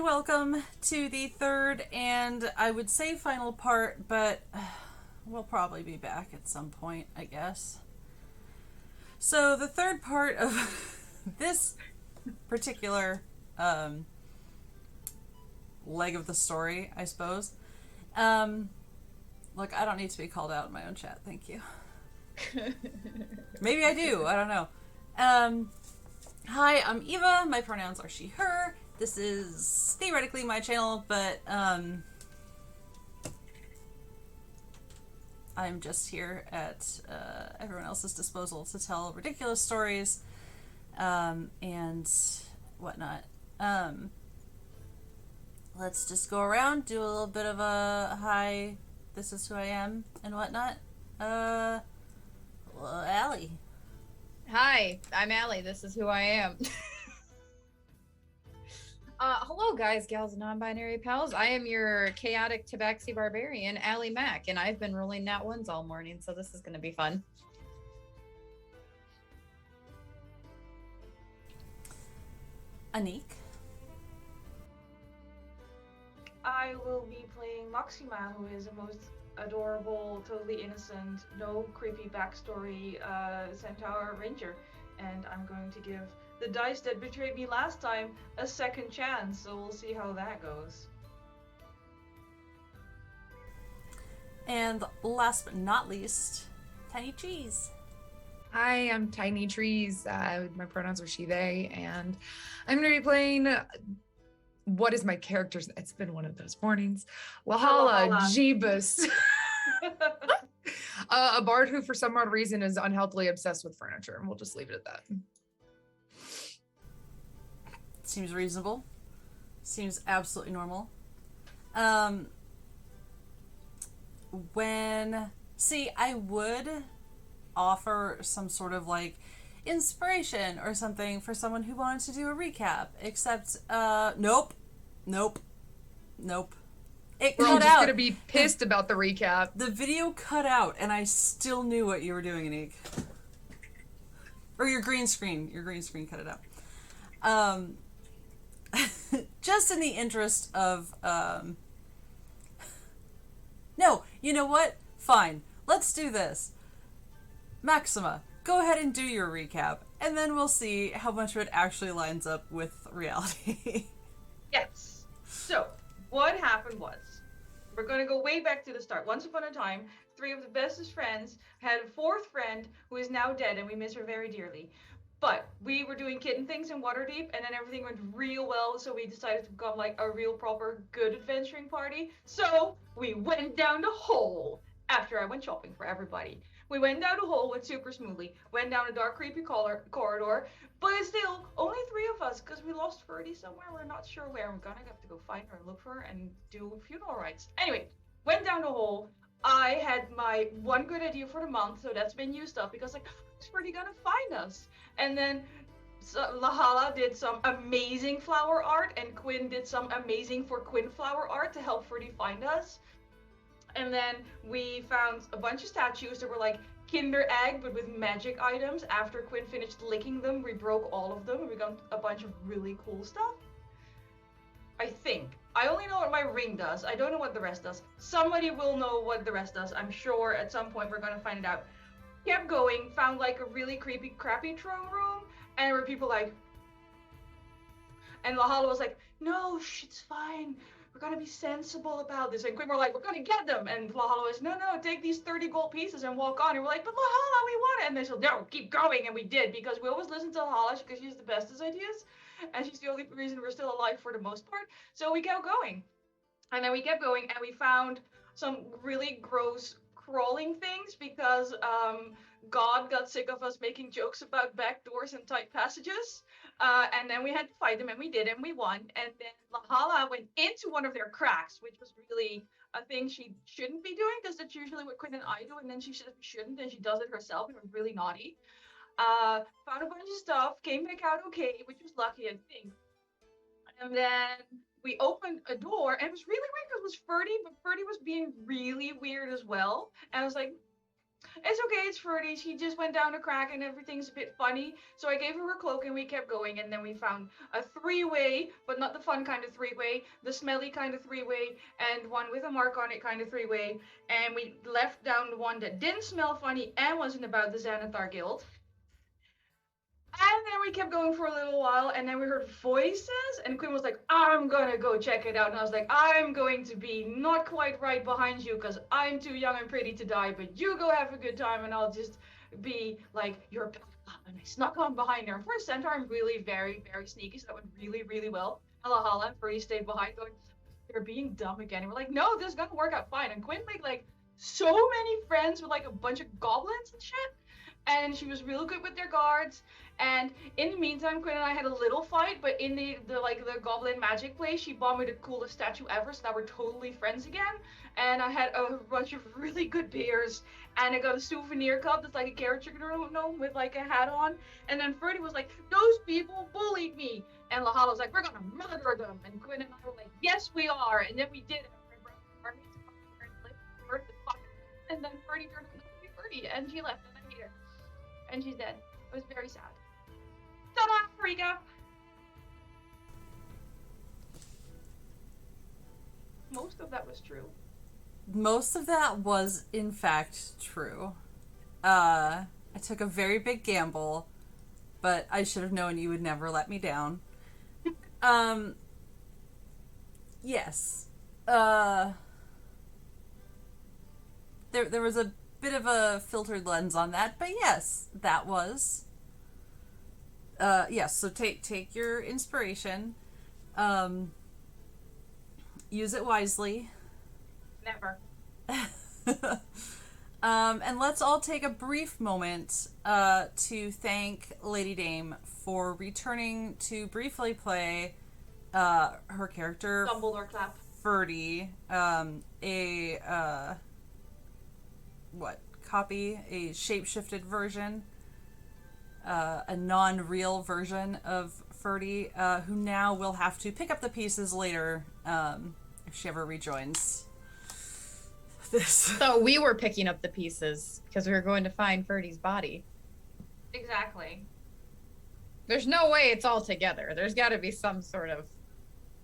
and welcome to the third and I would say final part, but we'll probably be back at some point, I guess. So the third part of this particular leg of the story, I suppose. Look, I don't need to be called out in my own chat, thank you. Maybe I do, I don't know. Hi, I'm Eva, my pronouns are she, her. This is theoretically my channel, but I'm just here at everyone else's disposal to tell ridiculous stories and whatnot. Let's just go around, do a little bit of a hi, this is who I am, and whatnot. Allie. Hi, I'm Allie. This is who I am. Hello, guys, gals, and non-binary pals. I am your chaotic tabaxi barbarian, Allie Mack, and I've been rolling nat ones all morning, so this is going to be fun. Anniek. I will be playing Maxima, who is a most adorable, totally innocent, no creepy backstory centaur ranger, and I'm going to give the dice that betrayed me last time a second chance, so we'll see how that goes. And last but not least, Tiny Cheese. Hi, I'm Tiny Trees. My pronouns are she, they, and I'm going to be playing. What is my character's? It's been one of those mornings. Lahala Jeebus. A bard who, for some odd reason, is unhealthily obsessed with furniture, and we'll just leave it at that. Seems reasonable. Seems absolutely normal. I would offer some sort of like inspiration or something for someone who wanted to do a recap, except nope. It We're all cut just out. gonna be pissed about the recap. The video cut out, and I still knew what you were doing, Anniek. Or your green screen cut it out. Just in the interest of no, you know what? Fine. Let's do this. Maxima, go ahead and do your recap, and then we'll see how much of it actually lines up with reality. Yes. So, what happened was, we're going to go way back to the start. Once upon a time, three of the bestest friends had a fourth friend who is now dead, and we miss her very dearly. But we were doing kitten things in Waterdeep, and then everything went real well, so we decided to become like a real proper good adventuring party. So we went down the hole after I went shopping for everybody. We went down the hole, went super smoothly, went down a dark, creepy corridor, but it's still only three of us because we lost Ferdy somewhere. We're not sure where. We're gonna have to go find her and look for her and do funeral rites. Anyway, went down the hole. I had my one good idea for the month, so that's been used up because like, is Ferdy gonna find us? And then Lahala did some amazing flower art, and Quinn did some amazing for Quinn flower art to help Ferdy find us. And then we found a bunch of statues that were like Kinder Egg, but with magic items. After Quinn finished licking them, we broke all of them, and we got a bunch of really cool stuff. I think. I only know what my ring does. I don't know what the rest does. Somebody will know what the rest does. I'm sure at some point we're gonna find it out. Kept going, found like a really creepy, crappy throne room, and there were people like, and Lahala was like, no, it's fine. We're gonna be sensible about this. And Quinn were like, we're gonna get them. And Lahala was, no, take these 30 gold pieces and walk on. And we're like, but Lahala, we want it. And they said, no, keep going. And we did, because we always listen to Lahala because she's the bestest ideas. And she's the only reason we're still alive for the most part. So we kept going. And then we kept going, and we found some really gross crawling things because God got sick of us making jokes about back doors and tight passages. And then we had to fight them, and we did, and we won. And then Lahala went into one of their cracks, which was really a thing she shouldn't be doing, because that's usually what Quinn and I do, and then she shouldn't, and she does it herself. It was really naughty. Found a bunch of stuff, came back out okay, which was lucky, I think. And then we opened a door, and it was really weird because it was Ferdy, but Ferdy was being really weird as well. And I was like, it's okay, it's Ferdy. She just went down a crack and everything's a bit funny. So I gave her her cloak and we kept going. And then we found a three-way, but not the fun kind of three-way, the smelly kind of three-way, and one with a mark on it kind of three-way. And we left down the one that didn't smell funny and wasn't about the Xanathar Guild. And then we kept going for a little while, and then we heard voices, and Quinn was like, I'm gonna go check it out. And I was like, I'm going to be not quite right behind you, because I'm too young and pretty to die, but you go have a good time, and I'll just be like, your backup. And I snuck on behind her. And for a centaur, I'm really very, very sneaky, so that went really, really well. Hala and Ferdy stayed behind going, you're being dumb again. And we're like, no, this is gonna work out fine. And Quinn made like so many friends with like a bunch of goblins and shit. And she was real good with their guards. And in the meantime, Quinn and I had a little fight, but in the goblin magic place, she bought me the coolest statue ever, so now we're totally friends again. And I had a bunch of really good beers, and I got a souvenir cup that's like a character gnome with like a hat on. And then Ferdy was like, those people bullied me. And Lahala was like, we're gonna murder them. And Quinn and I were like, yes, we are. And then we did it. And then Ferdy turned out to be Ferdy, and she left, and I hate her. And she's dead. It was very sad. Ta-da, Rika! Most of that was true. Most of that was, in fact, true. I took a very big gamble, but I should have known you would never let me down. Yes. There was a bit of a filtered lens on that, but yes, that was. Yes, so take your inspiration. Use it wisely. Never. And let's all take a brief moment to thank Lady Dame for returning to briefly play her character Dumbledore clap. Ferdy, a shape-shifted version, a non-real version of Ferdy, who now will have to pick up the pieces later if she ever rejoins this. So we were picking up the pieces because we were going to find Ferdy's body. Exactly. There's no way it's all together. There's got to be some sort of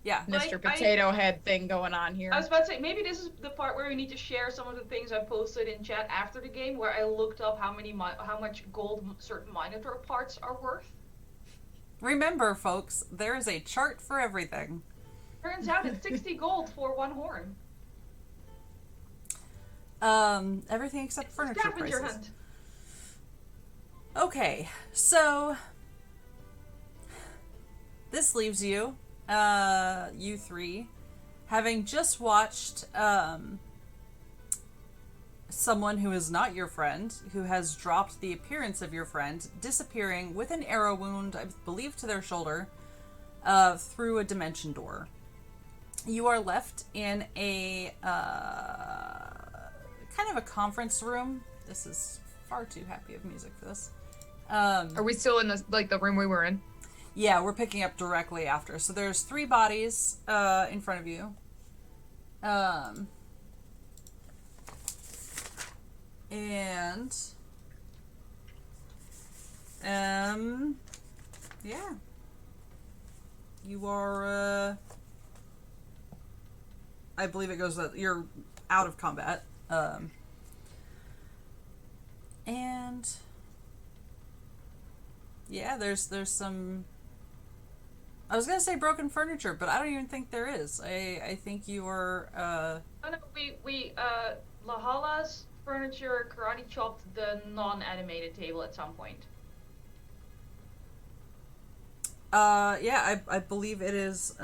Mr. Potato Head thing going on here. I was about to say, maybe this is the part where we need to share some of the things I posted in chat after the game, where I looked up how much gold certain Minotaur parts are worth. Remember, folks, there is a chart for everything. Turns out it's 60 gold for one horn. Everything except furniture Scavenger prices. hunt. Okay, so this leaves you, you three, having just watched someone who is not your friend, who has dropped the appearance of your friend, disappearing with an arrow wound, I believe to their shoulder, through a dimension door. You are left in a kind of a conference room. This is far too happy of music for this. Are we still in the room we were in? Yeah, we're picking up directly after. So there's 3 bodies in front of you. Yeah. You are, I believe it goes that you're out of combat. And yeah, there's some, I was gonna say broken furniture, but I don't even think there is. I think you are, Oh no, we Lahala's furniture karate chopped the non-animated table at some point. Yeah, I believe it is,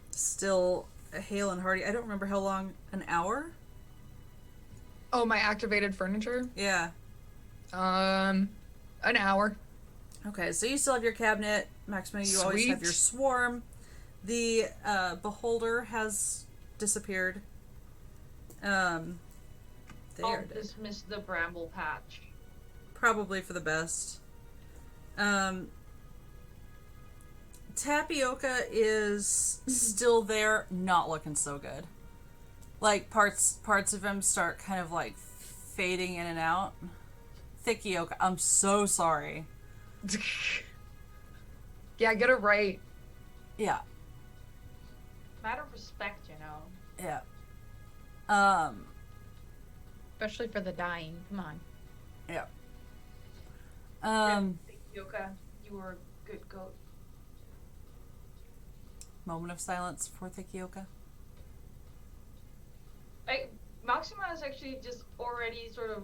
still hale and hearty. I don't remember how long, an hour? Oh, my activated furniture? Yeah. An hour. Okay, so you still have your cabinet. Maxima, you always have Sweet. your swarm. The beholder has disappeared. They I'll are dead. dismiss the bramble patch. Probably for the best. Tapioca is still there, not looking so good. like parts of him start kind of like fading in and out. Thickeyoka, I'm so sorry. Yeah, get it right. Yeah. Matter of respect, you know. Yeah. Especially for the dying. Come on. Yeah. Yoka, you were a good goat. Moment of silence for Thickeyoka. Maxima is actually just already sort of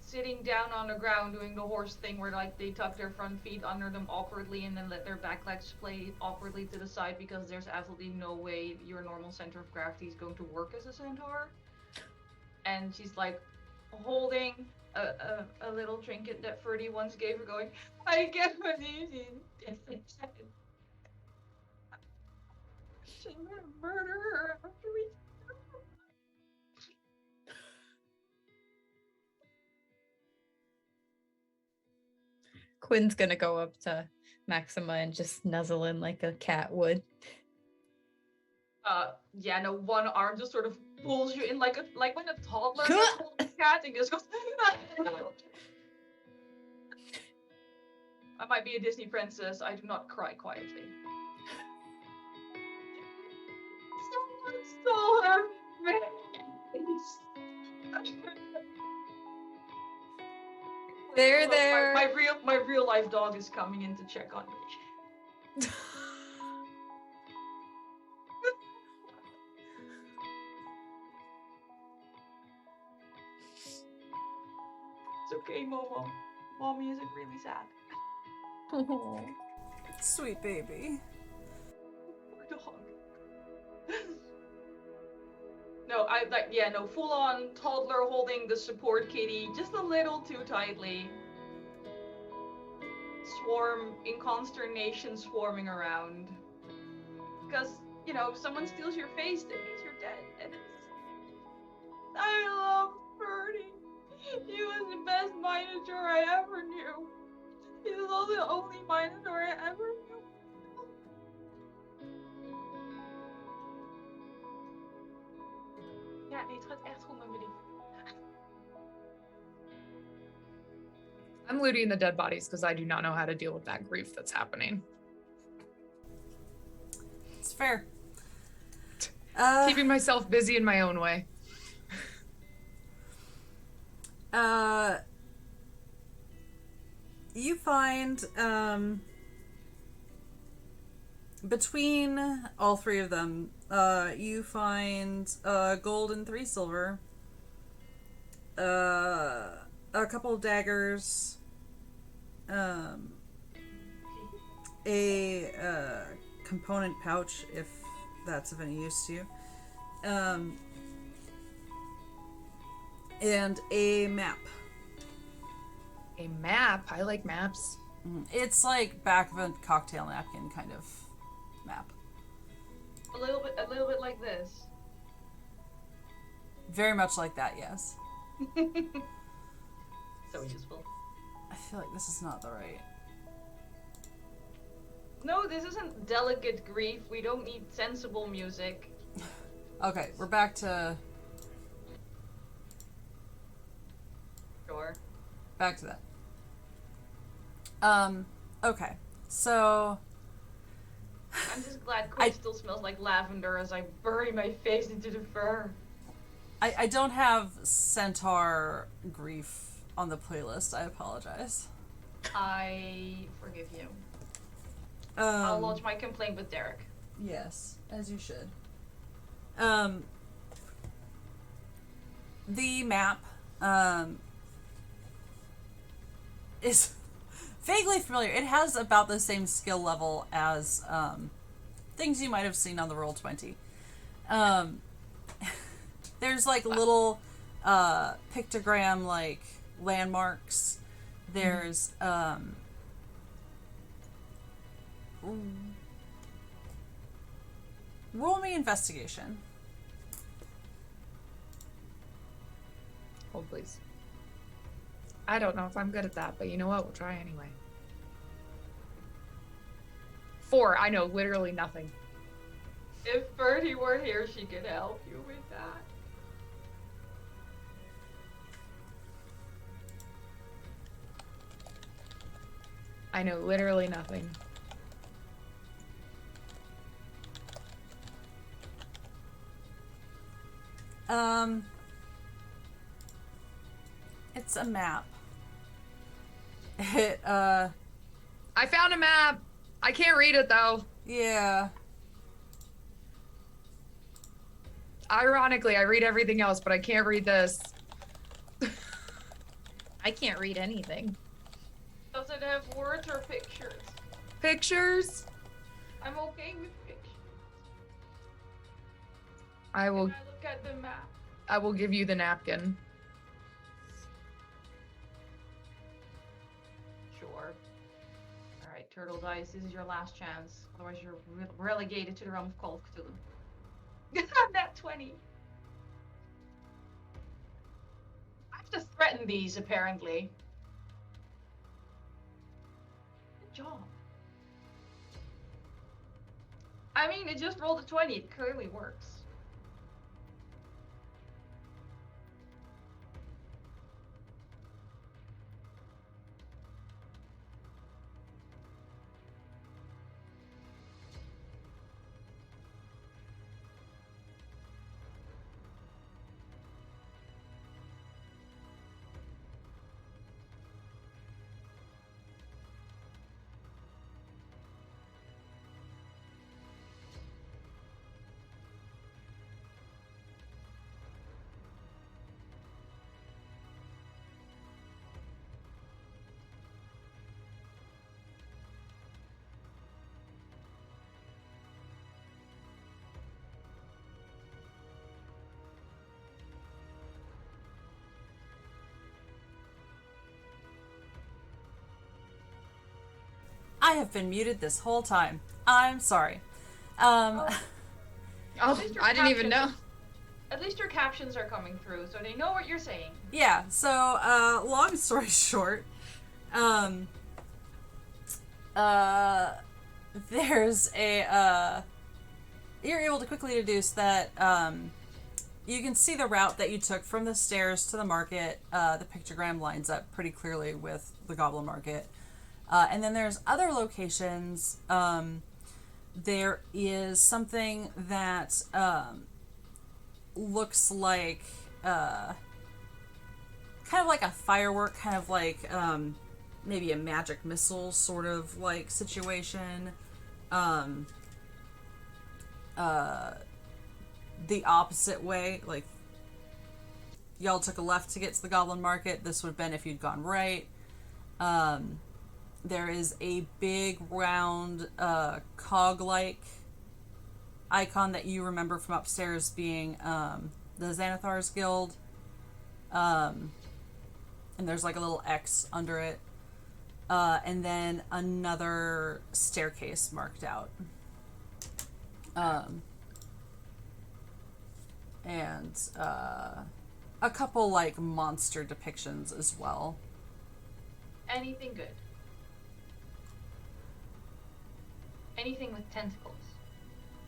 sitting down on the ground doing the horse thing where like they tuck their front feet under them awkwardly and then let their back legs splay awkwardly to the side because there's absolutely no way your normal center of gravity is going to work as a centaur. And she's like holding a little trinket that Ferdy once gave her going, I get what it is. I'm gonna murder her after we. Quinn's gonna go up to Maxima and just nuzzle in like a cat would. Yeah, no, one arm just sort of pulls you in like when a toddler gets pulled in a cat and just goes. I might be a Disney princess. I do not cry quietly. Someone stole her face. There. My real life dog is coming in to check on me. It's okay, Momo. Mommy isn't really sad. Sweet baby. Poor dog. No, full on toddler holding the support kitty just a little too tightly. Swarm in consternation swarming around. Because, you know, if someone steals your face, that means you're dead. And I love Birdie. He was the best Minotaur I ever knew. He was also the only Minotaur I ever knew. Ja, nee, het gaat echt goed met me lief. I'm looting the dead bodies because I do not know how to deal with that grief that's happening. It's fair. Keeping myself busy in my own way. You find between all three of them, you find gold and 3 silver, a couple of daggers, a component pouch if that's of any use to you, and a map. A map? I like maps. It's like back of a cocktail napkin kind of map. A little bit like this. Very much like that, yes. So useful. I feel like this is not the right. No, this isn't delicate grief. We don't need sensible music. Okay, we're back to Sure. back to that. Okay. So I'm just glad Quinn still smells like lavender as I bury my face into the fur. I don't have Centaur grief on the playlist. I apologize. I forgive you. I'll lodge my complaint with Derek. Yes, as you should. The map is vaguely familiar. It has about the same skill level as things you might have seen on the Roll20. There's like little pictogram like landmarks. There's roll me investigation. Hold, please. I don't know if I'm good at that, but you know what? We'll try anyway. 4. I know literally nothing. If Birdie were here, she could help you with that. I know literally nothing. It's a map. It, I found a map. I can't read it though. yeah. Ironically, I read everything else, but I can't read this. I can't read anything. Does it have words or pictures? Pictures? I'm okay with pictures. I will. Can I look at the map? I will give you the napkin. Sure. Alright, Turtle Dice, this is your last chance. Otherwise you're relegated to the realm of Call of Cthulhu. Nat 20. I have to threaten these, apparently. Good job. I mean, it just rolled a 20. It clearly works. I have been muted this whole time. I'm sorry. Oh, At least your I didn't even know. captions- At least your captions are coming through, so they know what you're saying. Yeah, so, long story short, there's a, you're able to quickly deduce that, you can see the route that you took from the stairs to the market. The pictogram lines up pretty clearly with the Goblin Market. And then there's other locations. There is something that, looks like, kind of like a firework, kind of like, maybe a magic missile sort of like situation. The opposite way, like, y'all took a left to get to the Goblin Market. This would have been if you'd gone right. There is a big round cog-like icon that you remember from upstairs being the Xanathar's Guild. And there's like a little X under it. And then another staircase marked out. And a couple like monster depictions as well. Anything good? Anything with tentacles?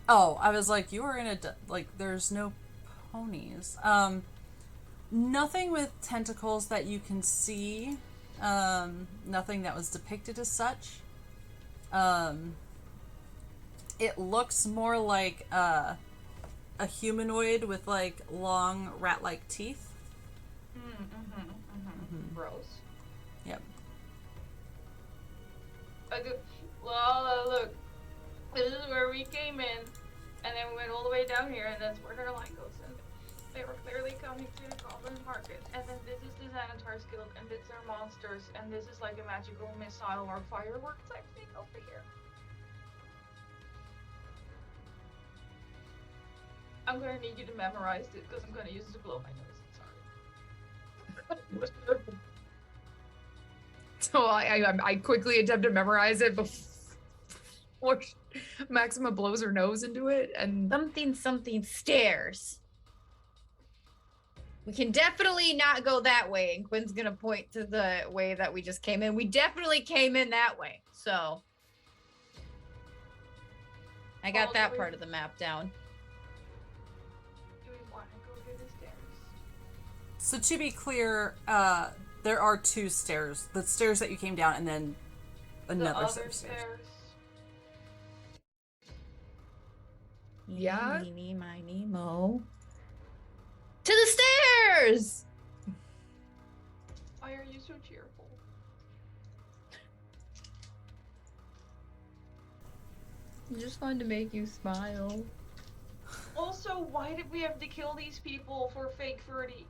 Oh, I was like, you were in a like. There's no ponies. Nothing with tentacles that you can see. Nothing that was depicted as such. It looks more like a humanoid with like long rat-like teeth. Gross. Yep. Well, look. This is where we came in, and then we went all the way down here, and that's where their line goes. And they were clearly coming through the Goblin Market. And then this is the Xanathar's Guild, and these are monsters, and this is like a magical missile or firework type thing over here. I'm gonna need you to memorize it, because I'm gonna use it to blow my nose. Sorry. So I quickly attempt to memorize it before Maxima blows her nose into it, and Something stairs. We can definitely not go that way, and Quinn's gonna point to the way that we just came in. We definitely came in that way, so. I got Oh, that do we- part of the map down. Do we want to go to the stairs? So to be clear, there are two stairs. The stairs that you came down and then The another set other of stairs. stairs. Yeah? Eeny, miny, mo. To the stairs! Why are you so cheerful? I just wanted to make you smile. Also, why did we have to kill these people for fake 30?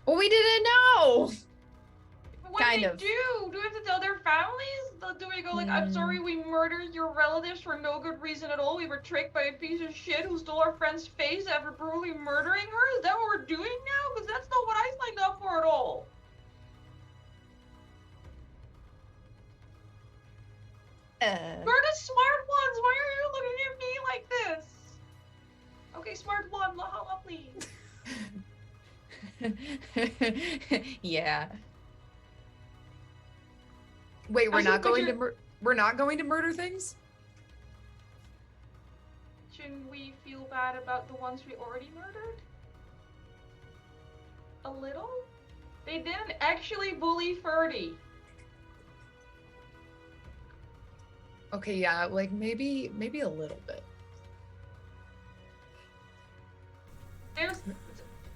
Well, we didn't know! What Kind do of. we do? Do we have to tell their families? Do we go like, I'm sorry we murdered your relatives for no good reason at all? We were tricked by a piece of shit who stole our friend's face after brutally murdering her? Is that what we're doing now? Because that's not what I signed up for at all. We're the smart ones. Why are you looking at me like this? Okay, smart one, Lahala, please. Yeah. Wait, we're I not should going picture- to we're not going to murder things? Shouldn't we feel bad about the ones we already murdered? A little? They didn't actually bully Ferdy. Okay, yeah, like maybe a little bit. There's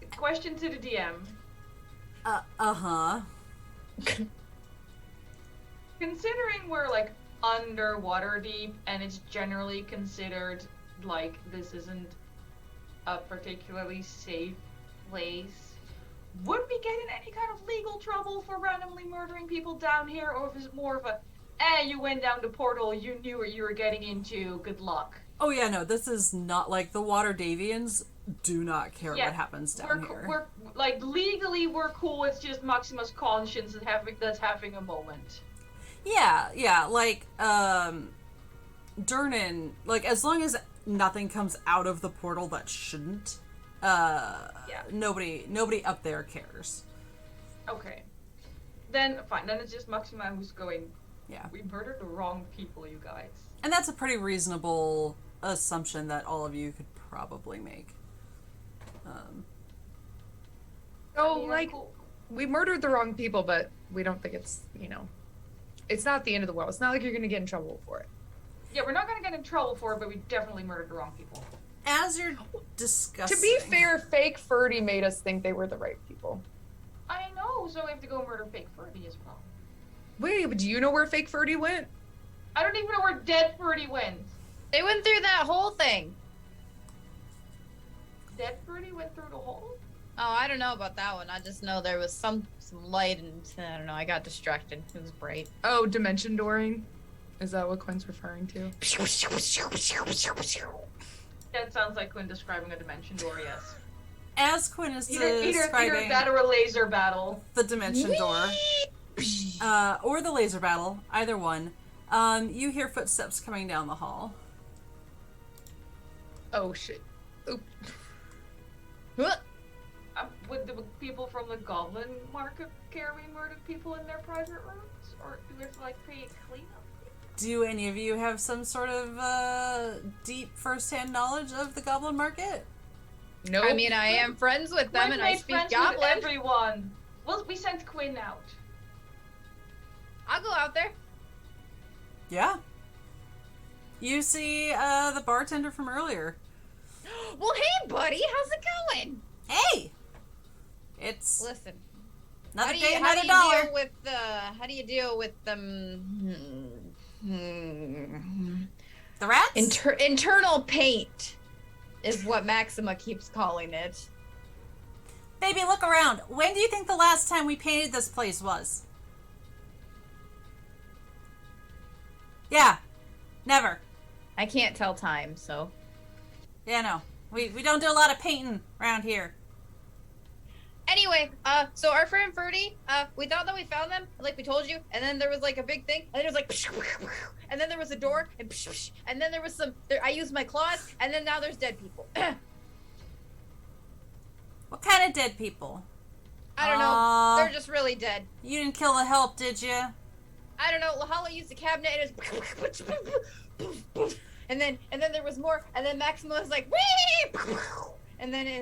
a question to the DM. Uh-huh. Considering we're like under WaterDeep and it's generally considered like this isn't a particularly safe place, would we get in any kind of legal trouble for randomly murdering people down here, or is it more of a, you went down the portal, you knew what you were getting into, good luck? Oh yeah, no, this is not like the Water Davians do not care Yeah, what happens down here. We're like legally we're cool. It's just Maximus conscience that's having a moment. Yeah, like, Durnan, like, as long as nothing comes out of the portal that shouldn't, nobody up there cares. Okay. Then fine. Then it's just Maxima who's going. Yeah. We murdered the wrong people, you guys. And that's a pretty reasonable assumption that all of you could probably make. Oh, I mean, like cool. we murdered the wrong people, but we don't think it's, it's not the end of the world. It's not like you're gonna get in trouble for it. Yeah, we're not gonna get in trouble for it, but we definitely murdered the wrong people. As you're discussing... To be fair, fake Ferdy made us think they were the right people. I know, so we have to go murder fake Ferdy as well. Wait, but do you know where fake Ferdy went? I don't even know where dead Ferdy went. They went through that whole thing. Dead Ferdy went through the hole? Oh, I don't know about that one. I just know there was some light and I don't know. I got distracted. It was bright. Oh, dimension dooring. Is that what Quinn's referring to? That sounds like Quinn describing a dimension door, yes. As Quinn is Either describing that or a laser battle. the dimension door, or the laser battle, either one, you hear footsteps coming down the hall. Oh shit. Oop. Would the people from the Goblin Market care we murdered people in their private rooms? Or do we have to, like, pay a cleanup? Do any of you have some sort of deep first-hand knowledge of the Goblin Market? Nope. I mean, I am friends with them Quinn and I made speak friends Goblin. with everyone. Well, we sent Quinn out. I'll go out there. Yeah. You see the bartender from earlier. Well, hey, buddy, how's it going? Hey! It's Listen, another how day, do another you dollar. deal with how do you deal with The rats? internal paint is what Maxima keeps calling it. Baby, look around. When do you think the last time we painted this place was? Yeah. Never. I can't tell time, so. Yeah, no. We don't do a lot of painting around here. Anyway, so our friend Ferdy, we thought that we found them, like we told you, and then there was like a big thing, and then it was like, and then there was a door, and then there was I used my claws, and then now there's dead people. What kind of dead people? I don't know. They're just really dead. You didn't kill the help, did you? I don't know. Lahala used the cabinet and it was and then there was more, and then Maxima was like, wee! And then it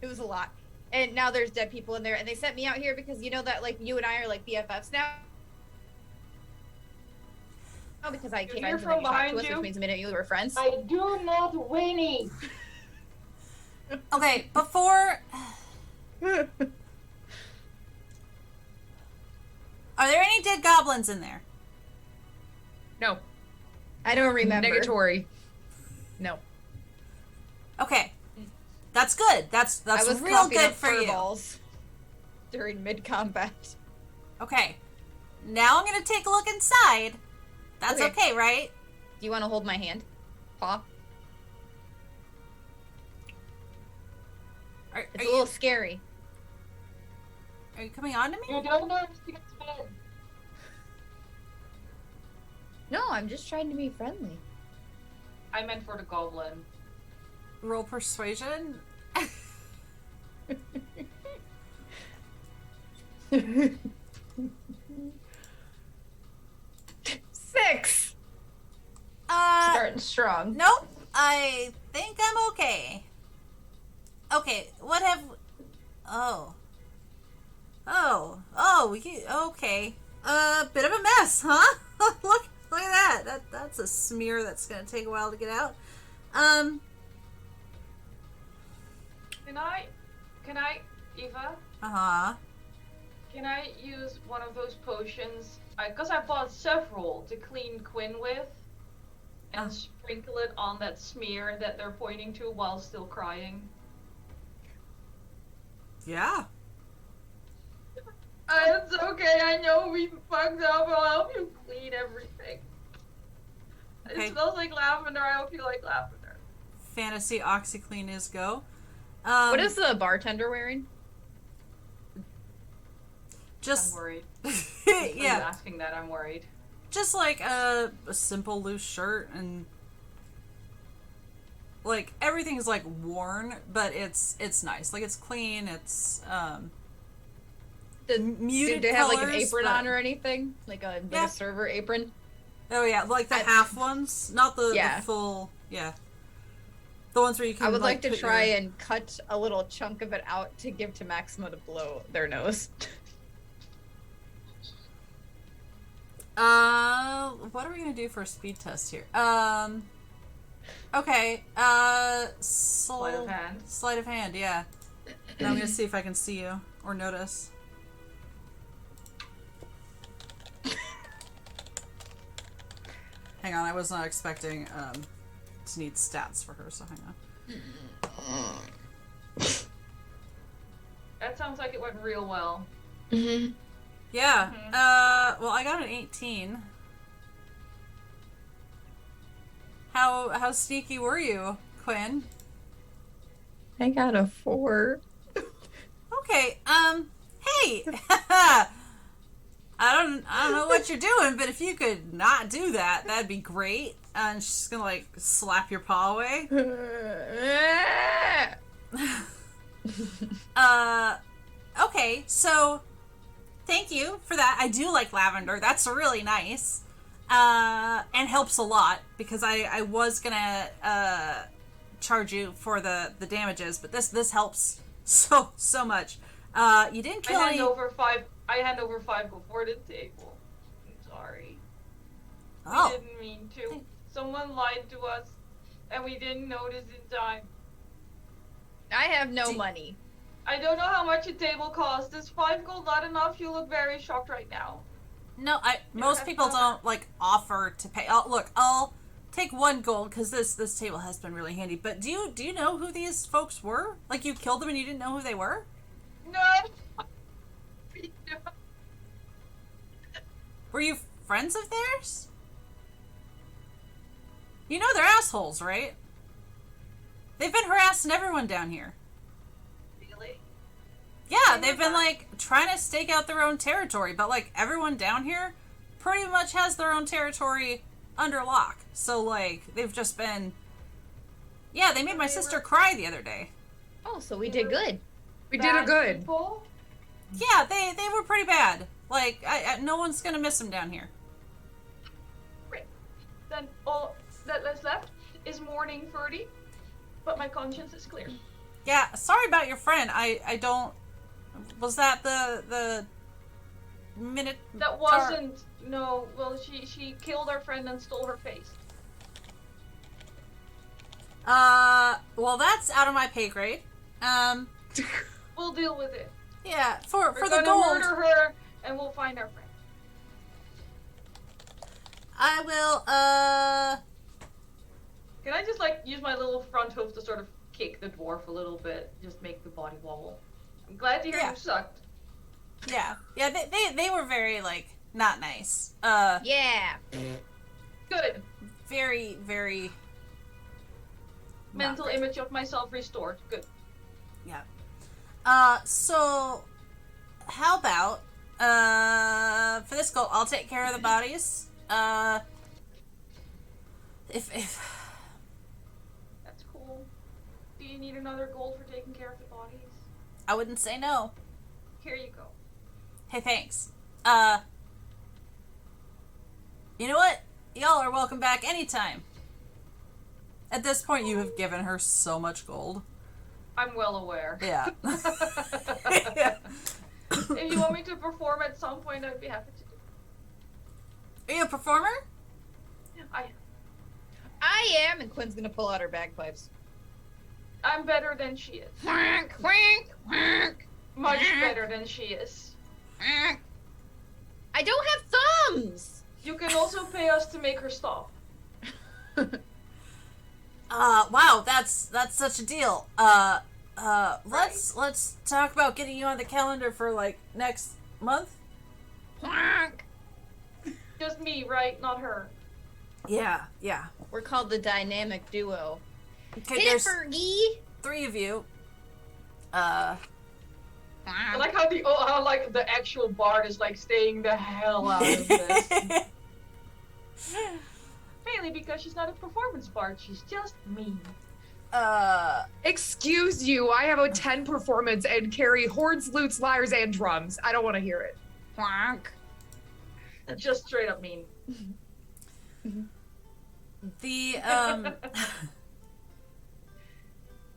was a lot. And now there's dead people in there, and they sent me out here because you know that like you and I are like BFFs now. Oh, because I came friends and then you talked to us, which means a minute you were friends. I do not winning. Okay, before. Are there any dead goblins in there? No. I don't remember. Negatory. No. Okay. That's good. That's I was real good for you. During mid-combat. Okay. Now I'm going to take a look inside. That's okay, right? Do you want to hold my hand? Paw? It's a little scary. Are you coming on to me? You don't know if it's bad. No, I'm just trying to be friendly. I meant for the goblin. Roll persuasion. 6. Starting strong. Nope. I think I'm okay. Okay, what have... Oh. Okay. Bit of a mess, huh? Look at that. That's a smear that's gonna take a while to get out. Can I, Eva? Uh-huh. Can I use one of those potions? Because I bought several to clean Quinn with, and sprinkle it on that smear that they're pointing to while still crying. Yeah. It's okay, I know we fucked up, I'll help you clean everything. Okay. It smells like lavender, I hope you like lavender. Fantasy OxyClean is go. What is the bartender wearing? Just... I'm worried. Yeah. Asking that, I'm worried. Just like a simple loose shirt, and like everything is like worn, but it's nice. Like it's clean. It's muted. Did they have colors, like an apron but... on or anything? Like a server apron? Oh yeah, like the half ones, not the full. Yeah, the ones where you can. I would like to try your... and cut a little chunk of it out to give to Maxima to blow their nose. What are we gonna do for a speed test here? Okay, Sleight of hand. Sleight of hand, yeah. Now I'm gonna see if I can see you or notice. Hang on, I was not expecting to need stats for her, so hang on. That sounds like it went real well. Mm-hmm. Yeah. Well, I got an 18. How sneaky were you, Quinn? I got a 4. Okay. Hey. I don't know what you're doing, but if you could not do that, that'd be great. And she's gonna like slap your paw away. Okay, so thank you for that. I do like lavender. That's really nice. And helps a lot because I was gonna charge you for the damages, but this helps so much. You didn't kill any. I hand over 5 before the table. I'm sorry. Oh. We didn't mean to. Someone lied to us, and we didn't notice in time. I have no money. I don't know how much a table costs. Is 5 gold not enough? You look very shocked right now. No, most people don't like offer to pay. Look, I'll take 1 gold because this table has been really handy. But do you know who these folks were? Like you killed them and you didn't know who they were? No. Were you friends of theirs? You know they're assholes, right? They've been harassing everyone down here. Really? Yeah, they've been like trying to stake out their own territory, but like everyone down here pretty much has their own territory under lock. So like they've just been... Yeah, they made my sister cry the other day. Oh, so we did good. We did a good. People? Yeah, they were pretty bad. Like, no one's gonna miss them down here. Great. that's left is mourning Ferdy, but my conscience is clear. Yeah, sorry about your friend. I don't. Was that the minute? That wasn't. No. Well, she killed our friend and stole her face. Well, that's out of my pay grade. We'll deal with it. Yeah, for We're the gonna gold. murder her, and we'll find our friend. I will. Can I just like use my little front hoof to sort of kick the dwarf a little bit, just make the body wobble? I'm glad to hear Yeah. you sucked. Yeah. They were very like not nice. Yeah. Good. Very very. Mental image of myself restored. Good. Yeah. So how about for this goal, I'll take care of the bodies. If That's cool. Do you need another gold for taking care of the bodies? I wouldn't say no. Here you go. Hey, thanks. You know what? Y'all are welcome back anytime. At this point, you have given her so much gold. I'm well aware. Yeah. If you want me to perform at some point, I'd be happy to do Are you a performer? it. I am, and Quinn's gonna pull out her bagpipes. I'm better than she is. Quack, quack, quack. Much better than she is. I don't have thumbs. You can also pay us to make her stop. Wow, that's such a deal. Let's talk about getting you on the calendar for like next month. Quack. Just me, right? Not her. Yeah. We're called the dynamic duo. Okay, Hit it, there's Fergie. 3 of you. I like how the actual bard is like staying the hell out of this. Mainly because she's not a performance bard, she's just mean. Excuse you, I have a 10 performance and carry horns, lutes, lyres, and drums. I don't want to hear it. Quack. Just straight up mean. The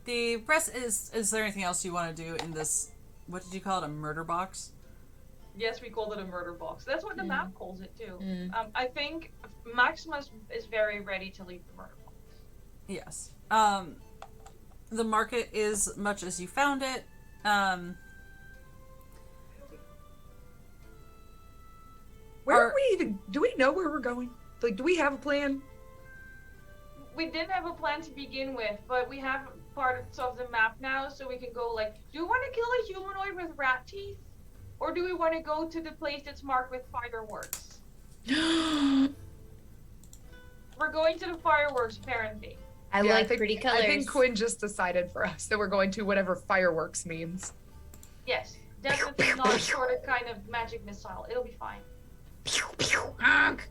the rest is there anything else you want to do in this? What did you call it? A murder box? Yes, we called it a murder box. That's what the map calls it too. Mm. I think Maximus is very ready to leave the murder box. Yes. The market is much as you found it. Where Are- are we even? Do we know where we're going? Like, do we have a plan? We didn't have a plan to begin with, but we have parts of the map now, so we can go like, do we want to kill a humanoid with rat teeth? Or do we want to go to the place that's marked with fireworks? We're going to the fireworks, apparently. I Yeah, like think, pretty colors. I think Quinn just decided for us that we're going to whatever fireworks means. Yes, definitely not sort of kind of magic missile. It'll be fine. Quack.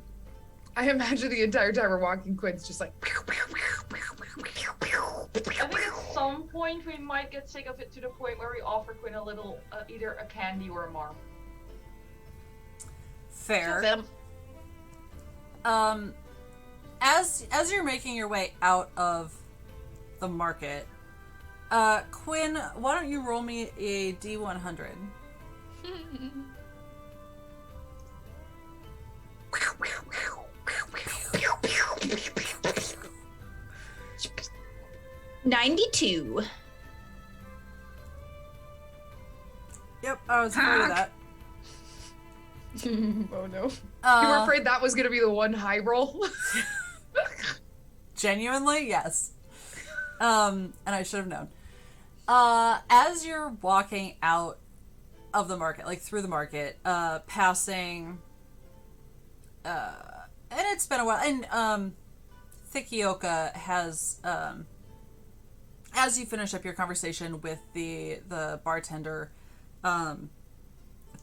I imagine the entire time we're walking, Quinn's just like. I think at some point we might get sick of it to the point where we offer Quinn a little, either a candy or a marm. Fair. Them. As you're making your way out of the market, Quinn, why don't you roll me a D100? $92. Yep, I was afraid of that. Oh no. You were afraid that was gonna be the one high roll? Genuinely, yes. And I should have known. As you're walking out of the market, like through the market, passing, and it's been a while, and Thikioka has, as you finish up your conversation with the bartender,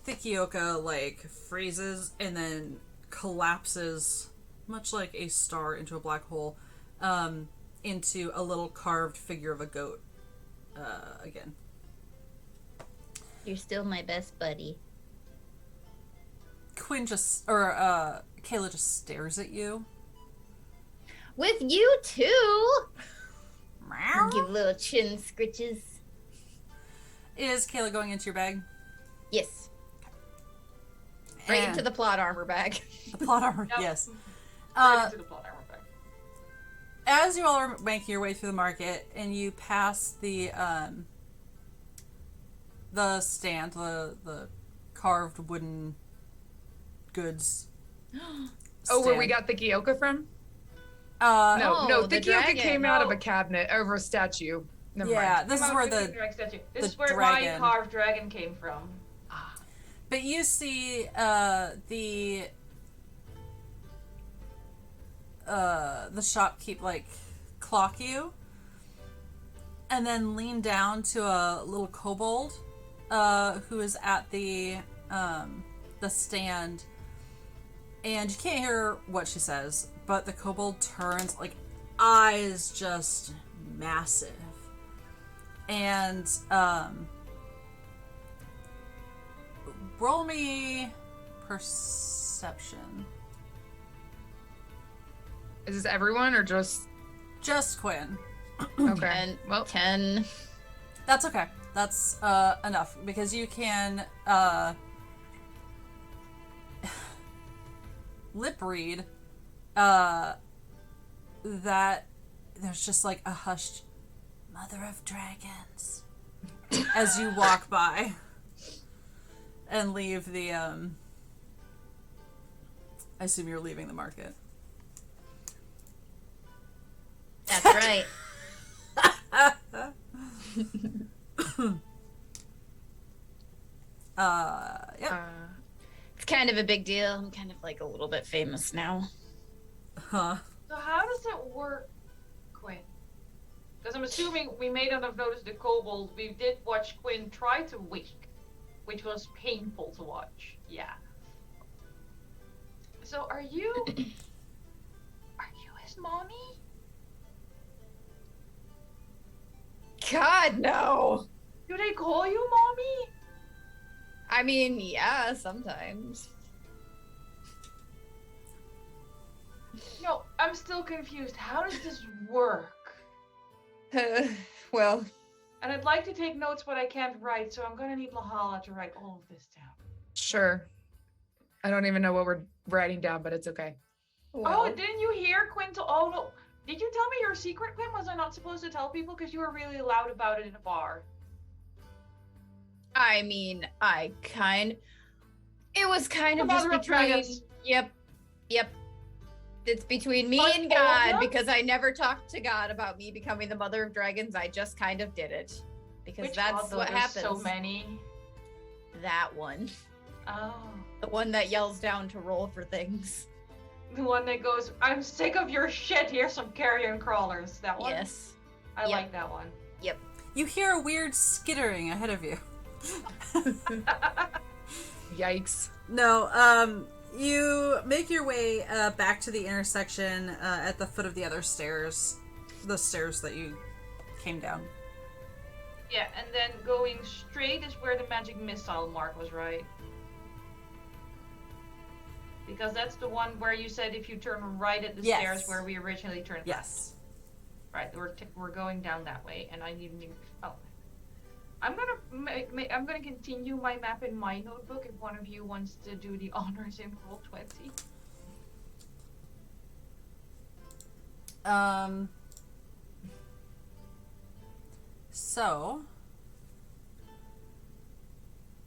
Thikioka like freezes and then collapses, much like a star into a black hole, into a little carved figure of a goat. Again. You're still my best buddy. Kaila just stares at you. With you too. Meow. Give little chin scritches. Is Kaila going into your bag? Yes. Right And into the plot armor bag. the plot armor. Yep. Yes. Right into the plot armor bag. As you all are making your way through the market, and you pass the stand, the carved wooden goods. Oh, where we stand. got the Gyoka from? No. No, the the Gyoka dragon. came out of No. a cabinet over a statue. Never Yeah, mind. this is Come where out with the. direct statue. This the is where dragon. my carved dragon came from. But you see the shopkeep like clock you, and then lean down to a little kobold who is at the stand, and you can't hear what she says, but the kobold turns, like, eyes just massive, and roll me perception. Is this everyone or just Just Quinn. okay? And Well, 10. That's okay. That's enough, because you can lip read that there's just like a hushed mother of dragons as you walk by and leave the I assume you're leaving the market. That's right. Yep. It's kind of a big deal. I'm kind of like a little bit famous now. Huh. So how does it work, Quinn? Because I'm assuming we may not have noticed the kobold. We did watch Quinn try to wake, which was painful to watch. Yeah. So are you his mommy? God, no. Do they call you mommy? I mean, yeah, sometimes. No, I'm still confused. How does this work? Well, And I'd like to take notes, but I can't write, so I'm gonna need Lahala to write all of this down. sure. I don't even know what we're writing down, but it's okay. Oh, didn't you hear Quinn? Oh no! Did you tell me your secret, Quinn? Was I not supposed to tell people because you were really loud about it in a bar? I mean, it was kind The of just mother of between. dragons. Yep. It's between me Like and all of God them? because I never talked to God about me becoming the mother of dragons. I just kind of did it because Which that's god, though? what There's happens. So many. That one, Oh, the one that yells down to roll for things. the one that goes, "I'm sick of your shit. Here's some carrion crawlers." That one. Yes. I Yep. like that one. You hear a weird skittering ahead of you. Yikes. No, you make your way back to the intersection at the foot of the other stairs. The stairs that you came down. Yeah, and then going straight is where the magic missile mark was, right? Because that's the one where you said if you turn right at the Yes. stairs where we originally turned. Yes. Right, we're going down that way, and I need new. Oh, I'm gonna continue my map in my notebook if one of you wants to do the honors in Roll20. So,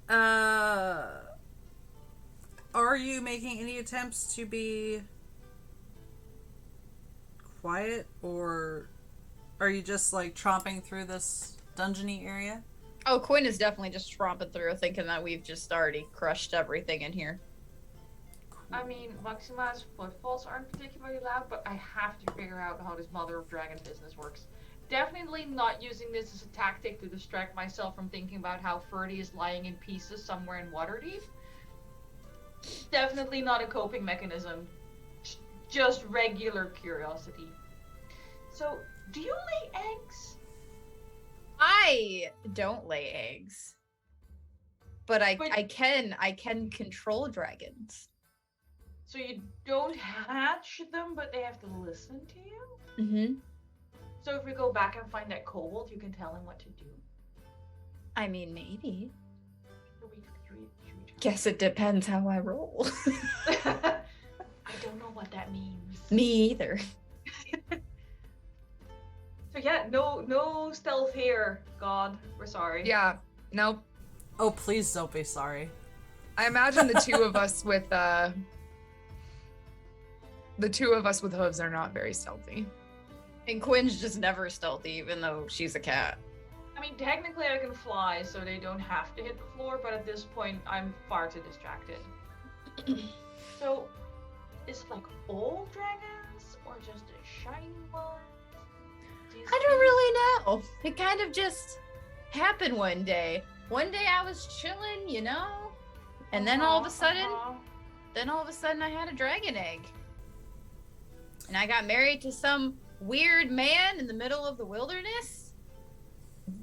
are you making any attempts to be quiet, or are you just like tromping through this dungeony area? Oh, Quinn is definitely just tromping through, thinking that we've just already crushed everything in here. I mean, Maxima's footfalls aren't particularly loud, but I have to figure out how this Mother of Dragon business works. Definitely not using this as a tactic to distract myself from thinking about how Ferdy is lying in pieces somewhere in WaterDeep. Definitely not a coping mechanism. Just regular curiosity. So, do you lay eggs? I don't lay eggs, but I But- can control dragons. So you don't hatch them, but they have to listen to you? Mm-hmm. So if we go back and find that kobold, you can tell him what to do? I mean, maybe. Should we try? Guess it depends how I roll. I don't know what that means. Me either. So yeah, no stealth here, God. We're sorry. Yeah. Nope. Oh, please don't be sorry. I imagine the two of us with hooves are not very stealthy. And Quinn's just never stealthy, even though she's a cat. I mean, technically I can fly, so they don't have to hit the floor, but at this point, I'm far too distracted. So, is it like all dragons, or just a shiny one? I don't really know. It kind of just happened one day. One day I was chilling, you know? And then all of a sudden, I had a dragon egg. And I got married to some weird man in the middle of the wilderness.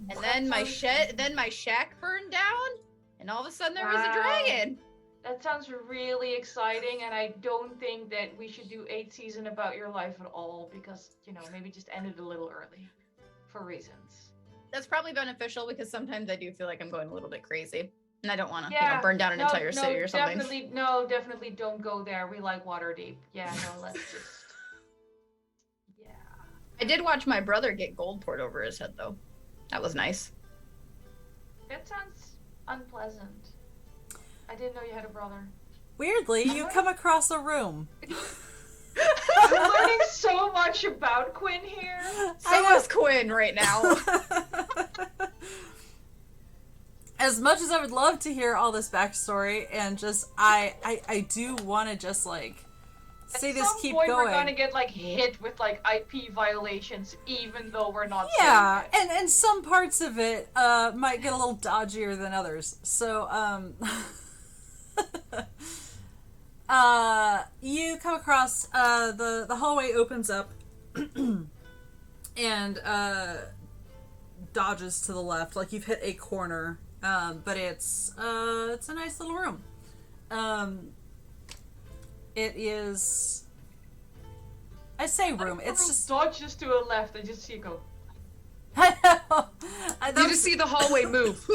And then my shack burned down, and all of a sudden there was a dragon. That sounds really exciting, and I don't think that we should do 8th season about your life at all, because, you know, maybe just end it a little early. For reasons. That's probably beneficial, because sometimes I do feel like I'm going a little bit crazy. And I don't want to, burn down an entire city or something. Definitely don't go there. We like WaterDeep. Yeah, no, let's just... Yeah. I did watch my brother get gold poured over his head, though. That was nice. That sounds unpleasant. I didn't know you had a brother. Weirdly, you come across a room. I'm learning so much about Quinn here. So is Quinn right now. As much as I would love to hear all this backstory, and just I do want to just like see this keep going. We're gonna get like hit with like IP violations, even though we're not. Yeah, and some parts of it might get a little dodgier than others. So you come across the hallway opens up and dodges to the left, like you've hit a corner. But it's a nice little room. It is. I say room. It's just dodges to a left. I just see it go. I know. You just see the hallway move.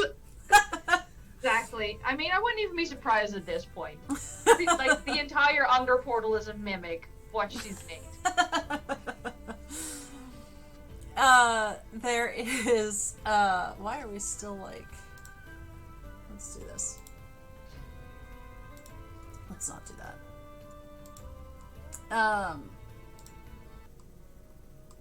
Exactly. I mean, I wouldn't even be surprised at this point. Like the entire under portal is a mimic. Watch season 8. There is. Why are we still like? Let's do this. Let's not do that.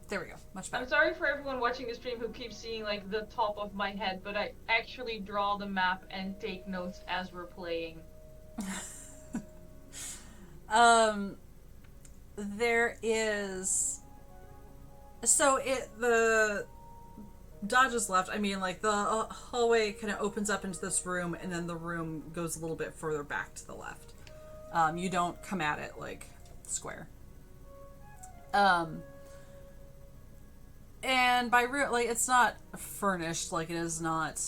There we go. Much better. I'm sorry for everyone watching the stream who keeps seeing like the top of my head, but I actually draw the map and take notes as we're playing. There is. So the dodges left. I mean, like the hallway kind of opens up into this room, and then the room goes a little bit further back to the left. You don't come at it like square. And by room, like it's not furnished, like it is not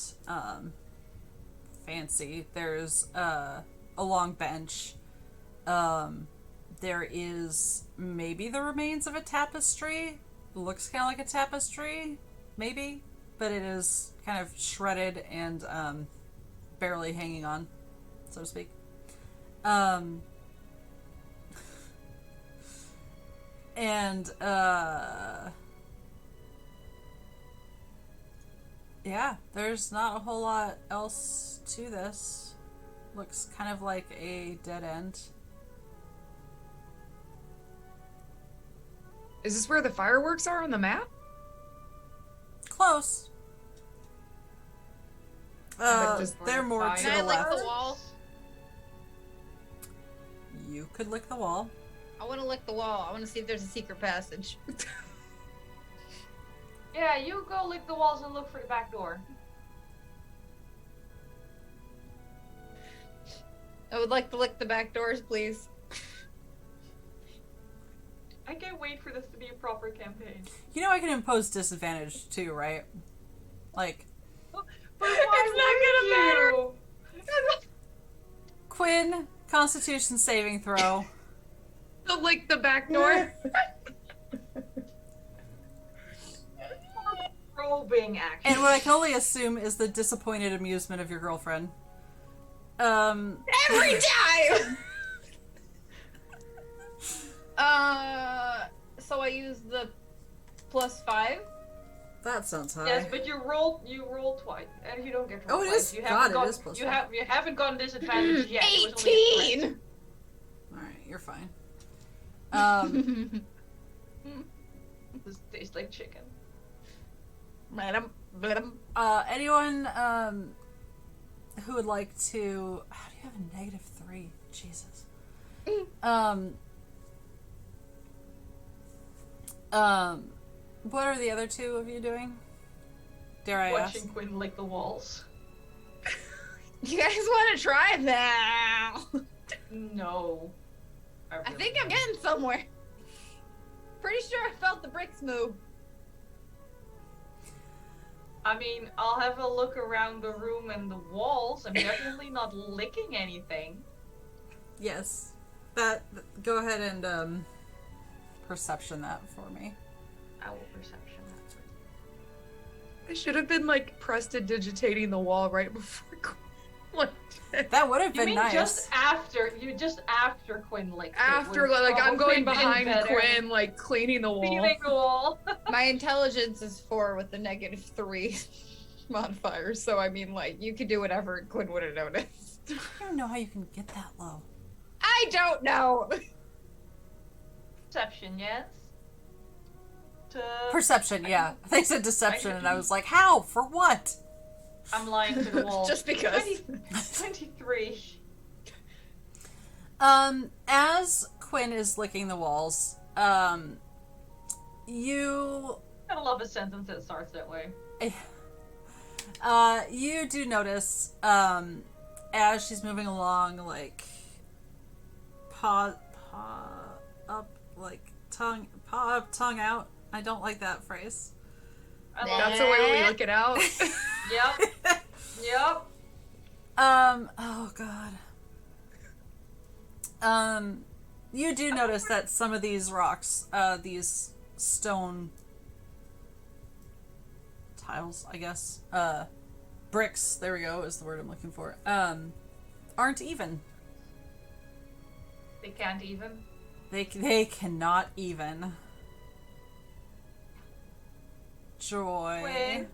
fancy. There's a long bench. There is maybe the remains of a tapestry. Looks kind of like a tapestry. Maybe, but it is kind of shredded and barely hanging on, so to speak. Yeah, there's not a whole lot else to this. Looks kind of like a dead end. Is this where the fireworks are on the map? Close. just They're more to Can I the lick left. the wall? You could lick the wall. I want to lick the wall. I want to see if there's a secret passage. Yeah, you go lick the walls and look for the back door. I would like to lick the back doors, please. I can't wait for this to be a proper campaign. You know I can impose disadvantage too, right? Like, But why not would you? Quinn, Constitution saving throw. Like the back door. Probing action. And what I can only assume is the disappointed amusement of your girlfriend. Every time. So I use the +5. That sounds high. Yes, but you roll twice, and you don't get rolled Oh, it twice. is. You God, haven't it is plus you five. haven't gotten disadvantage yet. It was only a threat. 18. Alright, you're fine. This tastes like chicken. Anyone who would like to... How do you have a -3? Jesus. What are the other two of you doing? Dare I ask? Watching Quinn lick the walls. You guys want to try that? No. I think I'm getting somewhere. Pretty sure I felt the bricks move. I mean, I'll have a look around the room and the walls. I'm definitely not licking anything. Yes. Go ahead and perception that for me. I will perception that. I should have been like prestidigitating the wall right before Quinn. That would have You been mean nice. just after Quinn licked it After, would like, I'm probably going been behind better. Quinn, like cleaning the wall. Feeling the wall. My intelligence is 4 with the -3 modifier, so I mean, like, you could do whatever and Quinn would have noticed. I don't know how you can get that low. I don't know. Perception, yes. Perception, yeah. They said deception, and I was like, how? For what? I'm lying to the wall. Just because. 23. As Quinn is licking the walls, you Gotta love a sentence that starts that way. you do notice, as she's moving along, like, paw up, like, paw up, tongue out. I don't like that phrase. I love That's the way we look it out. Yep. Yep. Oh god. You do notice that some of these rocks, these stone tiles, I guess, bricks, there we go, is the word I'm looking for, aren't even. They can't even. They cannot even. Joy. Quinn.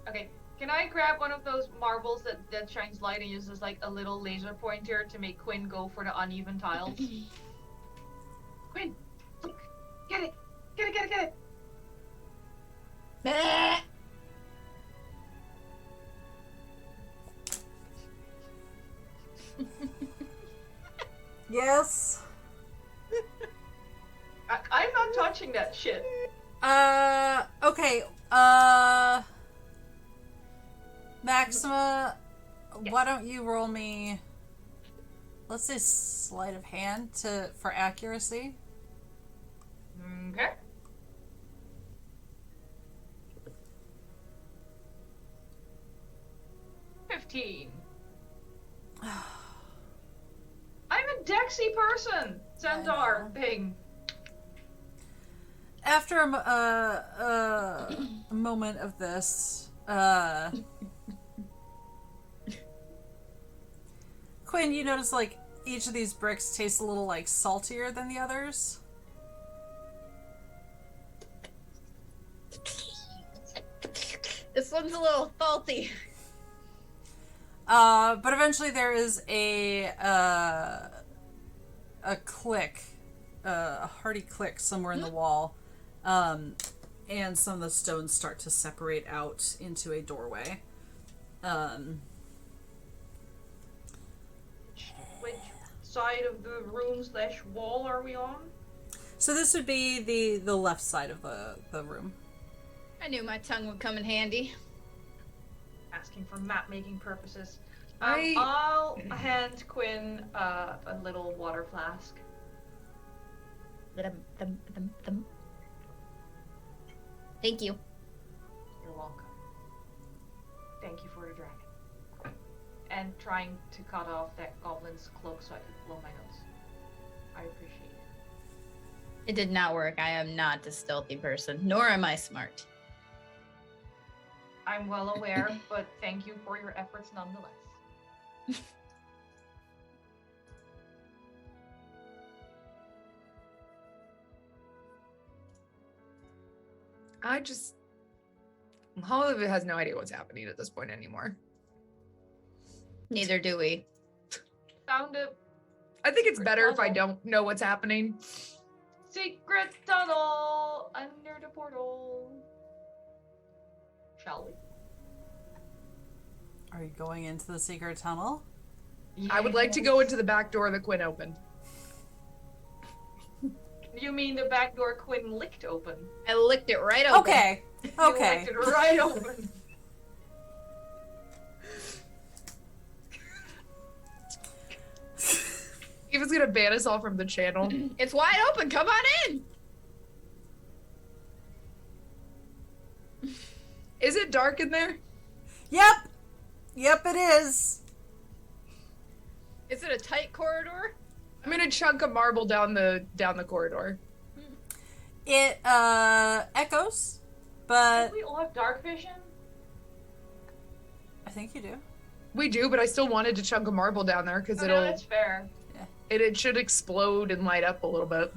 Okay, can I grab one of those marbles that shines light and uses like a little laser pointer to make Quinn go for the uneven tiles? Quinn, look, get it, get it, get it, get it. Meh. Yes. I'm not touching that shit. Okay, Maxima, Yes. why don't you roll me, let's say sleight of hand for accuracy? Okay. $15. I'm a Dexy person. Centaur thing. After a moment of this, Quinn, you notice like each of these bricks tastes a little like saltier than the others. This one's a little salty. But eventually there is a click, a hearty click somewhere in the wall, and some of the stones start to separate out into a doorway. Which side of the room / wall are we on? So this would be the left side of the room. I knew my tongue would come in handy. Asking for map making purposes. I- I'll hand Quinn a little water flask. Thank you. You're welcome. Thank you for the dragon. And trying to cut off that goblin's cloak so I could blow my nose. I appreciate it. It did not work. I am not a stealthy person, nor am I smart. I'm well aware, but thank you for your efforts nonetheless. Hollywood has no idea what's happening at this point anymore. Neither do we. Found a I think it's better if I Puzzle. don't know what's happening. secret tunnel under the portal. Shall we? Are you going into the secret tunnel? I would like to go into the back door that Quinn opened. You mean the back door Quinn licked open? I licked it right open. Okay. You Okay. licked it right open. Eva's gonna ban us all from the channel. It's wide open. Come on in. Is it dark in there? Yep. Yep, it is. Is it a tight corridor? I'm gonna chunk a marble down the corridor. It echoes, but Don't we all have dark vision? I think you do. We do, but I still wanted to chunk a marble down there because Oh, no, that's fair. it should explode and light up a little bit.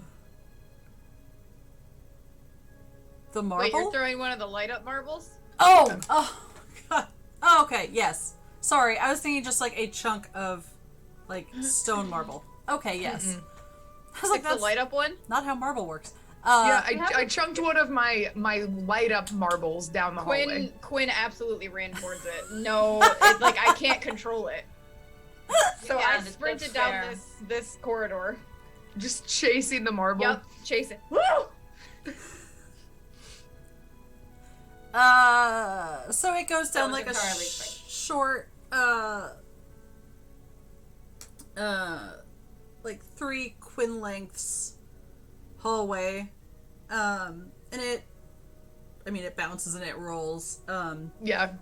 The Wait, you're marble? throwing one of the light up marbles? Oh! Oh, God. Oh, okay, yes. Sorry, I was thinking just like a chunk of, like, stone marble. Okay, yes. Mm-mm. I was like, Like the that's light up one? not how marble works. Yeah, we have I a- chunked one of my light up marbles down the hallway. Quinn absolutely ran towards it. No, it's like I can't control it. So Yeah, I that's sprinted fair. down this corridor. Just chasing the marble. Yup, chase it. Woo! So it goes down was like a entirely fake. short, like 3 Quinn lengths hallway, and it bounces and it rolls, Yeah.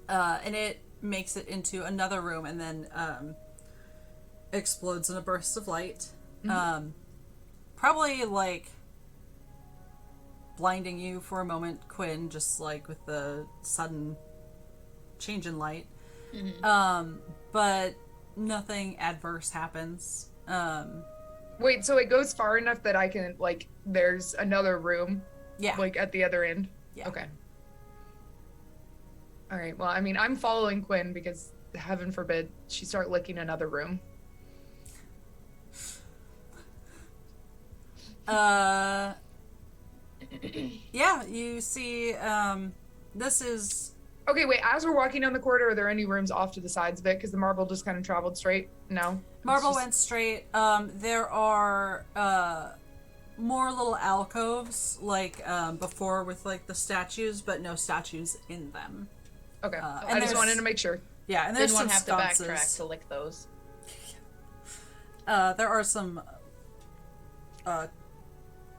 and it makes it into another room and then, explodes in a burst of light, probably like blinding you for a moment, Quinn, just like with the sudden change in light. But nothing adverse happens. Wait, so it goes far enough that I can, like, there's another room, Yeah. like, at the other end? Yeah. Okay. All right, well, I mean, I'm following Quinn because, heaven forbid, she start licking another room. Yeah, you see, this is, Okay, wait, as we're walking down the corridor, are there any rooms off to the sides of it? Because the marble just kind of traveled straight? No? marble It's just- went straight. There are, more little alcoves, like, before with, like, the statues, but no statues in them. Okay, and I just there's- wanted to make sure. Yeah, and there's Didn't some want to have to sconces. backtrack to lick those. There are some,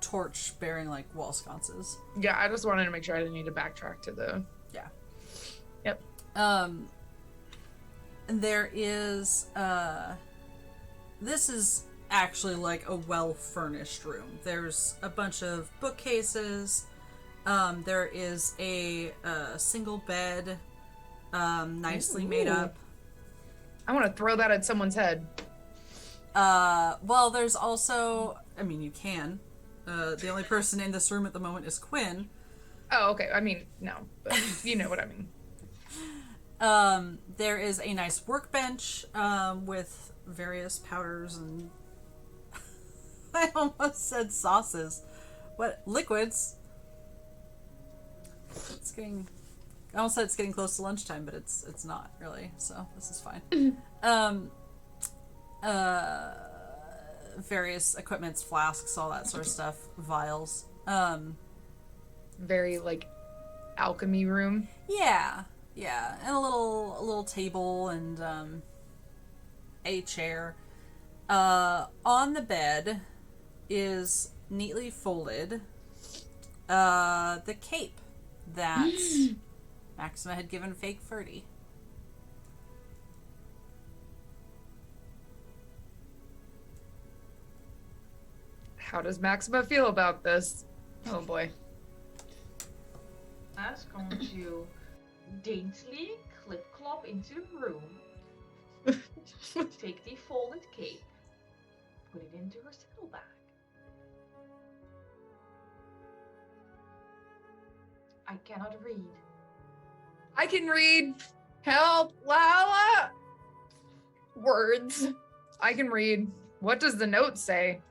torch-bearing, like, wall sconces. Yeah, I just wanted to make sure I didn't need to backtrack to the... Yeah. Yep. And there is, this is actually like a well-furnished room. There's a bunch of bookcases. There is a single bed, nicely made Ooh. up. I want to throw that at someone's head. Well, there's also, I mean, you can. The only person in this room at the moment is Quinn. Oh, okay. I mean, no, but you know what I mean. There is a nice workbench, with various powders and I almost said sauces. What? Liquids? I almost said it's getting close to lunchtime, but it's not really, so this is fine. Various equipments, flasks, all that sort of stuff, vials. Very, like, alchemy room. Yeah, and a little table and a chair. On the bed is neatly folded the cape that Maxima had given fake Ferdy. How does Maxima feel about this? Oh boy. That's going to daintily clip-clop into the room, take the folded cape, put it into her saddlebag. I cannot read. I can read. Help, Lala. Words. I can read. What does the note say?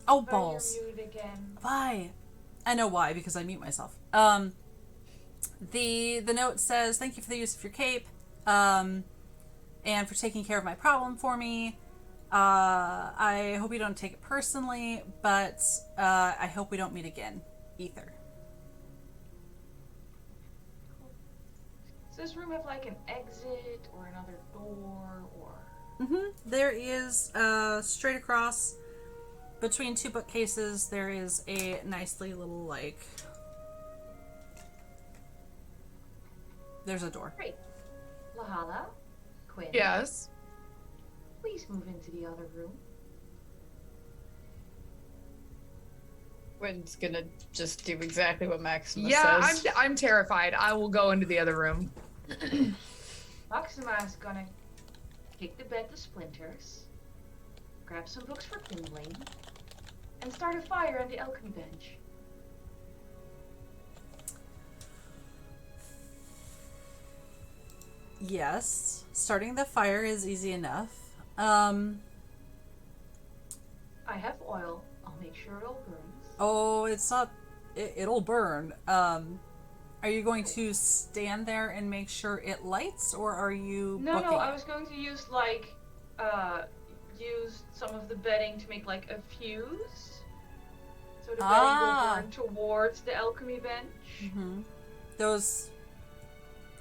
Oh, But balls. you're mute again. Why? I know why, because I mute myself. The note says, thank you for the use of your cape, and for taking care of my problem for me. I hope you don't take it personally, but I hope we don't meet again. Ether. Does this room have like an exit or another door or? There is, straight across between two bookcases, there is a nicely little, like, there's a door. Great. Lahala, Quinn. Yes. Please move into the other room. Quinn's gonna just do exactly what Maxima Yeah, says. I'm terrified. I will go into the other room. Maxima is gonna kick the bed to splinters, grab some books for kindling, and start a fire on the alchemy bench. Yes, starting the fire is easy enough. I have oil. I'll make sure it all burns. Oh, it's not. It'll burn. Are you going to stand there and make sure it lights, or are you? No, booking I it? was going to use use some of the bedding to make like a fuse. So the bedding will burn towards the alchemy bench. Mm-hmm. Those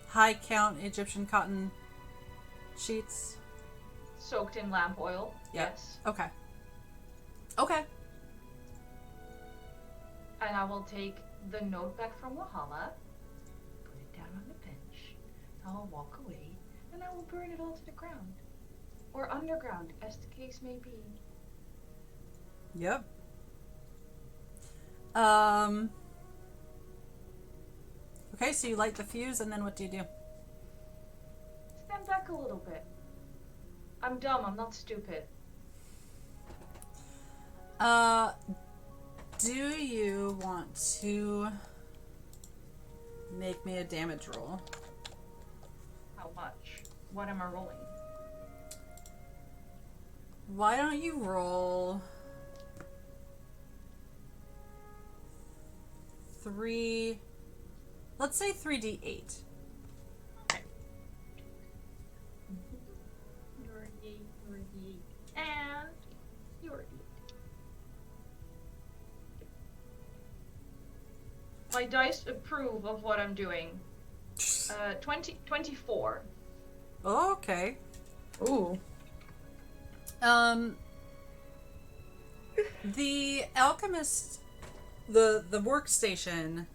high count Egyptian cotton sheets. Soaked in lamp oil. Yep. Yes. Okay. Okay. And I will take the note back from Wahala, put it down on the bench. I will walk away, and I will burn it all to the ground. Or underground, as the case may be. Yep. Okay, so you light the fuse, and then what do you do? Stand back a little bit. I'm dumb, I'm not stupid. Do you want to make me a damage roll? How much? What am I rolling? Why don't you roll 3, let's say 3d8. Your D, and your D. My dice approve of what I'm doing. 24. Okay. Ooh. The alchemist, the workstation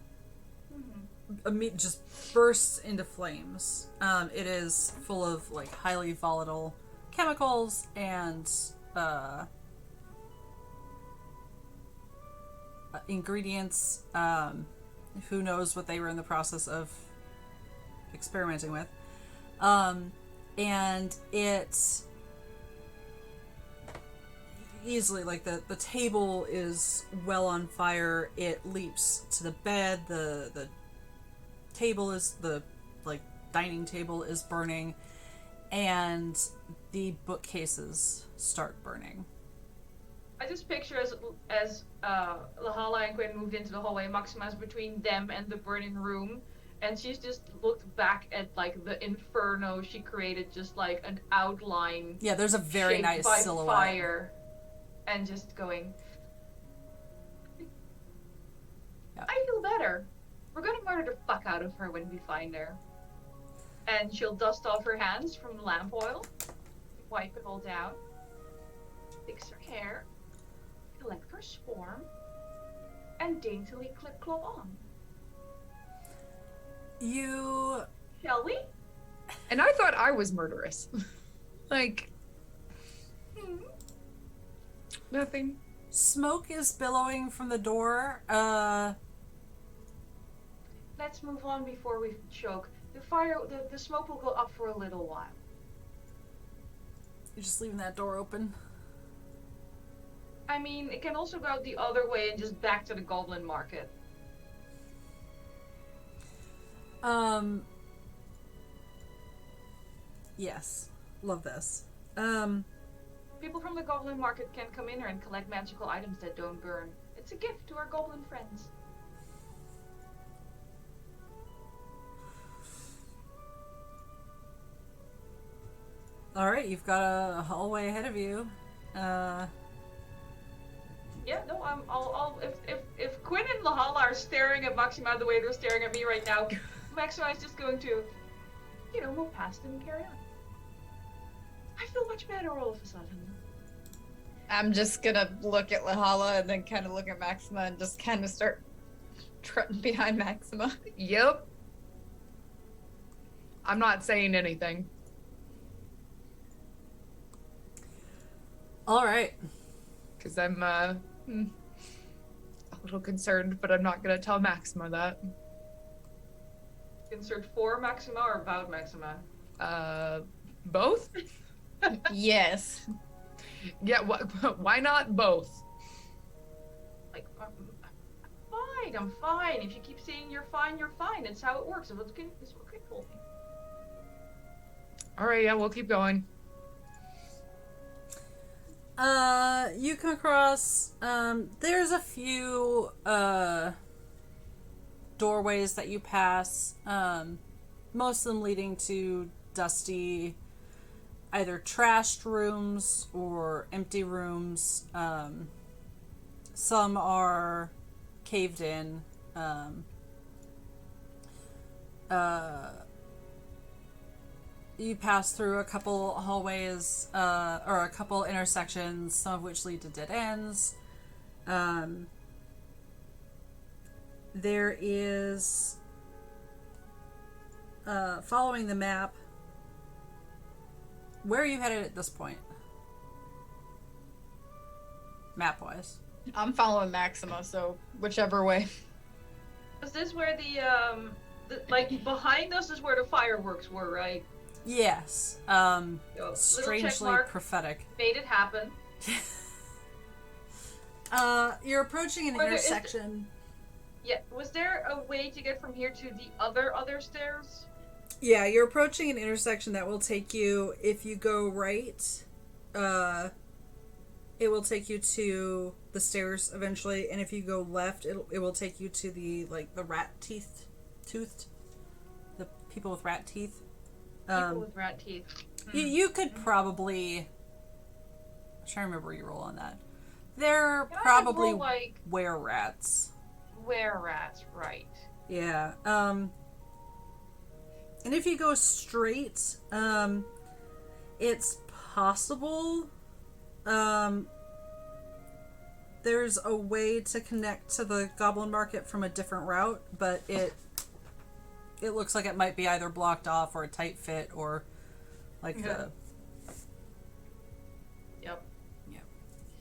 just bursts into flames. It is full of like highly volatile chemicals and ingredients. Who knows what they were in the process of experimenting with. And it easily, like the table is well on fire. It leaps to the bed. The table is, the like dining table is burning, and the bookcases start burning. I just picture as Lahala and Quinn moved into the hallway, Maxima's between them and the burning room, and she's just looked back at like the inferno she created, just like an outline. Yeah, there's a very shaped nice by silhouette. fire, and just going. Yeah. I feel better. We're gonna murder the fuck out of her when we find her. And she'll dust off her hands from the lamp oil, wipe it all down, fix her hair, collect her swarm, and daintily clip-clop on. You... Shall we? And I thought I was murderous. Like, nothing. Smoke is billowing from the door. Let's move on before we choke. The smoke will go up for a little while. You're just leaving that door open. I mean, it can also go out the other way and just back to the goblin market. Yes. Love this. People from the goblin market can come in here and collect magical items that don't burn. It's a gift to our goblin friends. Alright, you've got a hallway ahead of you. Yeah, no, if Quinn and Lahala are staring at Maxima the way they're staring at me right now, Maxima is just going to, move past them and carry on. I feel much better all of a sudden. I'm just gonna look at Lahala and then kind of look at Maxima and just kind of start trotting behind Maxima. Yep. I'm not saying anything. Alright. Because I'm a little concerned, but I'm not going to tell Maxima that. Concerned for Maxima or about Maxima? Both? Yes. Yeah, why not both? Like, I'm fine. If you keep saying you're fine, you're fine. It's how it works. It's what Quinn told me. Alright, yeah, we'll keep going. You come across, there's a few, doorways that you pass, most of them leading to dusty, either trashed rooms or empty rooms. Some are caved in. You pass through a couple hallways, or a couple intersections, some of which lead to dead ends. There is, following the map, where are you headed at this point? Map-wise. I'm following Maxima, so whichever way. Is this where like, behind us is where the fireworks were, right? Yes. So, little check Strangely mark. prophetic. Made it happen. You're approaching an intersection. Yeah, was there a way to get from here to the other stairs? Yeah, you're approaching an intersection that will take you, if you go right, it will take you to the stairs eventually, and if you go left, it will take you to the toothed, the people with rat teeth. People with rat teeth. You could probably, I'm trying to remember where you roll on that. They're probably were-rats. Were-rats, right. Yeah. And if you go straight, it's possible. There's a way to connect to the Goblin Market from a different route, but it looks like it might be either blocked off or a tight fit or like the... Yep. Yeah.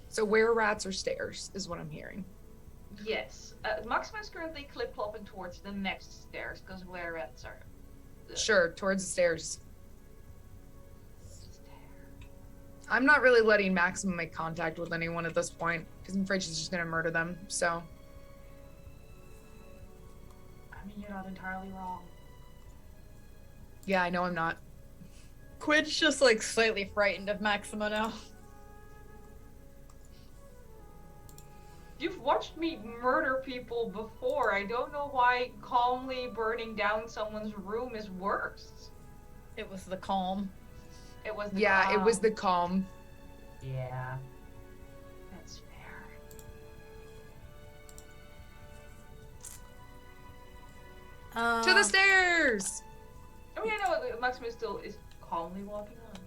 So where rats or stairs is what I'm hearing. Yes. Maxima is currently clip-clopping towards the next stairs, because where rats are... Sure, towards the stairs. I'm not really letting Maxima make contact with anyone at this point, because I'm afraid she's just going to murder them, so... I mean, you're not entirely wrong. Yeah, I know I'm not. Quinn's just like slightly frightened of Maxima now. You've watched me murder people before. I don't know why calmly burning down someone's room is worse. It was the calm. It was the Yeah, calm. it was the calm. Yeah. That's fair. To the stairs! I mean, I know Maxima still is calmly walking on.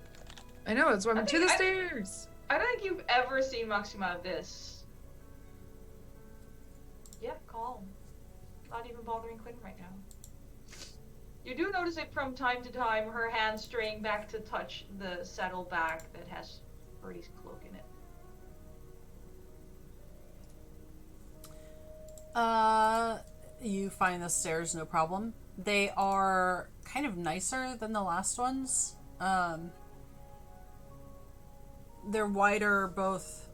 I know, it's why I I'm to think the I- stairs. I don't think you've ever seen Maxima this. Yeah, calm. Not even bothering Quinn right now. You do notice it from time to time, her hand straying back to touch the saddleback that has Birdie's cloak in it. You find the stairs no problem. They are kind of nicer than the last ones. They're wider, both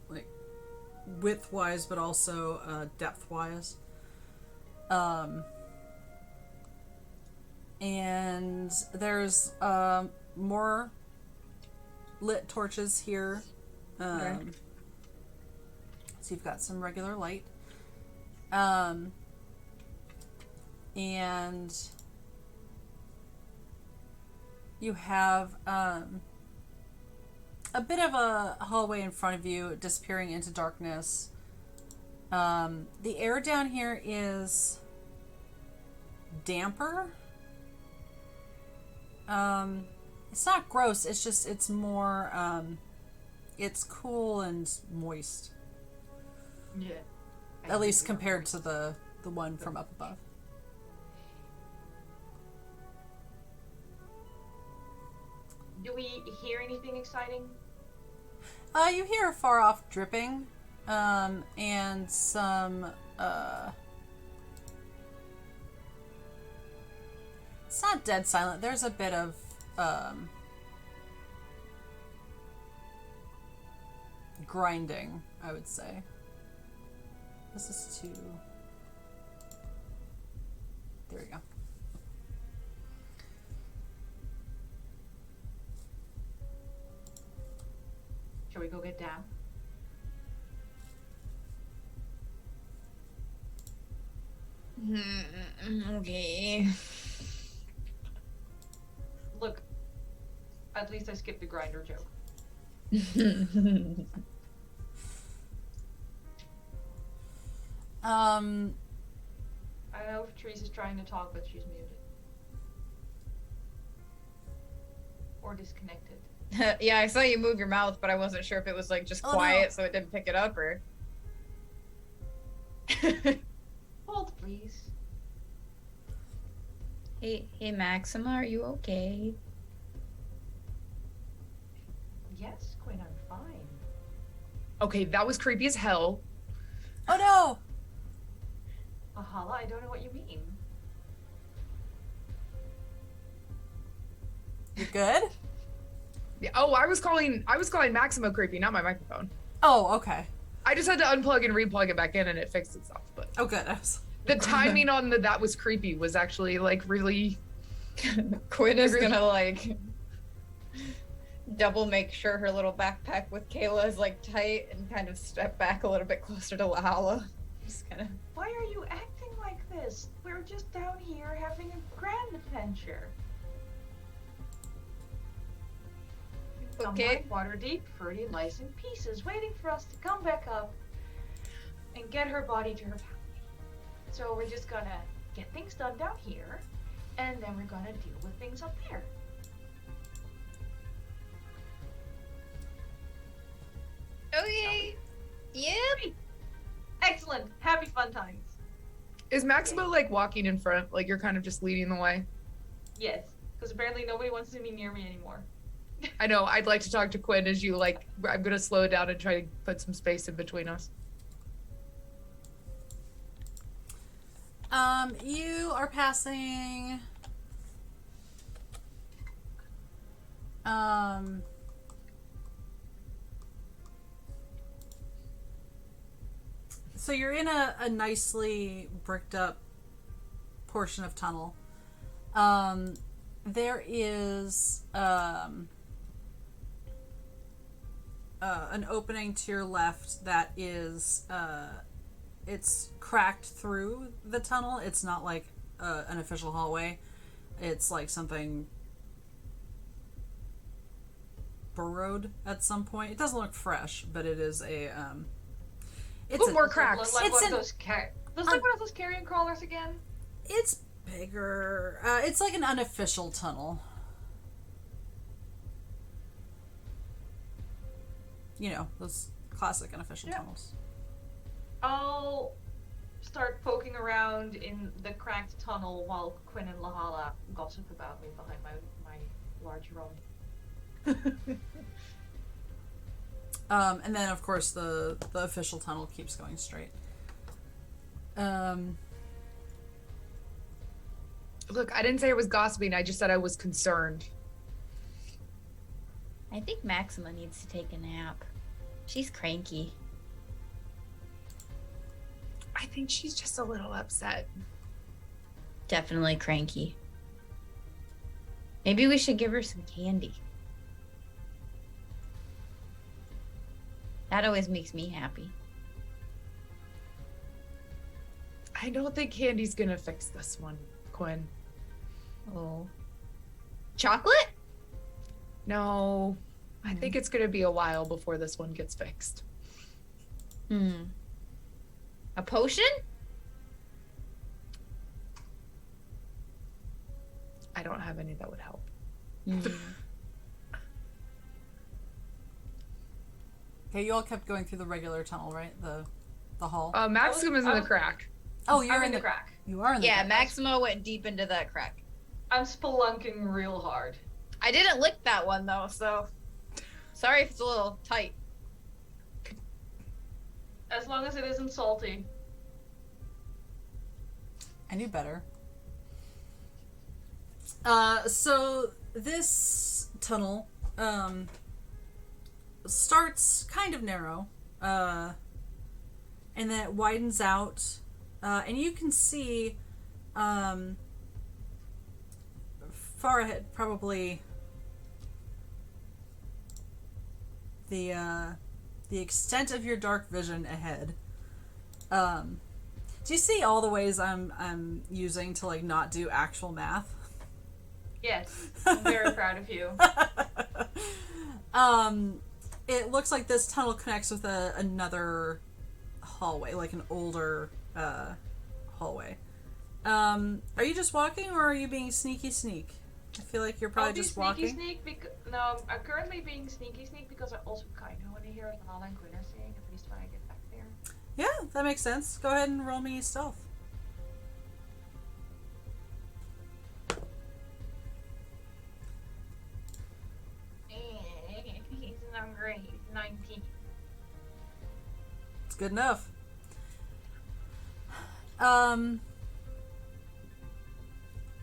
like width-wise, but also depth-wise. And there's more lit torches here. Okay. So you've got some regular light. And you have a bit of a hallway in front of you disappearing into darkness. The air down here is damper. It's not gross, it's just, it's more, it's cool and moist. Yeah. At least compared to the one from up above. Do we hear anything exciting? You hear far off dripping, and some, it's not dead silent. There's a bit of, grinding, I would say. This is too... There we go. Shall we go get down? Okay. Look, at least I skipped the grinder joke. I know if Teresa's trying to talk, but she's muted. Or disconnected. Yeah, I saw you move your mouth, but I wasn't sure if it was like just Oh, quiet no. so it didn't pick it up or. Hold, please. Hey, Maxima, are you okay? Yes, Quinn, I'm fine. Okay, that was creepy as hell. Oh no! Ahala, I don't know what you mean. You good? Yeah, oh, I was calling Maximo creepy, not my microphone. Oh, okay. I just had to unplug and replug it back in and it fixed itself. But Oh, good. I was... the timing on the that was creepy was actually like really. Quinn is gonna like double make sure her little backpack with Kaila is like tight and kind of step back a little bit closer to Lahala. Just kind of. Why are you acting like this? We're just down here having a grand adventure. Okay. WaterDeep, Ferdy lies in pieces, waiting for us to come back up and get her body to her family. So we're just gonna get things done down here, and then we're gonna deal with things up there. Okay. Yep. Great. Excellent. Happy fun times. Is Maximo like walking in front? Like you're kind of just leading the way? Yes, because apparently nobody wants to be near me anymore. I know, I'd like to talk to Quinn as you like, I'm gonna slow down and try to put some space in between us. You are passing... So you're in a nicely bricked up portion of tunnel. There is an opening to your left that is it's cracked through the tunnel. It's not like an official hallway. It's like something burrowed at some point. It doesn't look fresh, but it is a it's Put a, more cracks. Like It's one of an- those like one of those carrion crawlers again. It's bigger. It's like an unofficial tunnel. You know, those classic unofficial tunnels. I'll start poking around in the cracked tunnel while Quinn and Lahala gossip about me behind my large room. And then, of course, the official tunnel keeps going straight. Look, I didn't say I was gossiping. I just said I was concerned. I think Maxima needs to take a nap. She's cranky. I think she's just a little upset. Definitely cranky. Maybe we should give her some candy. That always makes me happy. I don't think candy's gonna fix this one, Quinn. Oh. Chocolate? No, I think it's gonna be a while before this one gets fixed. A potion? I don't have any that would help. Okay, you all kept going through the regular tunnel, right? The hall. Maxim is in the crack. Oh, you're I'm in the crack. You are in the Yeah, crack. Maximo went deep into that crack. I'm spelunking real hard. I didn't lick that one though, so sorry if it's a little tight. As long as it isn't salty. I knew better. So this tunnel starts kind of narrow, and then it widens out, and you can see far ahead, probably the extent of your dark vision ahead. Do you see all the ways I'm using to like not do actual math? Yes, I'm very proud of you. It looks like this tunnel connects with another hallway, like an older hallway. Are you just walking, or are you being sneaky sneak? I feel like you're probably just walking. No, I'm currently being sneaky sneak because I also kind of want to hear what Allee and Quinn are saying, at least when I get back there. Yeah, that makes sense. Go ahead and roll me stealth. He's not great. He's 19. It's good enough.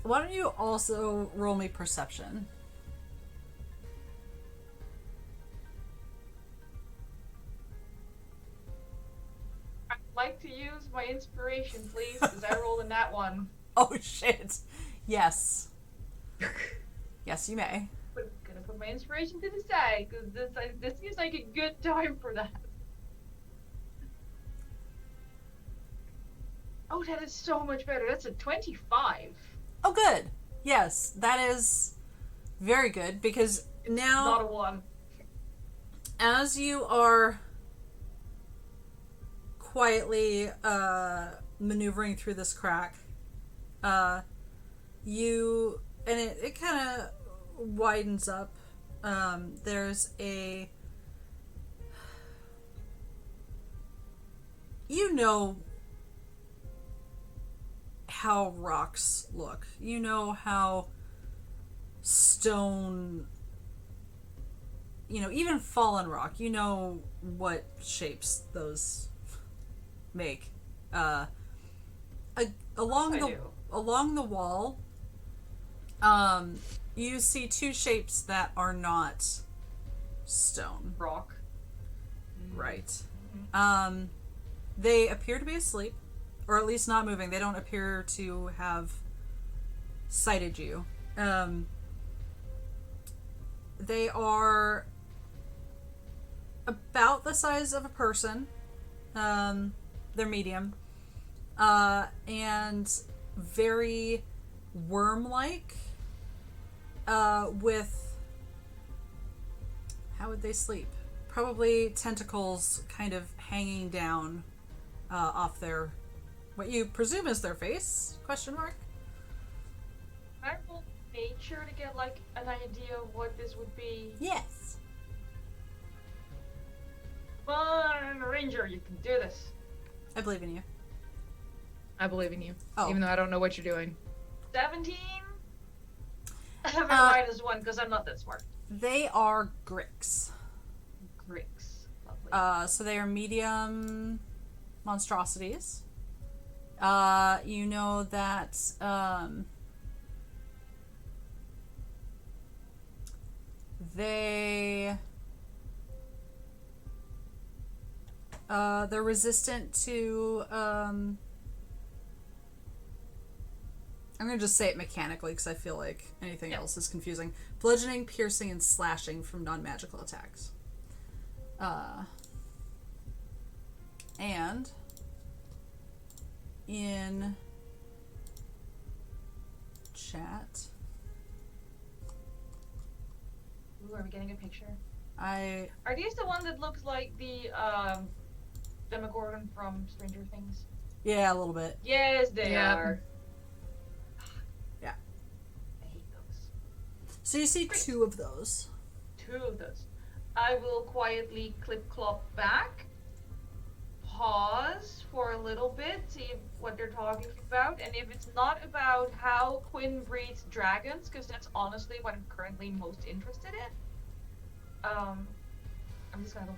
Why don't you also roll me perception? I'd like to use my inspiration, please, because I rolled in that one. Oh shit. Yes. Yes, you may. But I'm gonna put my inspiration to the side, because this seems like a good time for that. Oh, that is so much better. That's a 25. Oh, good. Yes, that is very good, because now, Not a 1. as you are quietly maneuvering through this crack, it kind of widens up. There's a, you know how rocks look. You know how stone, even fallen rock, you know what shapes those make. Along the wall, you see two shapes that are not stone. Rock. Right. They appear to be asleep, or at least not moving. They don't appear to have sighted you. They are about the size of a person. They're medium. And very worm-like. With... How would they sleep? Probably tentacles kind of hanging down off their... what you presume is their face? Question mark? nature to get like an idea of what this would be? Yes. Come on, Ranger, you can do this. I believe in you. I believe in you, Oh. even though I don't know what you're doing. 17? I have a -1 because I'm not that smart. They are Gricks. Gricks. Lovely. So they are medium monstrosities. You know that they're resistant to I'm gonna just say it mechanically because I feel like anything else is confusing. Bludgeoning, piercing, and slashing from non-magical attacks. And in chat, Ooh, are we getting a picture? I Are these the one that looks like the Demogorgon from Stranger Things? yeah, a little bit. Yes, they Yeah. are. Yeah. I hate those. So you see two of those. 2 of those. I will quietly clip-clop back, pause for a little bit, see what they're talking about, and if it's not about how Quinn breeds dragons, because that's honestly what I'm currently most interested in, I'm just gonna go,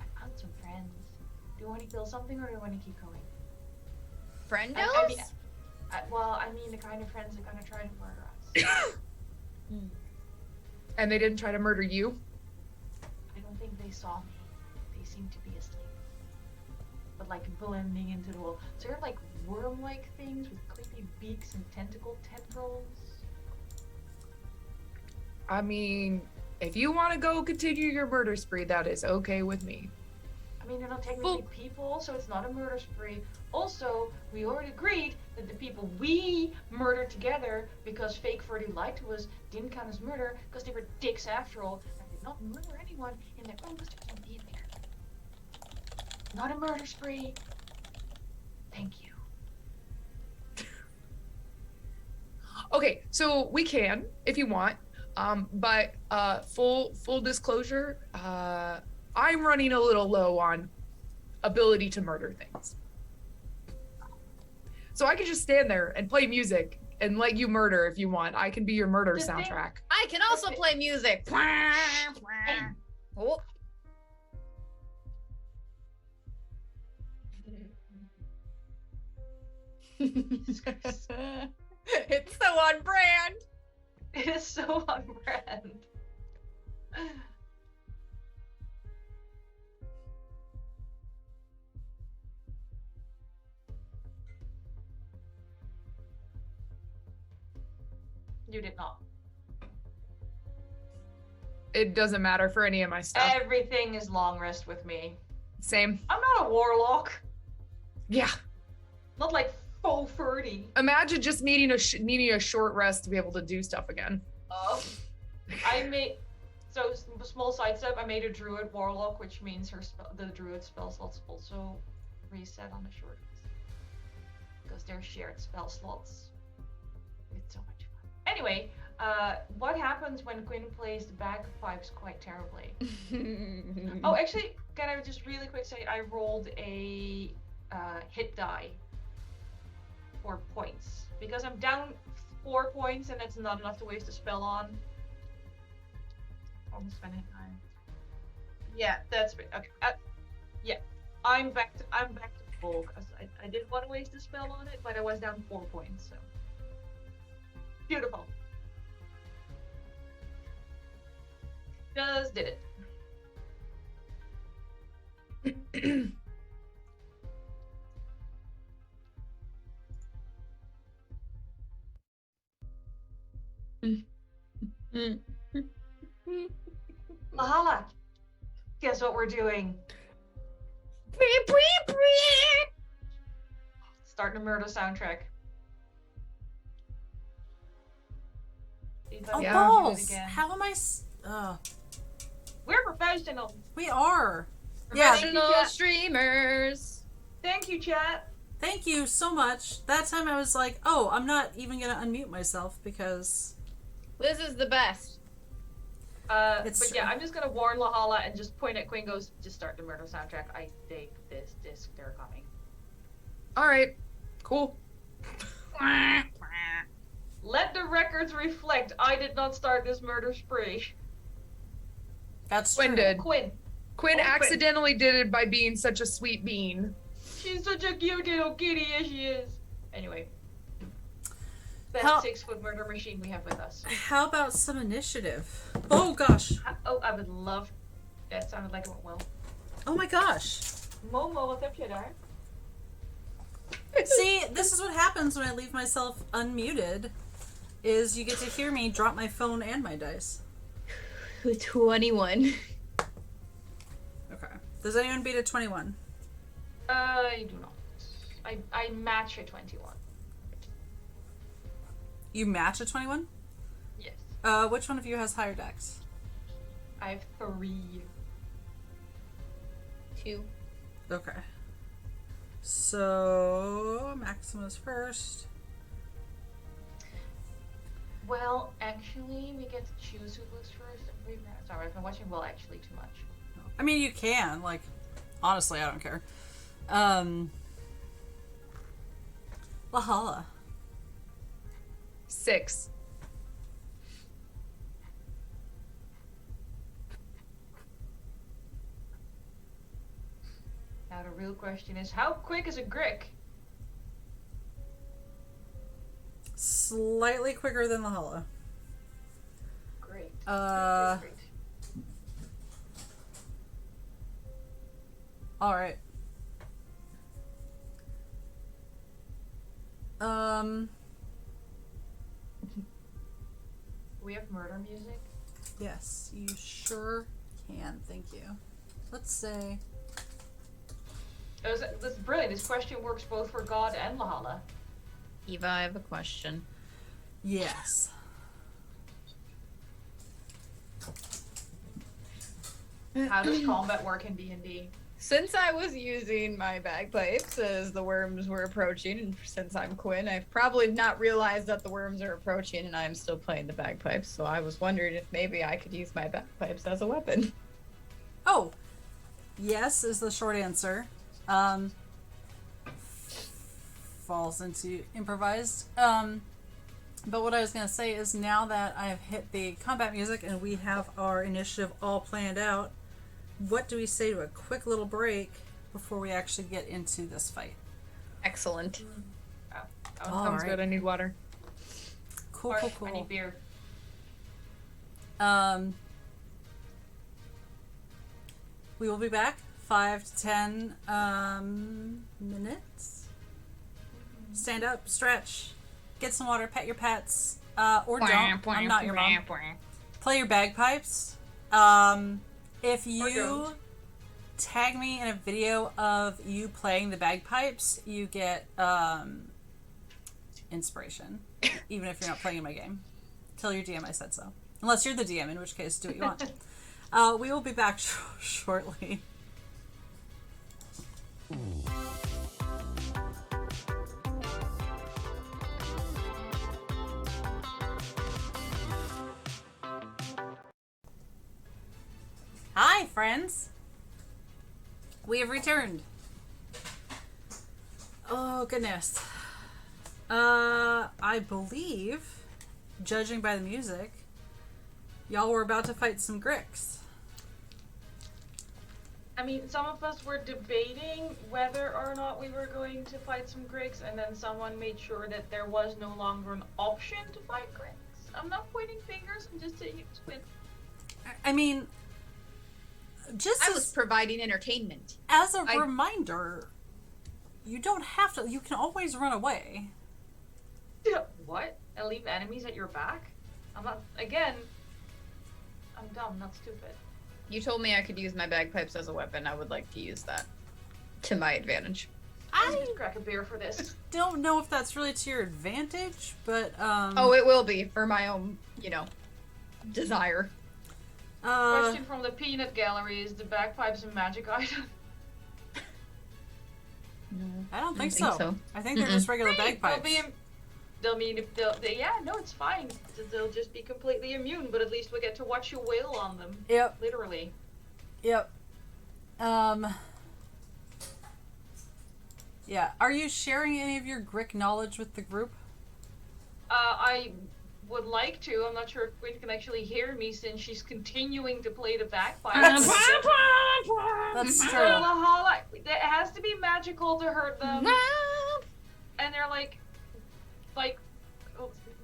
I found some friends. Do you want to kill something or do you want to keep going? Friendos? I mean the kind of friends that are gonna try to murder us. And they didn't try to murder you? I don't think they saw me. They seem to be asleep. But like blending into the wall. So they're like worm-like things with creepy beaks and tendrils. I mean, if you want to go continue your murder spree, that is okay with me. I mean, they're not technically people, so it's not a murder spree. Also, we already agreed that the people we murdered together because Fake Freddy lied to us didn't count as murder because they were dicks after all. I did not murder anyone in their own because there was no need there. Not a murder spree. Thank you. Okay, so we can, if you want, but full disclosure, I'm running a little low on ability to murder things. So I could just stand there and play music and let you murder if you want. I can be your murder The thing- soundtrack. I can also play music. Oh. It's so on brand. It is so on brand. You did not. It doesn't matter for any of my stuff. Everything is long rest with me. Same. I'm not a warlock. Yeah. Not like faux 30. Imagine just needing a short rest to be able to do stuff again. I made small sidestep. I made a druid warlock, which means the druid spell slots also reset on the short rest because they're shared spell slots. It's so much fun. Anyway, what happens when Quinn plays the bagpipes quite terribly? Oh, actually, can I just really quick say I rolled a hit die for points because I'm down 4 points and it's not enough to waste a spell on. Almost spent hit die. Yeah, that's right. Okay. Yeah, I'm back to full because I didn't want to waste a spell on it, but I was down 4 points. So beautiful. Just did it. Lahala, guess what we're doing? Starting a murder soundtrack. See if I Oh, can do it balls! again. How am I? We're professional. We are. Yeah. Professional streamers. Thank you, chat. Thank you so much. That time I was like, oh, I'm not even gonna unmute myself because This is the best. It's but true. yeah, I'm just gonna warn Lahala and just point at Quinn. Goes, just start the murder soundtrack. I dig this disc. They're coming. All right, cool. Let the records reflect. I did not start this murder spree. that's Quinn true. did. Quinn. Quinn Oh, Quinn. accidentally did it by being such a sweet bean. She's such a cute little kitty, as she is. Anyway. Best How- 6-foot murder machine we have with us. How about some initiative? Oh gosh. I would love. That sounded like it went well. Oh my gosh. Momo, what's up, kiddo? See, this is what happens when I leave myself unmuted. Is you get to hear me drop my phone and my dice. 21. Okay. Does anyone beat a 21? I do not. I match a 21. You match a 21? Yes. Which one of you has higher dex? I have 3. 2. Okay. So Maxima's first. Well, actually, we get to choose who goes first. Sorry, I've been watching Well Actually too much. I mean, you can. Like, honestly, I don't care. Lahala. 6. Now the real question is, how quick is a Grick? Slightly quicker than Lahala. Great. Great. All right. We have murder music. Yes, you sure can. Thank you. Let's say. That's brilliant. This question works both for God and Lahala. Eva, I have a question. Yes. How does combat work in D&D? Since I was using my bagpipes as the worms were approaching, and since I'm Quinn, I've probably not realized that the worms are approaching and I'm still playing the bagpipes, so I was wondering if maybe I could use my bagpipes as a weapon. Oh, yes is the short answer. Falls into improvised. But what I was going to say is now that I have hit the combat music and we have our initiative all planned out, what do we say to a quick little break before we actually get into this fight? Excellent. All Sounds right. good. I need water. Cool, Or cool, I need cool. beer. We will be back 5 to 10 minutes. Stand up, stretch, get some water, pet your pets, or don't. I'm not your mom. Play your bagpipes. If you don't. tag me in a video of you playing the bagpipes, you get inspiration, even if you're not playing in my game. Tell your DM I said so. Unless you're the DM, in which case, do what you want. We will be back shortly. Hi, friends. We have returned. Oh, goodness. I believe, judging by the music, y'all were about to fight some Gricks. I mean, some of us were debating whether or not we were going to fight some Gricks, and then someone made sure that there was no longer an option to fight Gricks. I'm not pointing fingers, I'm just saying it was Quinn. I mean, just I was providing entertainment. as a reminder, you don't have to. You can always run away. What? And leave enemies at your back? I'm not. Again, I'm dumb, not stupid. You told me I could use my bagpipes as a weapon. I would like to use that to my advantage. I'm just crack a beer for this. Don't know if that's really to your advantage, but Oh, it will be for my own, desire. Question from the peanut gallery: is the bagpipes a magic item? No. I don't think think so. so. I think they're just regular Great, bagpipes. Yeah, no, it's fine. They'll just be completely immune, but at least we get to watch you wail on them. Yep. Literally. Yep. Yeah. Are you sharing any of your Grick knowledge with the group? I would like to. I'm not sure if Gwen can actually hear me since she's continuing to play the bagpipes. That's So true. it has to be magical to hurt them. And they're like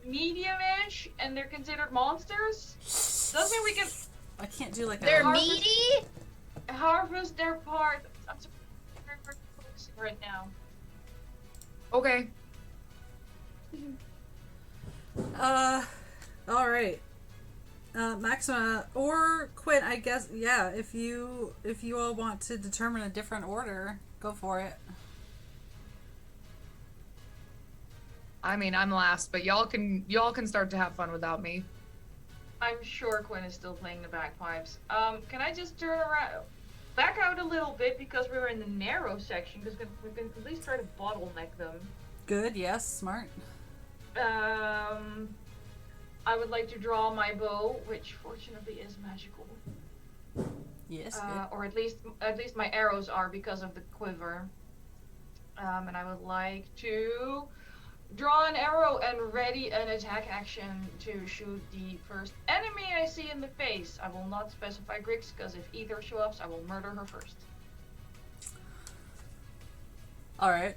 medium-ish, and they're considered monsters. Doesn't mean we can I can't do like They're a... meaty? harvest their part. I'm very focusing right now. Okay. All right. Maxima or Quinn, I guess. Yeah, if you all want to determine a different order, go for it. I mean, I'm last, but y'all can start to have fun without me. I'm sure Quinn is still playing the bagpipes. Can I just turn around, back out a little bit because we were in the narrow section? Because we can at least try to bottleneck them. Good. Yes. Smart. I would like to draw my bow, which fortunately is magical. Yes. Good. Or at least my arrows are because of the quiver. And I would like to draw an arrow and ready an attack action to shoot the first enemy I see in the face. I will not specify Grix because if either show up, I will murder her first. All right.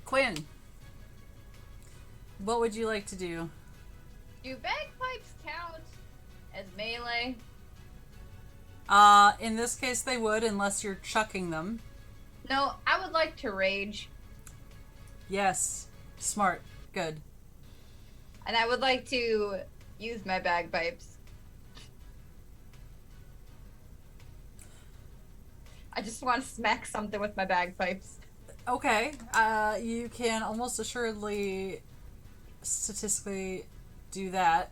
Quinn, what would you like to do? Do bagpipes count as melee? In this case, they would, unless you're chucking them. No, I would like to rage. Yes. Smart. Good. And I would like to use my bagpipes. I just want to smack something with my bagpipes. Okay. You can almost assuredly statistically do that.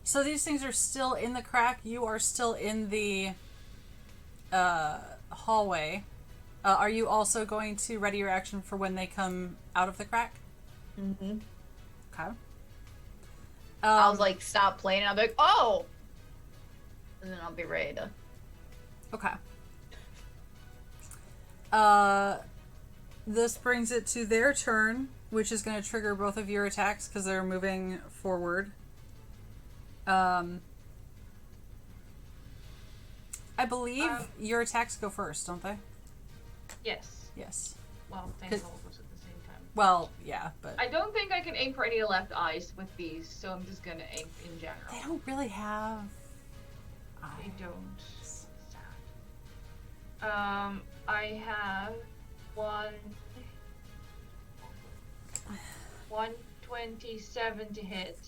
So these things are still in the crack. You are still in the hallway. Are you also going to ready your action for when they come out of the crack? Mm-hmm. Okay. I'll like stop playing and I'll be like, oh! And then I'll be ready to. Okay. This brings it to their turn, which is going to trigger both of your attacks because they're moving forward. I believe your attacks go first, don't they? Yes. Yes. Well, thank all of us at the same time. Well, yeah, but I don't think I can aim for any left eyes with these, so I'm just gonna aim in general. they don't really have They don't. Sad. I have 127 to hit.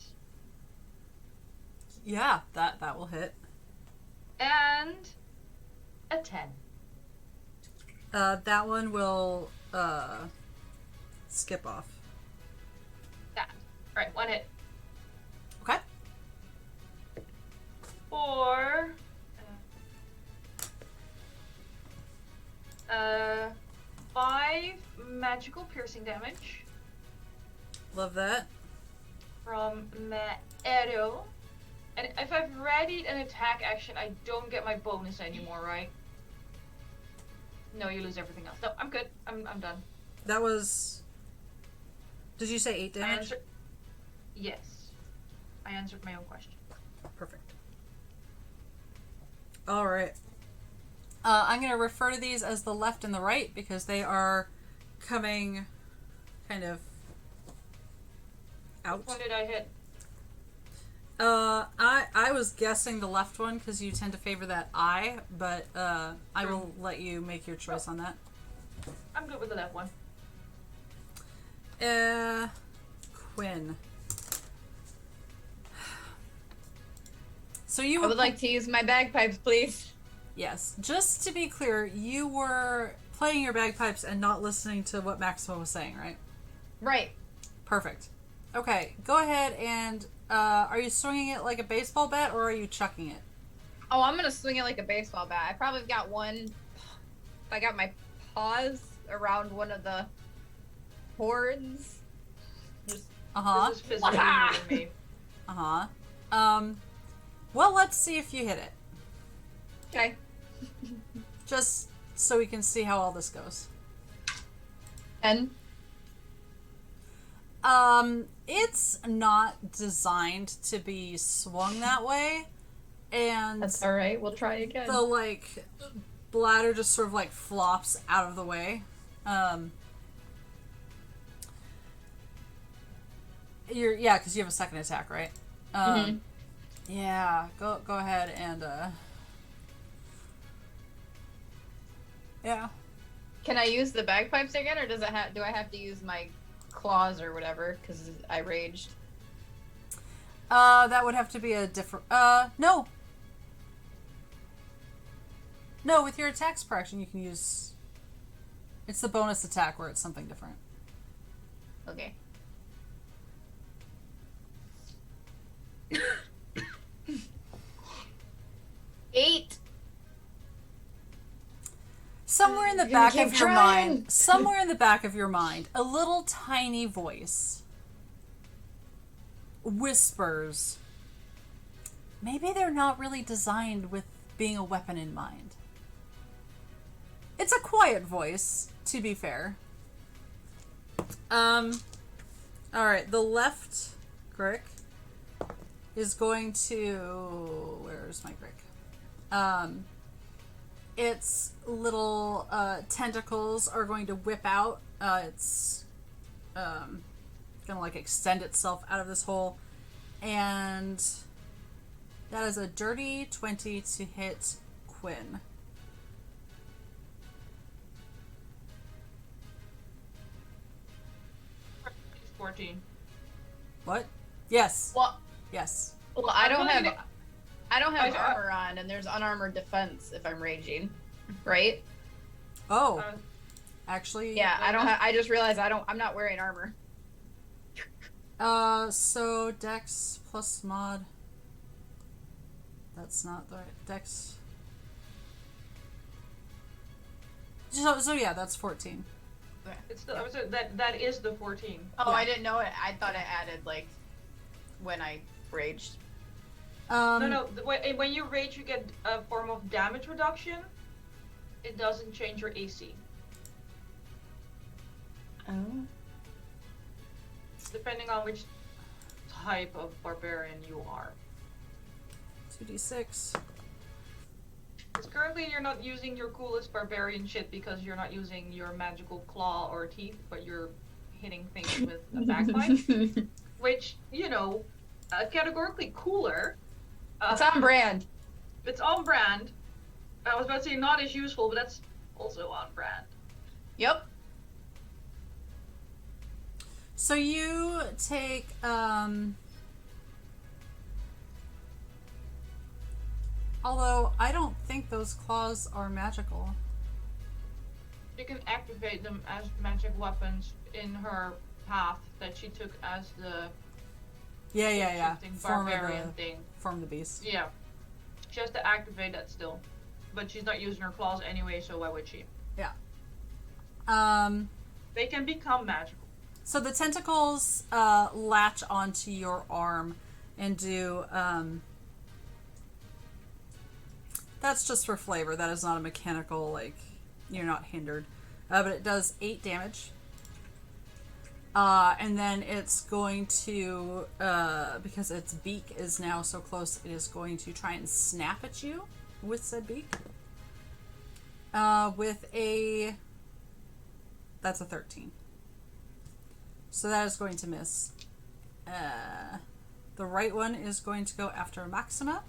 Yeah, that will hit. And a 10. That one will skip off. That. Alright, one hit. Okay. For 5 magical piercing damage Love that. from my arrow. And if I've readied an attack action, I don't get my bonus anymore, right? No, you lose everything else. No, I'm good. I'm done. That was... Did you say 8 damage? Yes. I answered my own question. Perfect. Alright. I'm going to refer to these as the left and the right because they are coming kind of out. What did I hit? I was guessing the left one because you tend to favor that eye, but I will let you make your choice on that. I'm good with the left one. Quinn. So I would like to use my bagpipes, please. Yes. Just to be clear, you were playing your bagpipes and not listening to what Maxima was saying, right? Right. Perfect. Okay, go ahead and are you swinging it like a baseball bat or are you chucking it? Oh, I'm gonna swing it like a baseball bat. I probably got one I got my paws around one of the horns. Just Uh-huh. This is physically moving me. Uh-huh. Well, let's see if you hit it. okay. Just so we can see how all this goes. 10. It's not designed to be swung that way, and That's all right. We'll try again. the, like, bladder just sort of, like, flops out of the way. Yeah, because you have a second attack, right? Yeah, go ahead and, yeah. Can I use the bagpipes again, or does it do I have to use my claws or whatever? Because I raged. That would have to be a different, no. No, with your attacks per action, you can use, it's the bonus attack where it's something different. Okay. Eight. Somewhere in the You're gonna back keep of your trying. mind, somewhere in the back of your mind, a little tiny voice whispers, maybe they're not really designed with being a weapon in mind. It's a quiet voice, to be fair. Alright, the left Crick is going to... Where's my Crick? Its little tentacles are going to whip out. It's gonna like extend itself out of this hole. And that is a dirty 20 to hit Quinn. It's 14. What? Yes. Well, Yes. well, I don't I'm have. I don't have I- armor on, and there's unarmored defense if I'm raging, right? Oh, Uh, actually. Yeah, I don't have. I just realized I'm not wearing armor. So Dex plus mod. That's not the right Dex. So yeah, that's 14. it's the, I was that is the 14. Oh, Yeah. I didn't know it. I thought it added like when I raged. No. When you rage, you get a form of damage reduction. It doesn't change your AC. Oh. Depending on which type of barbarian you are. 2d6. Because currently you're not using your coolest barbarian shit because you're not using your magical claw or teeth, but you're hitting things with a bagpipe. Which, you know, categorically cooler. It's on brand. It's on brand. I was about to say not as useful, but that's also on brand. Yep. So you take although I don't think those claws are magical. You can activate them as magic weapons in her path that she took as the Yeah. shifting Form of barbarian the thing. form of the beast. Yeah. She has to activate that still. But she's not using her claws anyway, so why would she? Yeah. They can become magical. So the tentacles latch onto your arm and do that's just for flavor. That is not a mechanical, like, you're not hindered. But it does 8 damage. And then it's going to, because its beak is now so close, it is going to try and snap at you with said beak. That's a 13. So that is going to miss. The right one is going to go after Maxima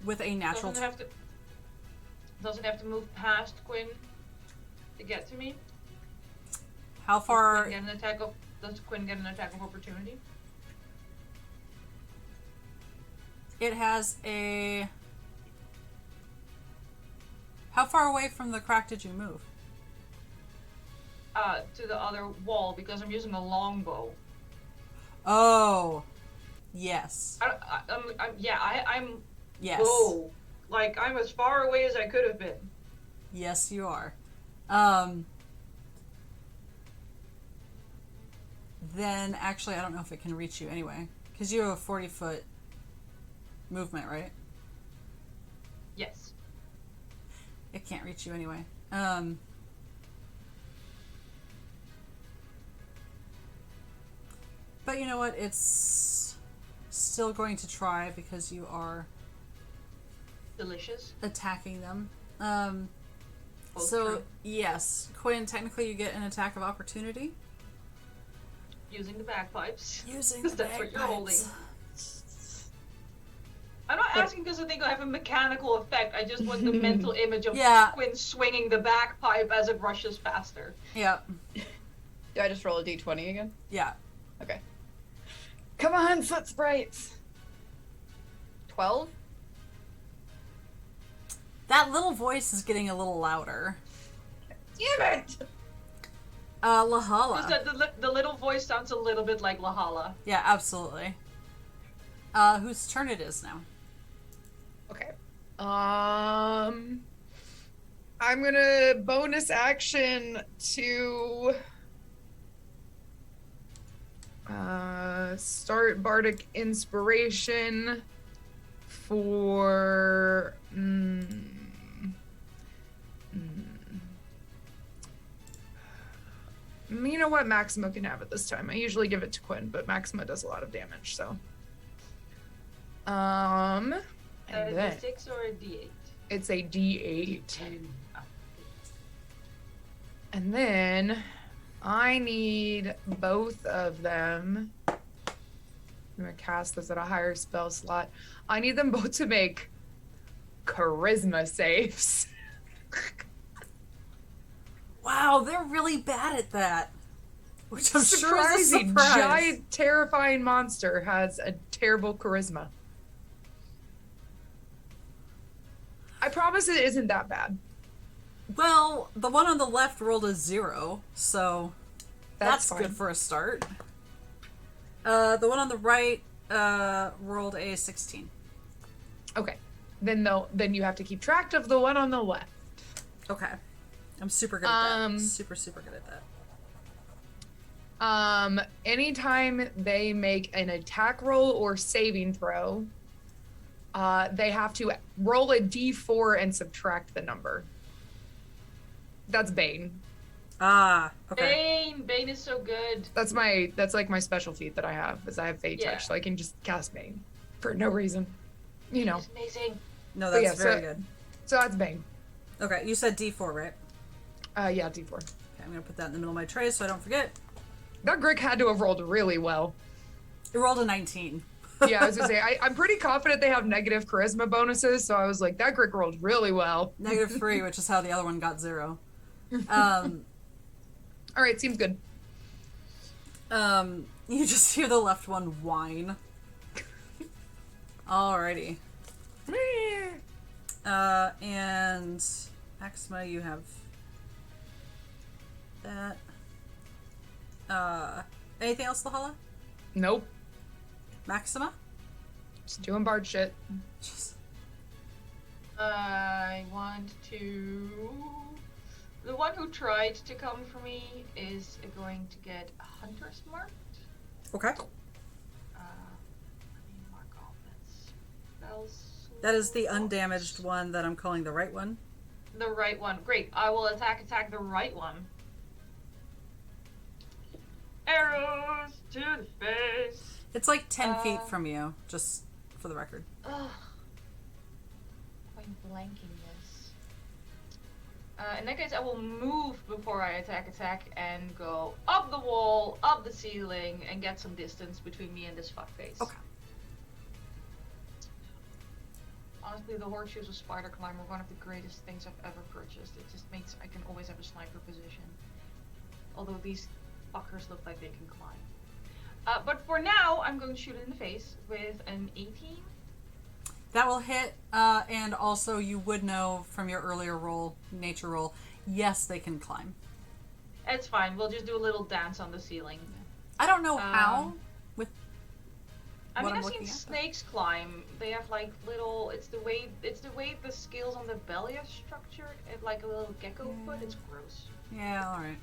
with a natural. Doesn't have to move past Quinn to get to me. How far? Does Quinn get an attack of opportunity? It has a. How far away from the crack did you move? To the other wall because I'm using a longbow. Oh, yes. I'm Yes. Whoa. Like, I'm as far away as I could have been. Yes, you are. Then, actually, I don't know if it can reach you anyway. Because you have a 40-foot movement, right? Yes. It can't reach you anyway. But you know what? It's still going to try because you are Delicious. attacking them. Both So, true. yes. Quinn, technically you get an attack of opportunity. Using the bagpipes. Using Because the that's what you're holding. bagpipes. I'm not asking because I think I have a mechanical effect. I just want the mental image of Yeah. Quinn swinging the bagpipe as it rushes faster. Yeah. Do I just roll a d20 again? Yeah. Okay. Come on, foot sprites. 12? That little voice is getting a little louder. Damn it! Just Lahala. that the little voice sounds a little bit like Lahala. Yeah, absolutely. Whose turn it is now? Okay. I'm gonna bonus action to start Bardic Inspiration for you know what? Maxima can have it this time. I usually give it to Quinn, but Maxima does a lot of damage, so. And A then D6 or a D8? it's a D8. And then I need both of them. I'm gonna cast this at a higher spell slot. I need them both to make charisma saves. Wow, they're really bad at that. Which I'm sure is a Surprising. surprise. Giant, terrifying monster has a terrible charisma. I promise it isn't that bad. Well, the one on the left rolled a 0, so that's fine. good for a start. The one on the right rolled a 16. Okay. Then you have to keep track of the one on the left. Okay. I'm super good at that. Super good at that. Anytime they make an attack roll or saving throw, they have to roll a d4 and subtract the number. That's Bane. Ah, okay. Bane is so good. That's like my special feat that I have, is I have Fate Yeah. Touch, so I can just cast Bane for no reason. You know. It's amazing. No, But that's yeah, very good. So that's Bane. Okay, you said D4, right? Yeah, d4. Okay, I'm gonna put that in the middle of my tray so I don't forget. That Grick had to have rolled really well. It rolled a 19. Yeah, I was gonna say, I'm pretty confident they have negative charisma bonuses, so I was like, that Grick rolled really well. -3, which is how the other one got 0. All right, seems good. You just hear the left one whine. Alrighty. And Maxima, you have that. Anything else, Lahala? Nope. Maxima? Just doing bard shit. Just I want to... The one who tried to come for me is going to get a Hunter's Mark. okay. Let me mark off that spells. That is the undamaged one that I'm calling the right one. The right one. Great. I will attack the right one. Arrows to the face. It's like 10 feet from you, just for the record. Ugh. I'm blanking this. In that case, I will move before I attack and go up the wall, up the ceiling, and get some distance between me and this fuckface. Okay. Honestly, the Horseshoes of Spider Climber are one of the greatest things I've ever purchased. It just makes I can always have a sniper position. Although these fuckers look like they can climb. But for now, I'm going to shoot it in the face with an 18. That will hit, and also you would know from your earlier roll, nature roll, yes, they can climb. It's fine. We'll just do a little dance on the ceiling. I don't know how. I mean, I'm I've seen looking at. snakes climb. They have like little. It's the way the scales on the belly are structured. It like a little gecko foot. It's gross. Yeah, all right.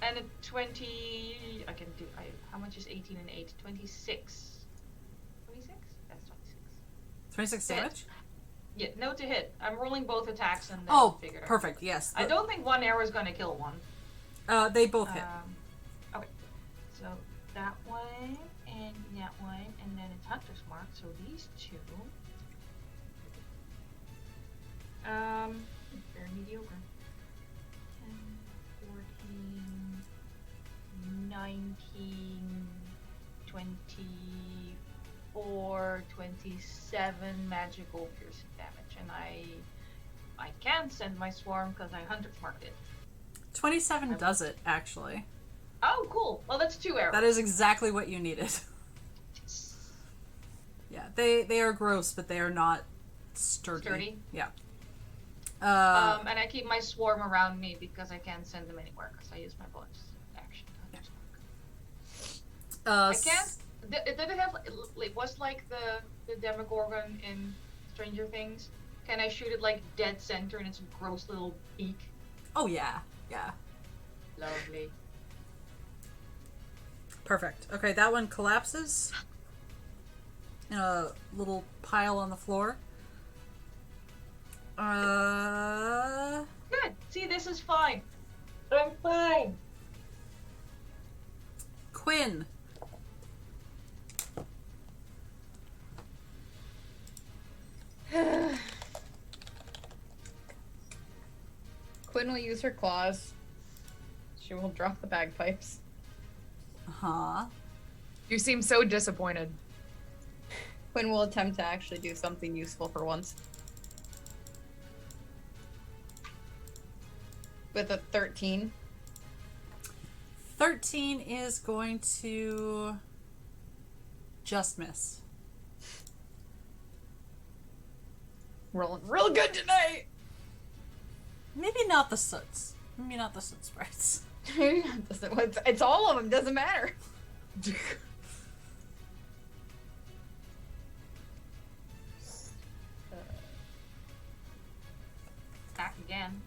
And a 20. I can do. How much is 18 and 8? 26. 26? That's 26. 26 damage? Yeah, no to hit. I'm rolling both attacks and then figure it out. Perfect. Yes. I don't think one arrow is gonna kill one. They both hit. Okay. So that one and that one, and then it's Hunter's Mark. So these two. Very mediocre. 10, 14, 19, 24, 27 magical piercing damage, and I can't send my swarm because I Hunter's Marked it. 27 does it, actually. Oh, cool. Well, that's 2 arrows. That is exactly what you needed. Yeah, they are gross, but they are not sturdy. Yeah. And I keep my swarm around me because I can't send them anywhere because I use my bonus action. I can't. Did it have? It was like the Demogorgon in Stranger Things. Can I shoot it like dead center in its gross little beak? Oh yeah, yeah. Lovely. Perfect. Okay, that one collapses in a little pile on the floor. Good. See, this is fine. I'm fine. Quinn. Quinn will use her claws. She will drop the bagpipes. Huh. You seem so disappointed. Quinn will attempt to actually do something useful for once. With a 13. 13 is going to just miss. Rolling real good tonight! Maybe not the soots. Maybe not the soot sprites. It's all of them, doesn't matter. Back again.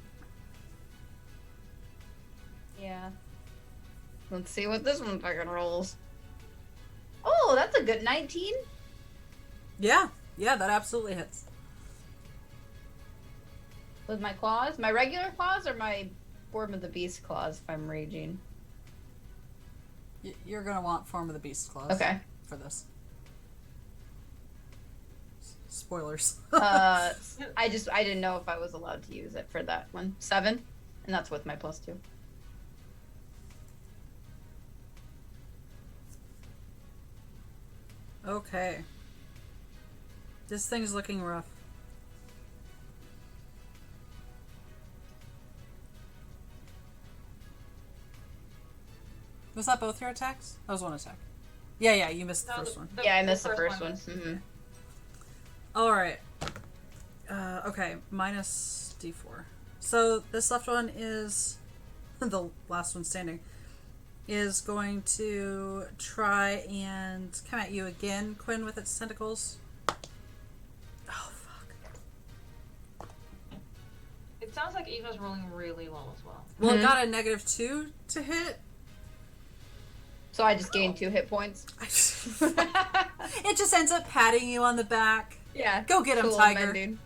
Yeah. Let's see what this one fucking rolls. Oh, that's a good 19. Yeah, that absolutely hits. With my claws? My regular claws or my Form of the Beast claws if I'm raging? You're gonna want Form of the Beast claws. Okay. For this. Spoilers. I didn't know if I was allowed to use it for that one. 7, and that's with my +2. Okay. This thing's looking rough. Was that both your attacks? That was one attack. Yeah, you missed the first one. Yeah, I missed the first one. Mm-hmm. Alright. Okay, minus d4. So this left one is, the last one standing, is going to try and come at you again, Quinn, with its tentacles. Oh, fuck. It sounds like Eva's rolling really well as well. Well, it got a -2 to hit. So I just gained 2 hit points. It just ends up patting you on the back. Yeah. Go get him, cool, tiger. dude.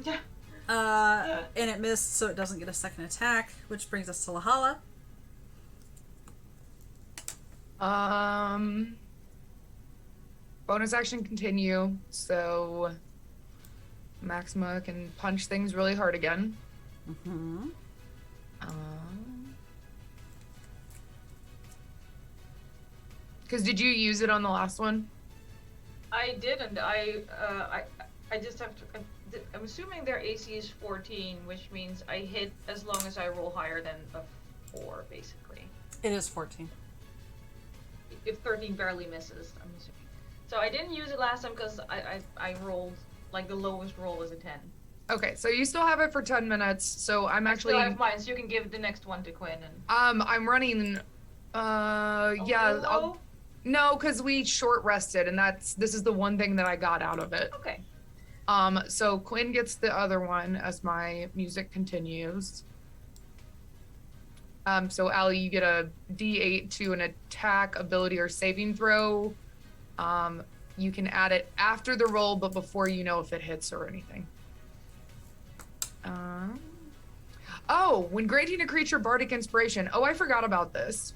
Yeah. And it missed, so it doesn't get a second attack, which brings us to Lahala. Bonus action continue, so Maxima can punch things really hard again. Mm-hmm. Because did you use it on the last one? I didn't. I just have to. I'm assuming their AC is 14, which means I hit as long as I roll higher than a 4, basically. It is 14. If 13 barely misses, I'm assuming. So I didn't use it last time because I rolled, like, the lowest roll is a 10. Okay, so you still have it for 10 minutes, so I'm actually... I still have mine, so you can give the next one to Quinn. And... I'm running... No, because we short rested, and this is the one thing that I got out of it. Okay. So Quinn gets the other one as my music continues. So Allie, you get a D8 to an attack, ability, or saving throw. You can add it after the roll, but before you know if it hits or anything. When granting a creature bardic inspiration. Oh, I forgot about this.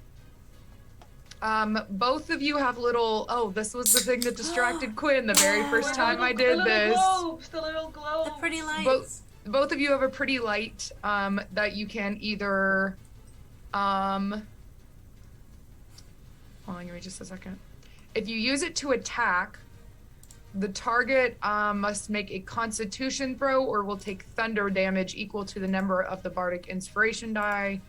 Both of you have little. This was the thing that distracted Quinn the very first time I did this. The little globe. The pretty lights. Both of you have a pretty light that you can either. Hold on, give me just a second. If you use it to attack, the target must make a Constitution throw or will take thunder damage equal to the number of the bardic inspiration die.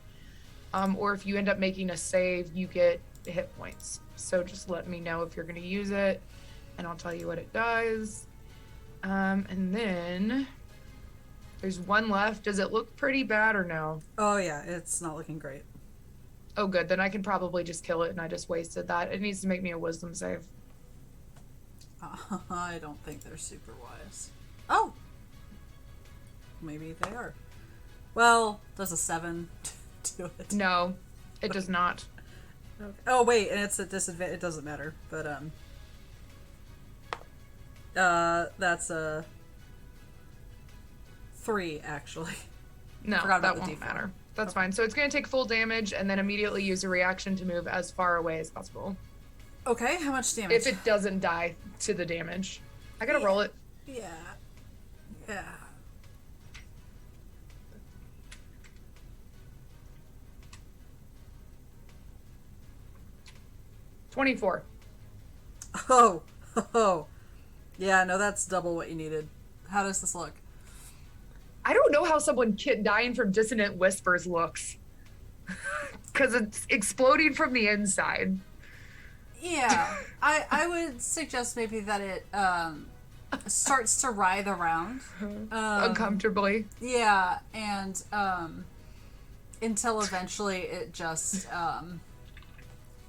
Or if you end up making a save, you get hit points. So just let me know if you're going to use it, and I'll tell you what it does. And then there's one left. Does it look pretty bad or no? Oh yeah, it's not looking great. Oh good, then I can probably just kill it, and I just wasted that. It needs to make me a wisdom save. I don't think they're super wise. Oh! Maybe they are. Well, does a 7 do it? No, it does not. Okay. Oh wait, and it's a disadvantage. It doesn't matter, but that's a 3 actually. No, Forgot about that the won't D4. matter. That's fine. So it's going to take full damage and then immediately use a reaction to move as far away as possible. Okay, how much damage? If it doesn't die to the damage. I gotta roll it. Yeah. Yeah. $24. Oh. Yeah, no, that's double what you needed. How does this look? I don't know how someone dying from dissonant whispers looks. Because it's exploding from the inside. Yeah, I would suggest maybe that it starts to writhe around. Uncomfortably. Yeah, and until eventually it just,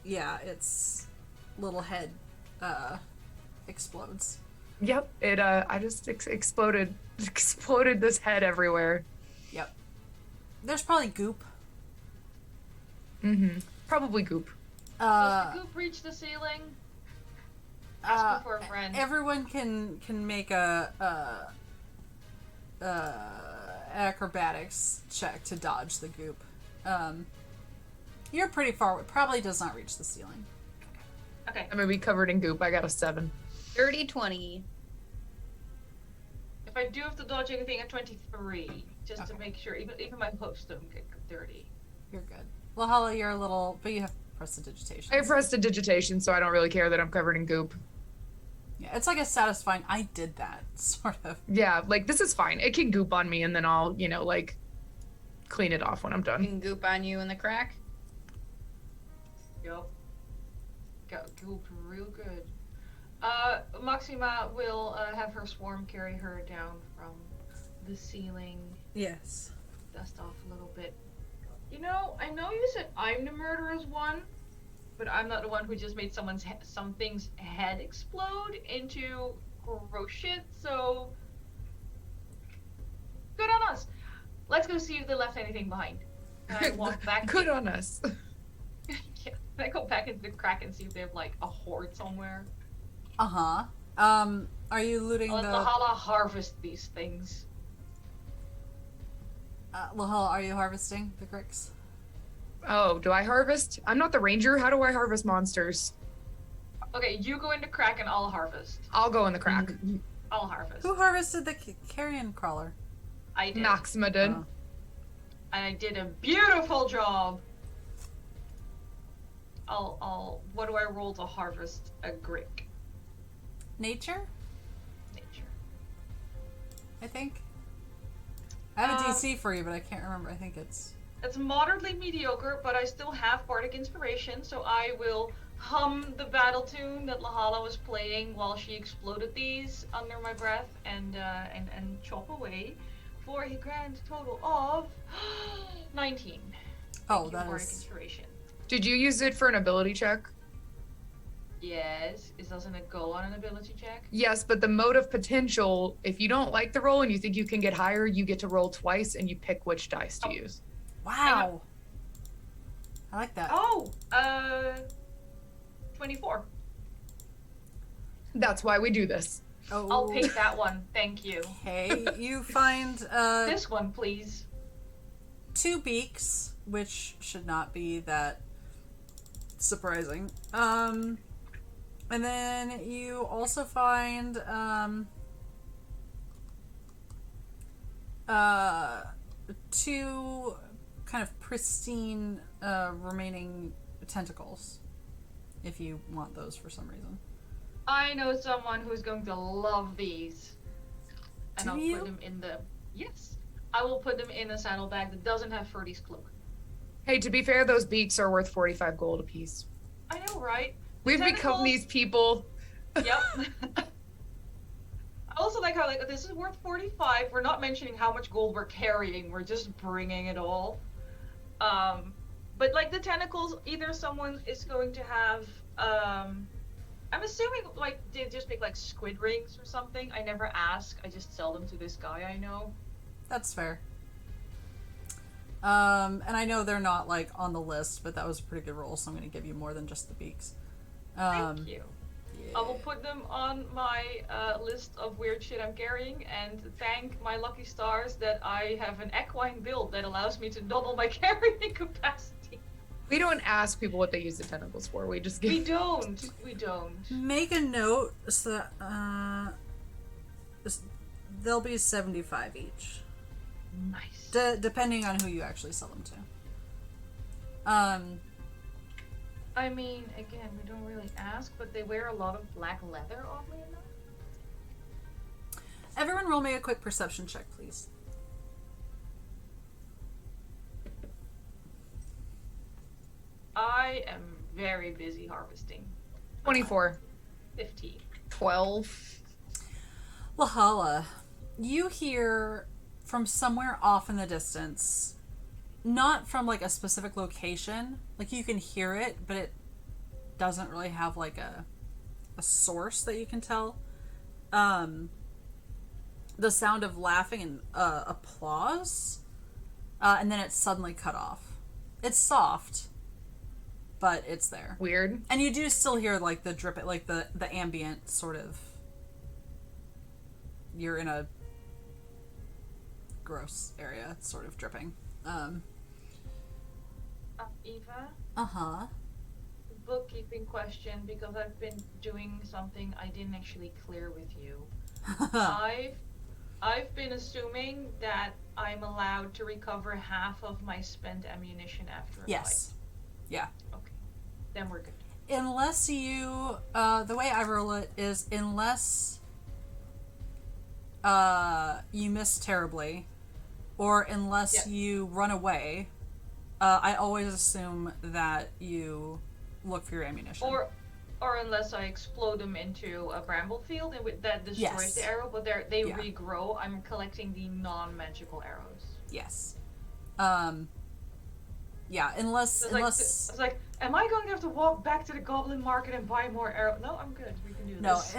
its little head explodes. Yep, it I just exploded this head everywhere. Yep. There's probably goop. Mm-hmm. Probably goop. Does the goop reach the ceiling? Ask for a friend. Everyone can make a acrobatics check to dodge the goop. You're pretty far away. Probably does not reach the ceiling. Okay. I'm gonna be covered in goop. I got a 7. Dirty 20. If I do have to dodge anything, at 23, just to make sure. Even my hooks don't get dirty. You're good. Well, Hala, you're a little, but you have prestidigitation. I have prestidigitation, so I don't really care that I'm covered in goop. Yeah, it's like a satisfying, I did that, sort of. Yeah, like, this is fine. It can goop on me, and then I'll, clean it off when I'm You done. can goop on you in the crack. Yup. Got gooped real good. Maxima will have her swarm carry her down from the ceiling. Yes. Dust off a little bit. I know you said I'm the murderous one, but I'm not the one who just made something's head explode into gross shit, so good on us. Let's go see if they left anything behind. And I walk back. Good on us. Yeah, and I go back into the crack and see if they have like a hoard somewhere. Uh-huh. Are you looting Let the... Lahala harvest these things. Lahal, are you harvesting the Grix? Oh, do I harvest? I'm not the ranger. How do I harvest monsters? Okay, you go into crack and I'll harvest. I'll go in the crack. I'll harvest. Who harvested the carrion crawler? I did. Maxima did. Oh. And I did a beautiful job. What do I roll to harvest a Grick? Nature, Nature. I think. I have a DC for you, but I can't remember. I think it's moderately mediocre, but I still have bardic inspiration, so I will hum the battle tune that Lahala was playing while she exploded these under my breath and chop away for a grand total of 19. Oh, Thank you, that bardic is... inspiration. Did you use it for an ability check? Yes. Doesn't it go on an ability check? Yes, but the mode of potential, if you don't like the roll and you think you can get higher, you get to roll twice and you pick which dice to use. Wow. I like that. Oh, 24. That's why we do this. Oh. I'll pick that one. Thank you. Okay, you find This one, please. 2 beaks, which should not be that surprising. And then you also find 2 kind of pristine remaining tentacles, if you want those for some reason. I know someone who's going to love these. And Do I'll you? put them in the... Yes. I will put them in a saddlebag that doesn't have Ferdy's cloak. Hey, to be fair, those beaks are worth 45 gold apiece. I know, right? We've become Tentacles- these people. Yep. I also like how this is worth 45. We're not mentioning how much gold we're carrying. We're just bringing it all. But like the tentacles, either someone is going to have. I'm assuming like they just make like squid rings or something. I never ask. I just sell them to this guy I know. That's fair. And I know they're not like on the list, but that was a pretty good roll, so I'm going to give you more than just the beaks. Thank you. Yeah. I will put them on my list of weird shit I'm carrying, and thank my lucky stars that I have an equine build that allows me to double my carrying capacity. We don't ask people what they use the tentacles for. We just give. We don't. We don't. Make a note so that they'll be 75 each. Nice. Depending on who you actually sell them to. I mean, again, we don't really ask, but they wear a lot of black leather, oddly enough. Everyone roll me a quick perception check, please. I am very busy harvesting. 24. 15. 12. Lahala, you hear from somewhere off in the distance, not from like a specific location, like you can hear it, but it doesn't really have like a source that you can tell. The sound of laughing and applause, and then it's suddenly cut off. It's soft, but it's there. Weird. And you do still hear like the drip, like the ambient sort of. You're in a gross area. It's sort of dripping. Eva, Uh-huh. bookkeeping question, because I've been doing something I didn't actually clear with you. I've been assuming that I'm allowed to recover half of my spent ammunition after a Yes. Yeah. fight. Okay. Then we're good. Unless you, the way I roll it is unless you miss terribly, or unless Yeah. you run away, I always assume that you look for your ammunition. Or unless I explode them into a bramble field and that destroys Yes. the arrow, but they Yeah. regrow. I'm collecting the non-magical arrows. Yes. Yeah, unless... I was like, am I going to have to walk back to the goblin market and buy more arrows? No, I'm good. We can do No, this.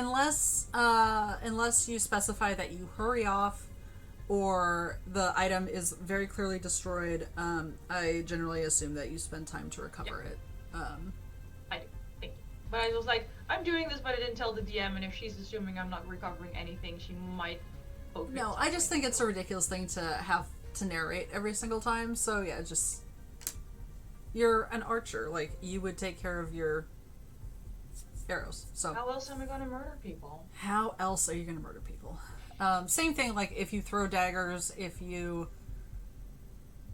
unless you specify that you hurry off or the item is very clearly destroyed, I generally assume that you spend time to recover it. I do. Thank you. But I was like, I'm doing this, but I didn't tell the DM, and if she's assuming I'm not recovering anything, she might poke me No, with I just something. think it's a ridiculous thing to have to narrate every single time, so yeah, just... You're an archer, like, you would take care of your arrows, so... How else am I going to murder people? How else are you going to murder people? Same thing, like, if you throw daggers, if you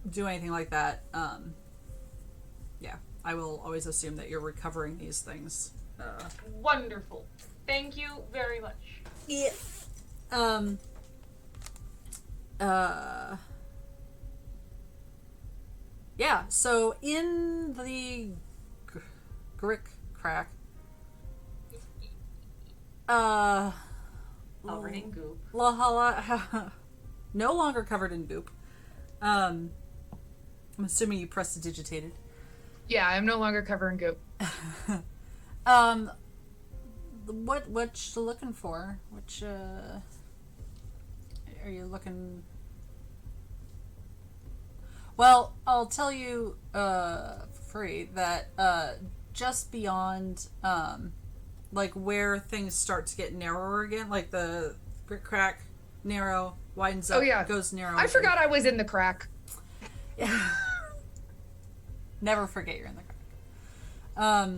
do anything like that, yeah, I will always assume that you're recovering these things. Wonderful. Thank you very much. Yeah. Yeah, so in the Grick crack, Covered in goop. Lahala, no longer covered in goop. I'm assuming you prestidigitated. Yeah, I'm no longer covering goop. what you looking for? Which are you looking? Well, I'll tell you for free that just beyond like where things start to get narrower again, like the crack narrow widens up, goes narrow. I forgot I was in the crack. Yeah. Never forget you're in the crack.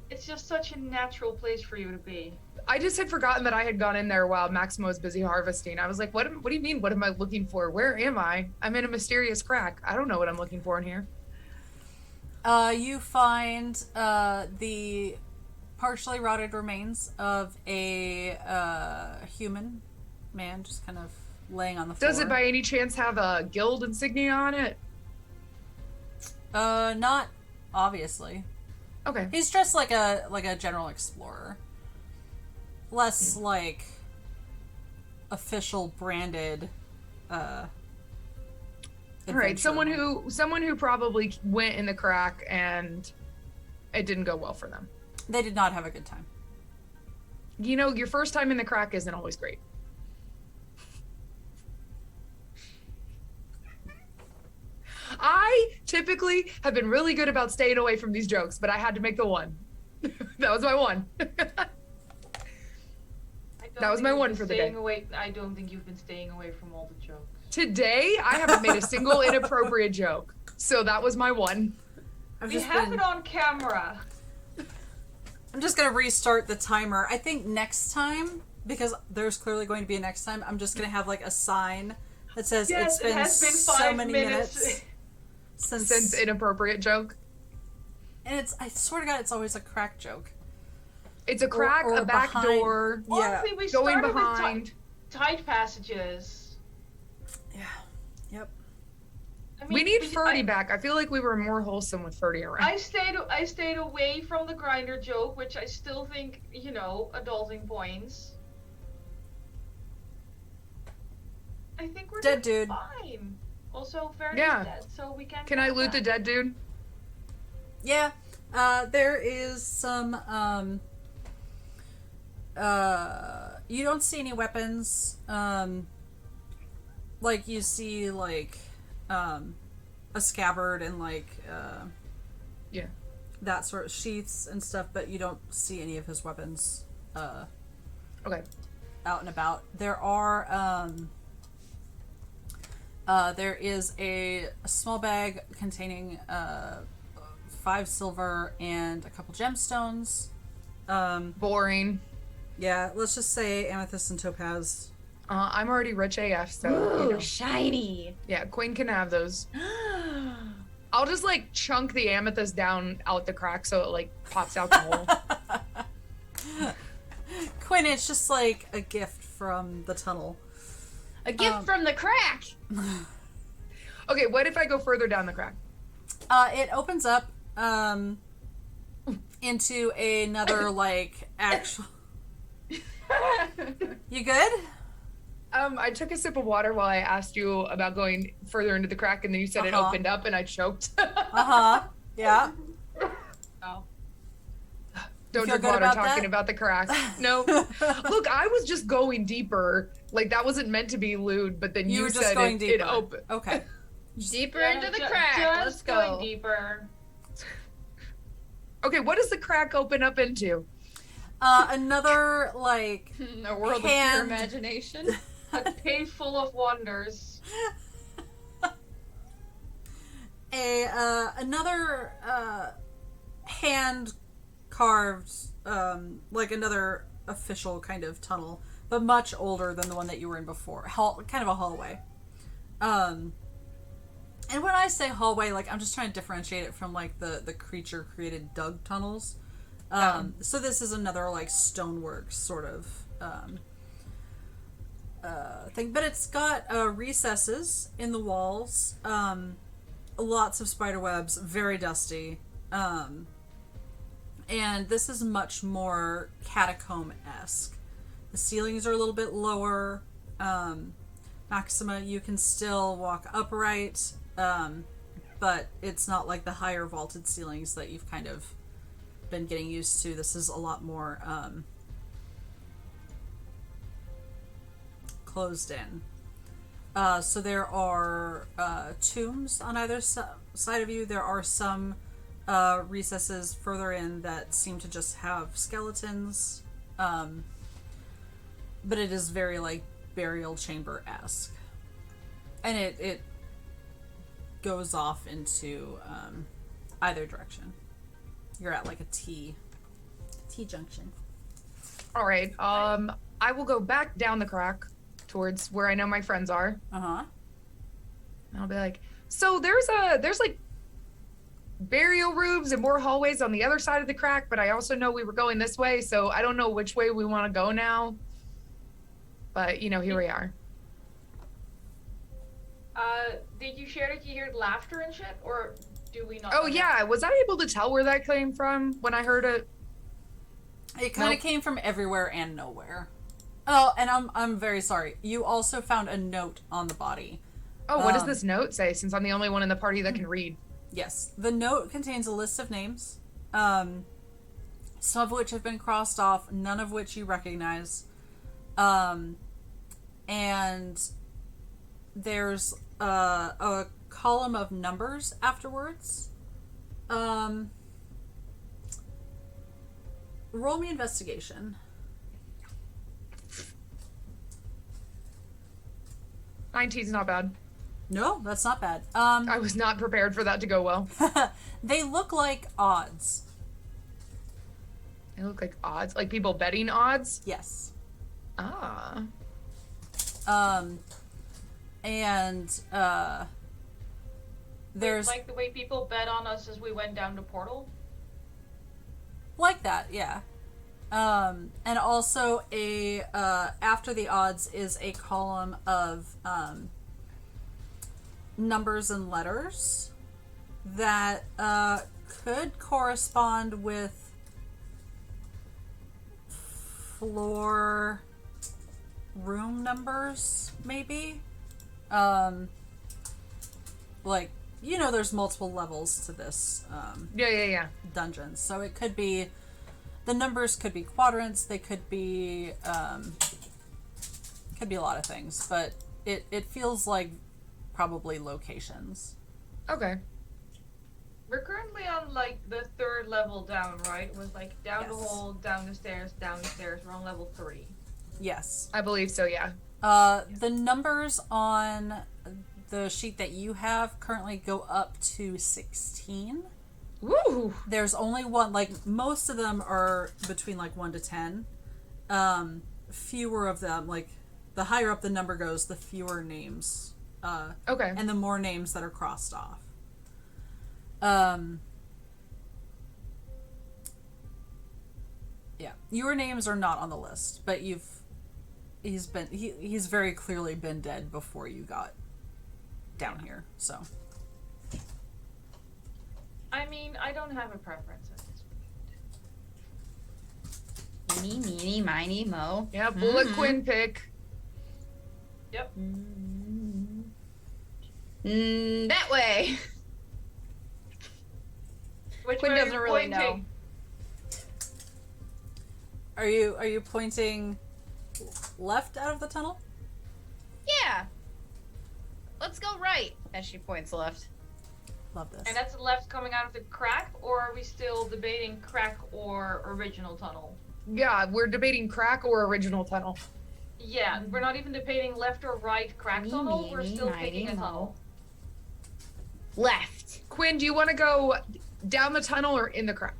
It's just such a natural place for you to be. I just had forgotten that I had gone in there while Maximo was busy harvesting. I was like, what do you mean? What am I looking for? Where am I? I'm in a mysterious crack. I don't know what I'm looking for in here. You find the partially rotted remains of a human man just kind of laying on the floor. Does it by any chance have a guild insignia on it? Not obviously. Okay. He's dressed like a general explorer. Less like official branded all right, someone who probably went in the crack and it didn't go well for them. They did not have a good time. You know, your first time in the crack isn't always great. I typically have been really good about staying away from these jokes, but I had to make the one. That was my one. That was my one for the day. I don't think you've been staying away from all the jokes. Today, I haven't made a single inappropriate joke. So that was my one. We have it on camera. I'm just going to restart the timer. I think next time, because there's clearly going to be a next time, I'm just going to have like a sign that says yes, it's been, it has been so 5 many minutes since inappropriate joke. And it's, I swear to God, it's always a crack joke. It's a crack, or a back behind. door. Honestly, we going started behind. with tight passages. Yeah. Yep. I mean, We need Ferdy back. I feel like we were more wholesome with Ferdy around. I stayed away from the grinder joke, which I still think, you know, adulting points. I think we're Dead doing dude. fine. Also, Ferdy's Yeah. dead, so we can't. Can I loot the dead dude? Yeah. There is some, you don't see any weapons. Like you see like, a scabbard and like, Yeah. that sort of sheaths and stuff, but you don't see any of his weapons, Okay. out and about. There are, there is a small bag containing 5 silver and a couple gemstones. Boring. Yeah, let's just say amethyst and topaz. I'm already rich AF, so Ooh, you know. shiny. Yeah, Queen can have those. I'll just like chunk the amethyst down out the crack so it like pops out the hole. Quinn, it's just like a gift from the tunnel. A gift from the crack. Okay, what if I go further down the crack? It opens up into another like actual. You good? I took a sip of water while I asked you about going further into the crack, and then you said it Uh-huh. opened up, and I choked. Yeah. Oh. Don't feel drink good water about talking that? about the crack. No. Look, I was just going deeper. Like, that wasn't meant to be lewd, but then You you were just said going it deeper. opened. Okay. Deeper Yeah, into the ju- crack. Just Let's going go. deeper. Okay, what does the crack open up into? Another like A world of pure Hand. imagination. A cave full of wonders. another hand carved like another official kind of tunnel, but much older than the one that you were in before. Kind of a hallway. And when I say hallway, like I'm just trying to differentiate it from like the creature created dug tunnels. So this is another like stonework sort of thing, but it's got recesses in the walls, lots of spider webs, very dusty, and this is much more catacomb-esque. The ceilings are a little bit lower. Maxima, you can still walk upright, but it's not like the higher vaulted ceilings that you've kind of been getting used to. This is a lot more closed in. So there are tombs on either side of you. There are some recesses further in that seem to just have skeletons. But it is very, like, burial chamber-esque. And it goes off into either direction. You're at, like, a T-junction. All right. I will go back down the crack towards where I know my friends are. Uh-huh. And I'll be like, so there's like burial rooms and more hallways on the other side of the crack, but I also know we were going this way, so I don't know which way we want to go now. But, you know, here we are. Did you share that you heard laughter and shit, or do we not? Oh, yeah. Was I able to tell where that came from when I heard it? It kind of came from everywhere and nowhere. Oh, and I'm very sorry. You also found a note on the body. Oh, what does this note say, since I'm the only one in the party that can read? Yes. The note contains a list of names, some of which have been crossed off, none of which you recognize. And there's a column of numbers afterwards. Roll me investigation. 19's not bad. No, that's not bad. I was not prepared for that to go well. They look like odds. They look like odds? Like people betting odds? Yes. Ah. There's like the way people bet on us as we went down the portal. like that, yeah. And also after the odds is a column of numbers and letters that could correspond with floor room numbers, maybe. Like, you know, there's multiple levels to this Yeah. dungeon, so it could be, the numbers could be quadrants, they could be a lot of things, but it feels like probably locations. Okay. We're currently on like the 3rd level down, right? It was like down the hole, down the stairs, down the stairs. We're on level 3. Yes. I believe so, yeah. The numbers on the sheet that you have currently go up to 16. Woo! There's only one, like, most of them are between, like, 1 to 10. Fewer of them, like, the higher up the number goes, the fewer names. Okay. And the more names that are crossed off. Yeah. Your names are not on the list, but he's very clearly been dead before you got down here, so. I mean, I don't have a preference at this point. Meeny, meeny, miny, mo. Yeah, bullet Quinn pick. Yep. That way. Which Quinn way are doesn't you really know. pointing? Are you pointing left out of the tunnel? Yeah. Let's go right. As she points left. Love this. And that's left coming out of the crack, or are we still debating crack or original tunnel? Yeah, we're debating crack or original tunnel. Yeah, we're not even debating left or right crack Meeny, tunnel. We're meeny, still miny, picking a mo. tunnel. Left. Quinn, do you want to go down the tunnel or in the crack?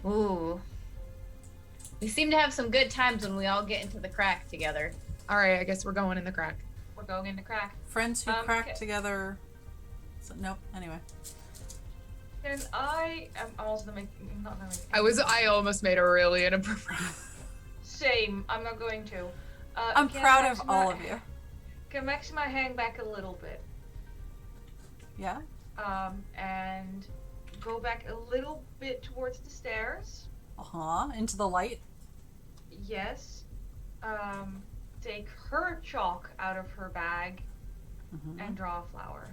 Ooh. We seem to have some good times when we all get into the crack together. All right, I guess we're going in the crack. We're going into crack. Friends who crack okay. together. So, nope. Anyway. And I am also gonna make. I'm not gonna make. I almost made a really inappropriate. Same. I'm not going to. I'm can proud of Maxima- all of you. Can Maxima hang back a little bit? Yeah. And go back a little bit towards the stairs. Into the light. Yes. Take her chalk out of her bag and draw a flower.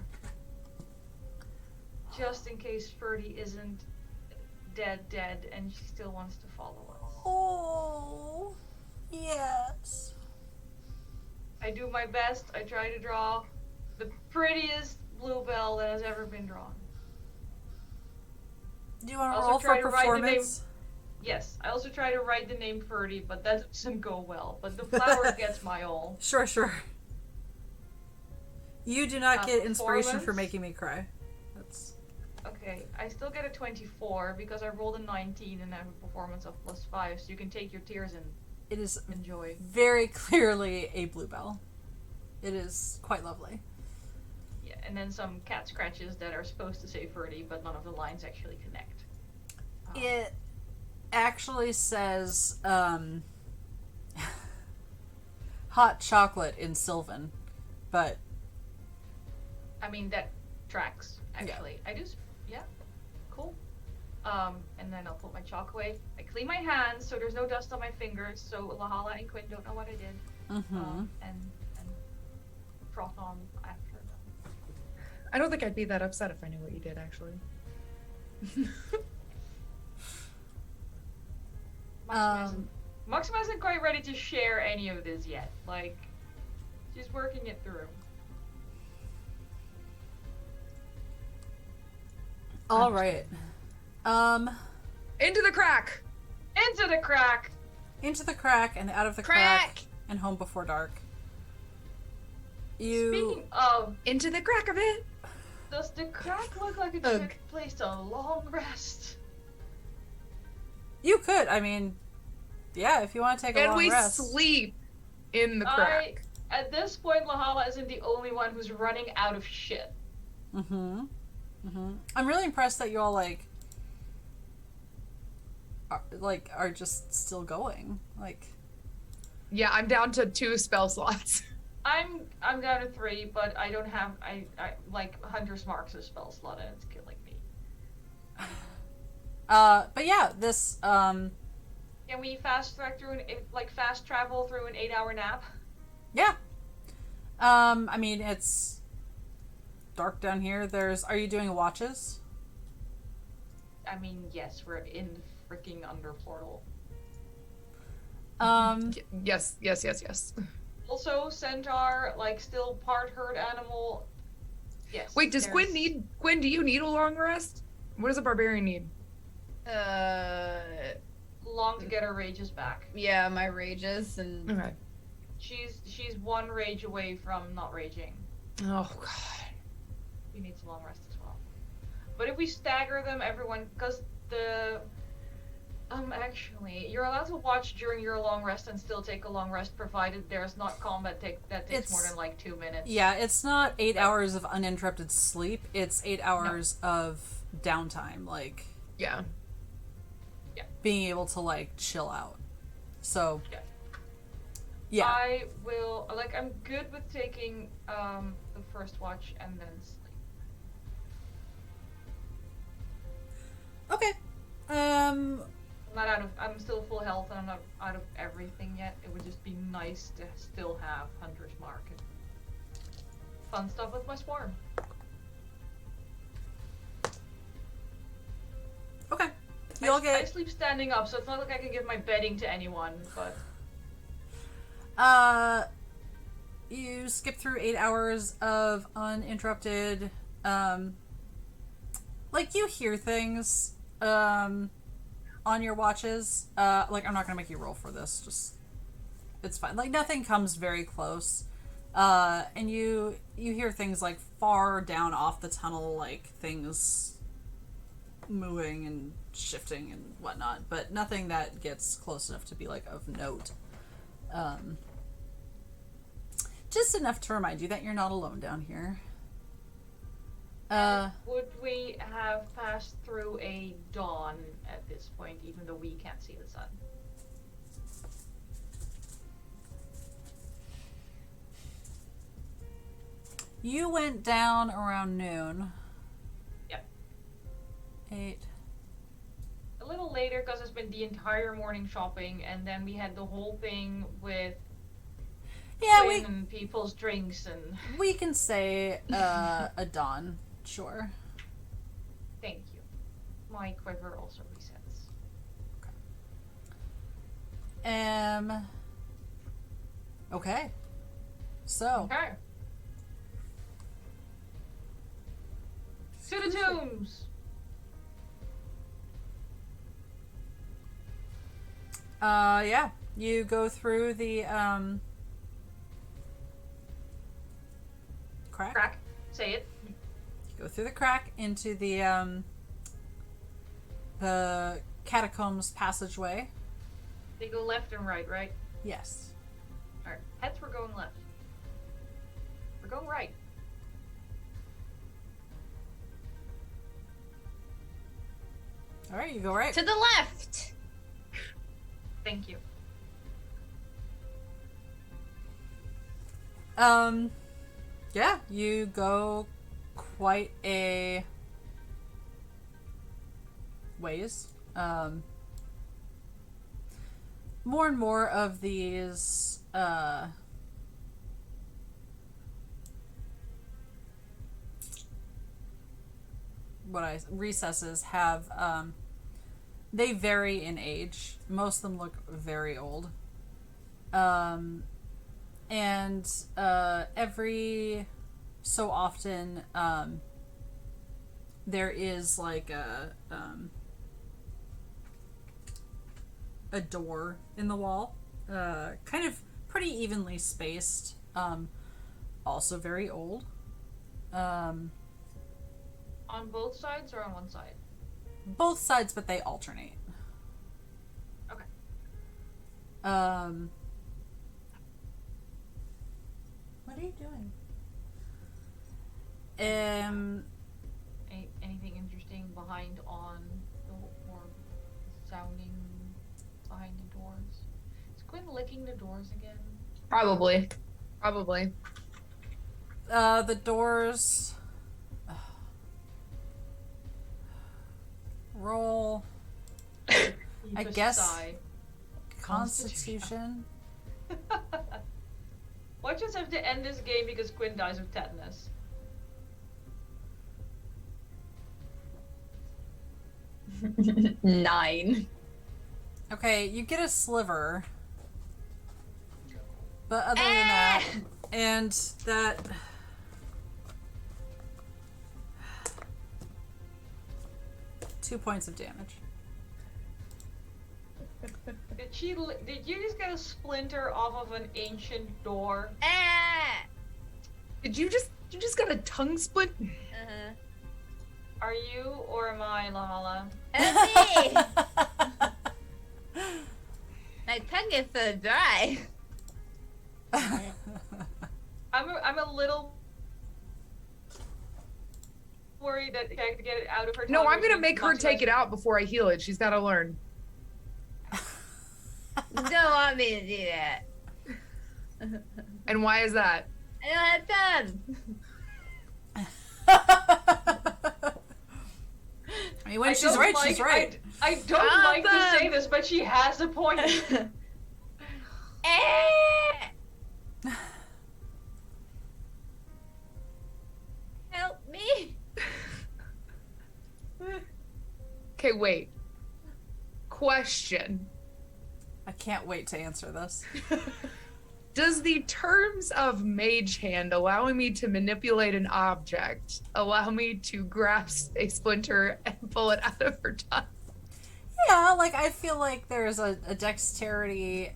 Just in case Ferdy isn't dead and she still wants to follow us. Oh, yes. I do my best. I try to draw the prettiest bluebell that has ever been drawn. Do you want to Also roll for try to write the name- performance? Yes, I also try to write the name Ferdy, but that doesn't go well. But the flower gets my all. Sure, sure. You do not get inspiration for Performance? making me cry. That's Okay, I still get a 24 because I rolled a 19 and I have a performance of +5, so you can take your tears and it is enjoy. very clearly a bluebell. It is quite lovely. Yeah, and then some cat scratches that are supposed to say Ferdy, but none of the lines actually connect. It actually says hot chocolate in Sylvan, but I mean, that tracks, actually. I just, yeah, cool. And then I'll put my chalk away. I clean my hands so there's no dust on my fingers, so Lahala and Quinn don't know what I did. And froth on after them. I don't think I'd be that upset if I knew what you did, actually. Maxima isn't quite ready to share any of this yet. Like, she's working it through. all right. Into the crack! Into the crack! Into the crack and out of the crack and home before dark. You Speaking of, Into the crack of it! does the crack look like it Ugh. should place a long rest? You could, I mean, yeah, if you want to take a And long we rest. sleep in the crack. At this point, Lahala isn't the only one who's running out of shit. I'm really impressed that you all are just still going. Like, Yeah, I'm down to 2 spell slots. I'm down to 3, but I don't have I like Hunter's Mark's a spell slot and it's killing me. but yeah, this Can we fast travel through an 8-hour nap? yeah. I mean, it's dark down here. Are you doing watches? I mean, yes, we're in freaking underportal. Yes. Also, centaur, like, still part herd animal. Yes. Wait, does there's- Quinn, do you need a long rest? What does a barbarian need? long to get her rages back? Yeah, my rages and Okay. She's 1 rage away from not raging. Oh, God. We need some long rest as well. But if we stagger them, everyone, because actually, you're allowed to watch during your long rest and still take a long rest, provided there's not combat that takes more than like 2 minutes. Yeah, it's not 8 hours of uninterrupted sleep. It's 8 hours of downtime, like Yeah. being able to like chill out. So Yeah. yeah. I will, like, I'm good with taking the first watch and then sleep. Okay. I'm still full health and I'm not out of everything yet. It would just be nice to still have Hunter's Mark and fun stuff with my swarm. Okay. You'll I get sleep standing up, so it's not like I can give my bedding to anyone, but you skip through 8 hours of uninterrupted like you hear things on your watches. Like, I'm not gonna make you roll for this, just it's fine. Like, nothing comes very close. And you hear things like far down off the tunnel, like things moving and shifting and whatnot, but nothing that gets close enough to be like of note. Just enough to remind you that you're not alone down here. would we have passed through a dawn at this point, even though we can't see the sun? You went down around noon. Yep. 8. A little later, because I spent the entire morning shopping, and then we had the whole thing with Yeah, Quinn and people's drinks and. we can say a dawn, sure. Thank you. My quiver also resets. Okay. So, Okay. To the tombs. yeah, you go through the crack. Crack. Say it. You go through the crack into the Catacombs Passageway. They go left and right? Yes. Alright. Heads, we're going left. We're going right. All right, you go right. To the left. Thank you. Yeah, you go quite a ways. More and more of these recesses have they vary in age. Most of them look very old. And every so often there is like a door in the wall, kind of pretty evenly spaced, also very old. On both sides or on one side? Both sides, but they alternate. Okay. What are you doing? Anything interesting behind on the or sounding behind the doors? Is Quinn licking the doors again? Probably. The doors. Roll. I guess. Sigh. Constitution. Watch us have to end this game because Quinn dies of tetanus. Nine. Okay, you get a sliver. But other than that, and that. Two points of damage. Did you just get a splinter off of an ancient door? Did you just got a tongue split? Uh-huh. Are you or am I, Lahala? That's me. My tongue is so dry. I'm a little worried that I have to get it out of her. No, tongue, I'm which gonna means make her much take less- it out before I heal it. She's gotta learn. You don't want me to do that. And why is that? I don't have tongue. I mean, when I she's don't right, like- she's right. I don't like to say this, but she has a point. Help me. Okay, wait. Question. I can't wait to answer this. Does the terms of Mage Hand allowing me to manipulate an object allow me to grasp a splinter and pull it out of her tongue? Yeah, like I feel like there's a dexterity.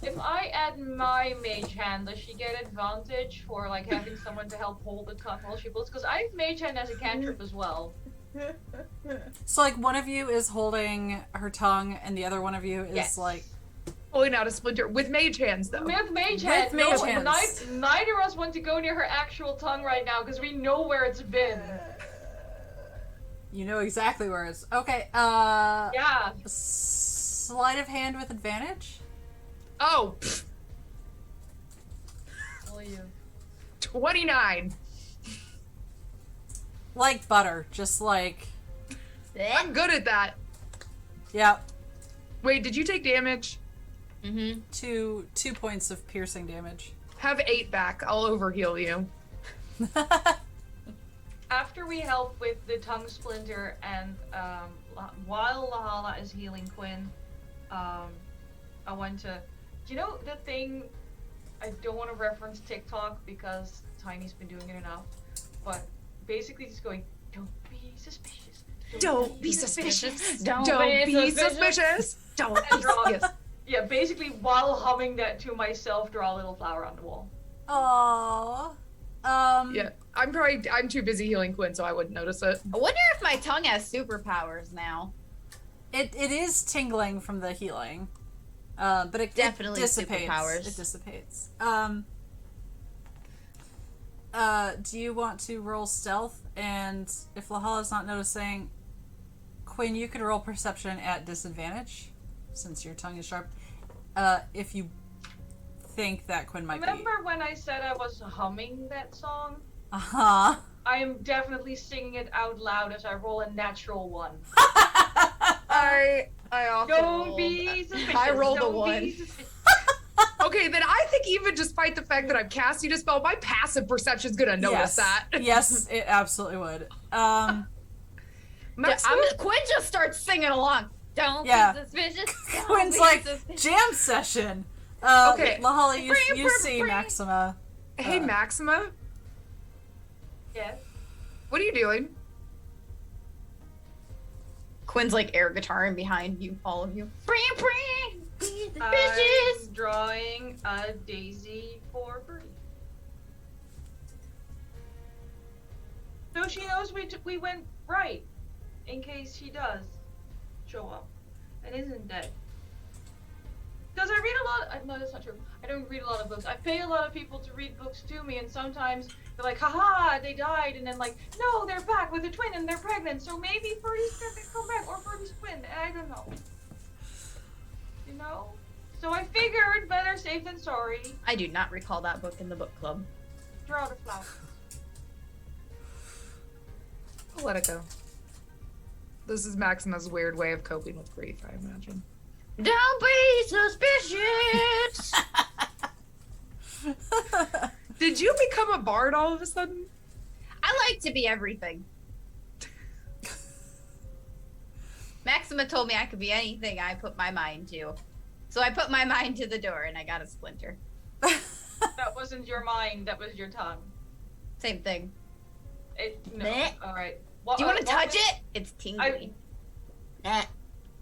If I add my mage hand, does she get advantage for like having someone to help hold the tongue while she pulls? Because I have mage hand as a cantrip as well. So like one of you is holding her tongue, and the other one of you is Yes. like. Pulling out a splinter with mage hands, though. With mage With hand, mage no, hands. neither of us want to go near her actual tongue right now because we know where it's been. You know exactly where it's. Okay. Yeah. Sleight of hand with advantage. Oh, pfft, Well, you. 29. Like butter, just like. I'm good at that. Yeah. Wait, did you take damage? Mm-hmm. 2 points of piercing damage. Have 8 back. I'll overheal you. After we help with the tongue splinter and while Lahala is healing Quinn, I want to you know the thing? I don't want to reference TikTok because Tiny's been doing it enough, but basically just going, don't be suspicious. Don't be suspicious. Don't be suspicious. Don't And draw, yes. yeah, basically while humming that to myself, draw a little flower on the wall. Aww. Yeah, I'm too busy healing Quinn, so I wouldn't notice it. I wonder if my tongue has superpowers now. It is tingling from the healing. But it Definitely dissipates. superpowers. It dissipates. Do you want to roll stealth? And if Lahala's not noticing, Quinn, you could roll perception at disadvantage, since your tongue is sharp. If you think that Quinn might Remember when I said I was humming that song? Uh-huh. I am definitely singing it out loud as I roll a natural 1. I also Don't rolled- be suspicious. I rolled a Don't 1. be suspicious. Okay, then I think even despite the fact that I'm casting a spell, my passive perception's gonna notice that. Yes, it absolutely would. Maximum, Quinn just starts singing along. Don't Yeah. be suspicious. Don't Quinn's be like, suspicious. jam session. Okay. Lahala, you Bring, see bring. Maxima. hey Maxima, Yes. what are you doing? Quinn's like air guitaring behind you, all of you. Bring, be suspicious. I'm drawing a daisy for Birdie. So she knows we went right, in case she does show up and isn't dead. Because I read a lot. No, that's not true. I don't read a lot of books. I pay a lot of people to read books to me, and sometimes they're like, haha, they died, and then like, no, they're back with a twin and they're pregnant, so maybe Birdie's gonna come back, or Birdie's twin, and I don't know. You know? So I figured better safe than sorry. I do not recall that book in the book club. Draw the flower. I'll let it go. This is Maxima's weird way of coping with grief, I imagine. Don't be suspicious. Did you become a bard all of a sudden? I like to be everything. Maxima told me I could be anything I put my mind to. So I put my mind to the door and I got a splinter. That wasn't your mind, that was your tongue. Same thing. No. Meh. Alright. Do you want to touch it? It's tingly. Nah.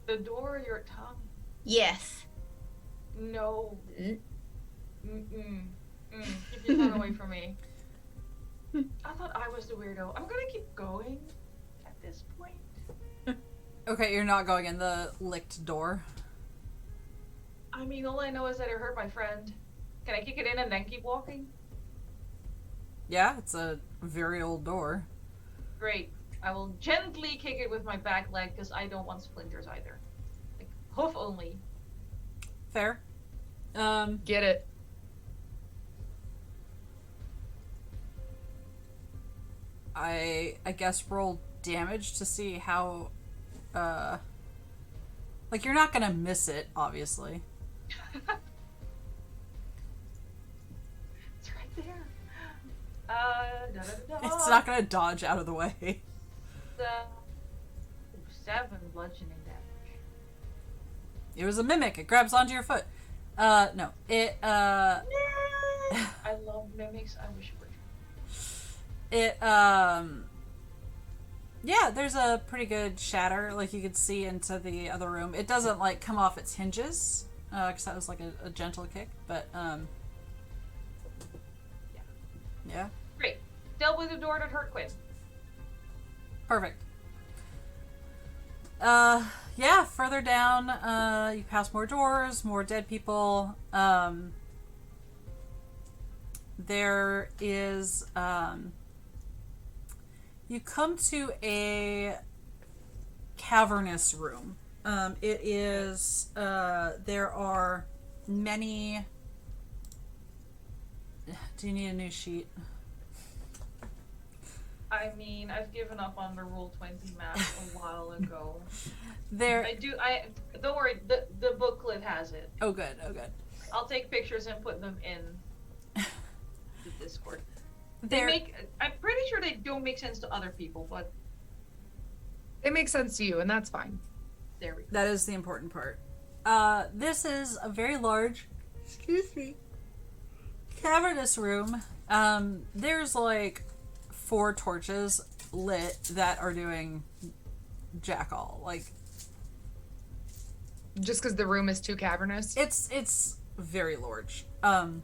The door or your tongue? Yes. No. Mm. Mm-mm. Keep your tongue away from me. I thought I was the weirdo. I'm gonna keep going at this point. Okay, you're not going in the licked door. I mean, all I know is that it hurt my friend. Can I kick it in and then keep walking? Yeah, it's a very old door. Great. I will gently kick it with my back leg because I don't want splinters either. Like, hoof only. Fair. Get it. I guess roll damage to see how, like, you're not gonna miss it, obviously. It's right there. Da-da-da-da. It's not gonna dodge out of the way. 7 bludgeoning damage. It was a mimic. It grabs onto your foot. No. It, I love mimics. I wish it were true. yeah, there's a pretty good shatter. Like, you could see into the other room. It doesn't, like, come off its hinges, because that was, like, a gentle kick, but, yeah. Great. Dealt with the door that hurt Quinn. Perfect. Yeah, further down, you pass more doors, more dead people. There is, you come to a cavernous room. It is, there are many... Do you need a new sheet? I mean, I've given up on the Rule 20 map a while ago. There... Don't worry, the booklet has it. Oh, good, oh, good. I'll take pictures and put them in the Discord. There... I'm pretty sure they don't make sense to other people, but It makes sense to you, and that's fine. there we go. That is the important part. This is a very large excuse me, Cavernous Room, there's like 4 torches lit that are doing jack all. Like, Just because the room is too cavernous. it's very large. And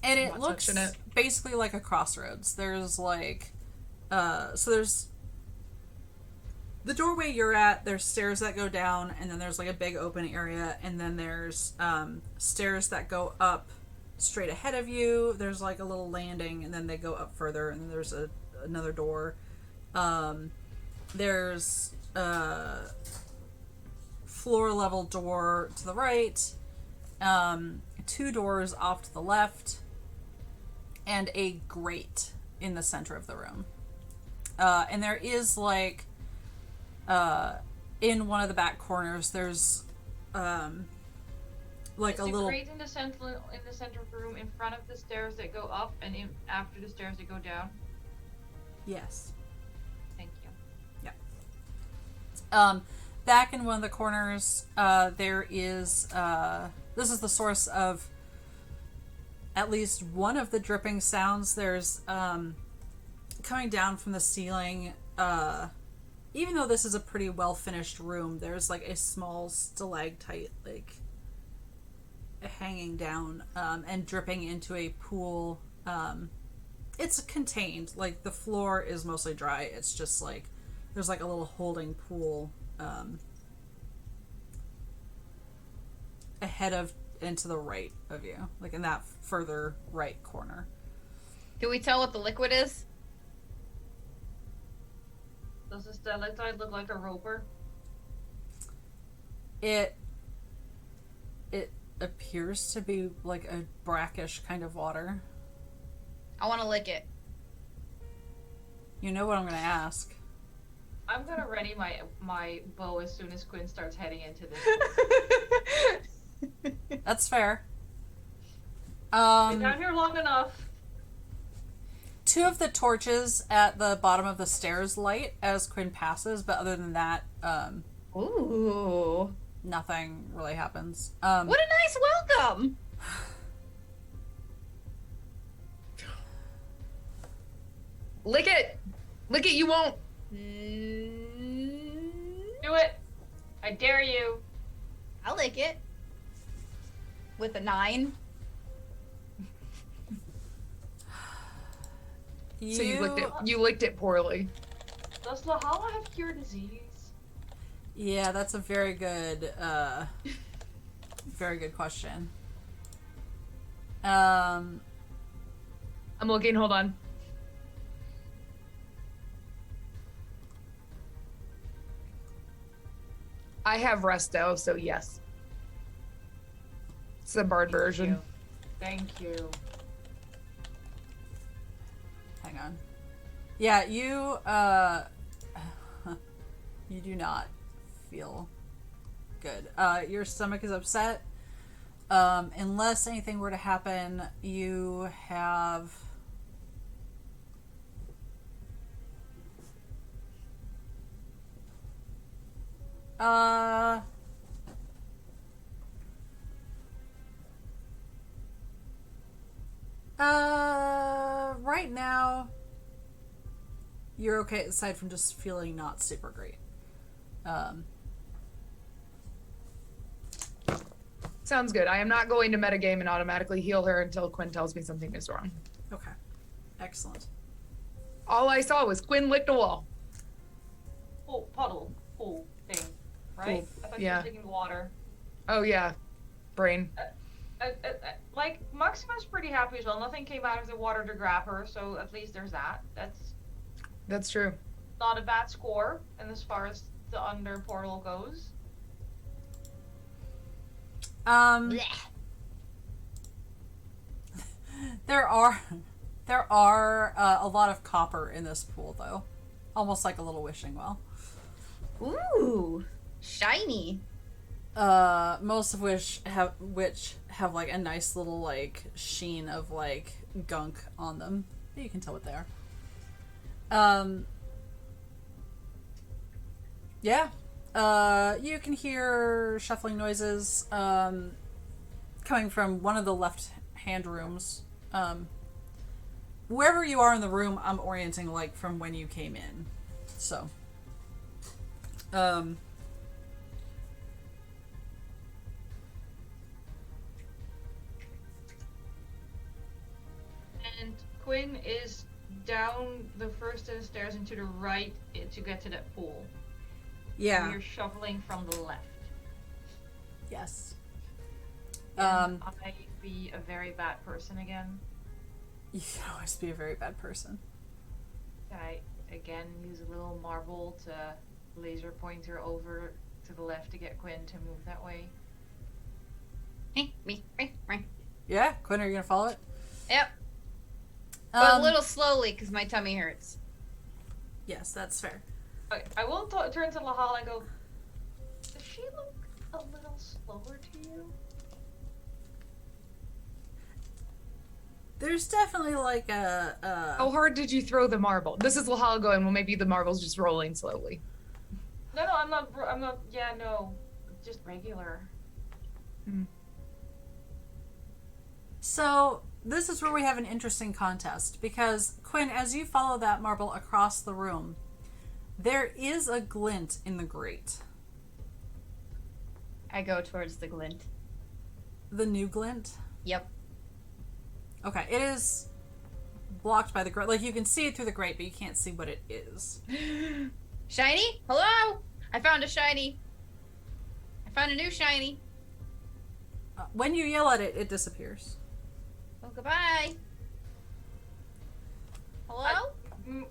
it Not looks touching it. basically like a crossroads. There's like, so there's the doorway you're at, there's stairs that go down, and then there's like a big open area, and then there's stairs that go up straight ahead of you. There's like a little landing, and then they go up further, and then there's another door. There's a floor level door to the right, 2 doors off to the left, and a grate in the center of the room. And there is like, in one of the back corners, there's like a little grate in the center of the room in front of the stairs that go up and after the stairs that go down. Yes. Thank you. Back in one of the corners, there is this is the source of at least one of the dripping sounds. There's coming down from the ceiling. Even though this is a pretty well finished room, there's like a small stalactite like hanging down and dripping into a pool. It's contained. Like, the floor is mostly dry. It's just like there's like a little holding pool ahead of and to the right of you, like in that further right corner. Do we tell what the liquid is? Does the stalactite look like a roper? It appears to be like a brackish kind of water. I want to lick it. You know what I'm gonna ask. I'm gonna ready my bow as soon as Quinn starts heading into this. That's fair. Been down here long enough. 2 of the torches at the bottom of the stairs light as Quinn passes, but other than that, Ooh. nothing really happens. What a nice welcome! Lick it! Lick it, you won't! Do it! I dare you! I'll lick it. With a 9. So you licked it poorly. Does Lahala have cure disease? Yeah, that's a very good question. I'm looking, hold on. I have resto, so yes. It's the bard version. Thank you. Hang on. Yeah, you you do not feel good. Your stomach is upset. Unless anything were to happen, you have right now you're okay aside from just feeling not super great. Sounds good. I am not going to metagame and automatically heal her until Quinn tells me something is wrong. Okay. Excellent. All I saw was Quinn licked a wall. Oh, puddle. Pool thing. Right? Pool, I thought yeah. you were taking water. Oh yeah, brain. Like, Maxima's pretty happy as well. Nothing came out of the water to grab her, so at least there's that. That's true. Not a bad score, and as far as the under portal goes. Blech. There are a lot of copper in this pool, though, almost like a little wishing well. Ooh. Shiny. Most of which have like a nice little like sheen of like gunk on them. You can tell what they are. Yeah. You can hear shuffling noises. coming from one of the left-hand rooms. Wherever you are in the room, I'm orienting like from when you came in. So, And Quinn is down the first set of stairs and to the right to get to that pool. yeah. You're shuffling from the left. Yes. Can I be a very bad person again? You can always be a very bad person. Can I again use a little marble to laser pointer over to the left to get Quinn to move that way? Yeah, Quinn, are you gonna follow it? Yep. But a little slowly because my tummy hurts. Yes, that's fair. Okay, I will turn to Lahala and go, does she look a little slower to you? There's definitely like a. How hard did you throw the marble? This is Lahala going, well, maybe the marble's just rolling slowly. No, I'm not, yeah, no. Just regular. So, this is where we have an interesting contest, because, Quinn, as you follow that marble across the room, there is a glint in the grate. I go towards the glint. The new glint? Yep. Okay, it is blocked by the grate. Like, you can see it through the grate, but you can't see what it is. Shiny? Hello? I found a shiny. I found a new shiny. When you yell at it, it disappears. Oh, goodbye. Hello?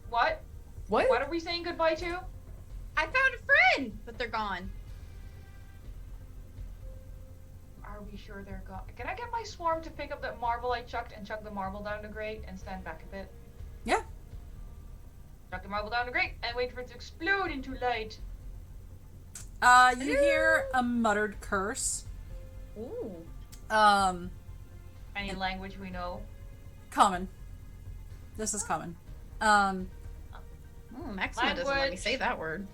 What? What? What are we saying goodbye to? I found a friend, but they're gone. Are we sure they're gone? Can I get my swarm to pick up that marble I chucked and chuck the marble down the grate and stand back a bit? Yeah. Chuck the marble down the grate and wait for it to explode into light. You hear a muttered curse. Ooh. Any language we know? Common. This is common. Maxima doesn't let me say that word.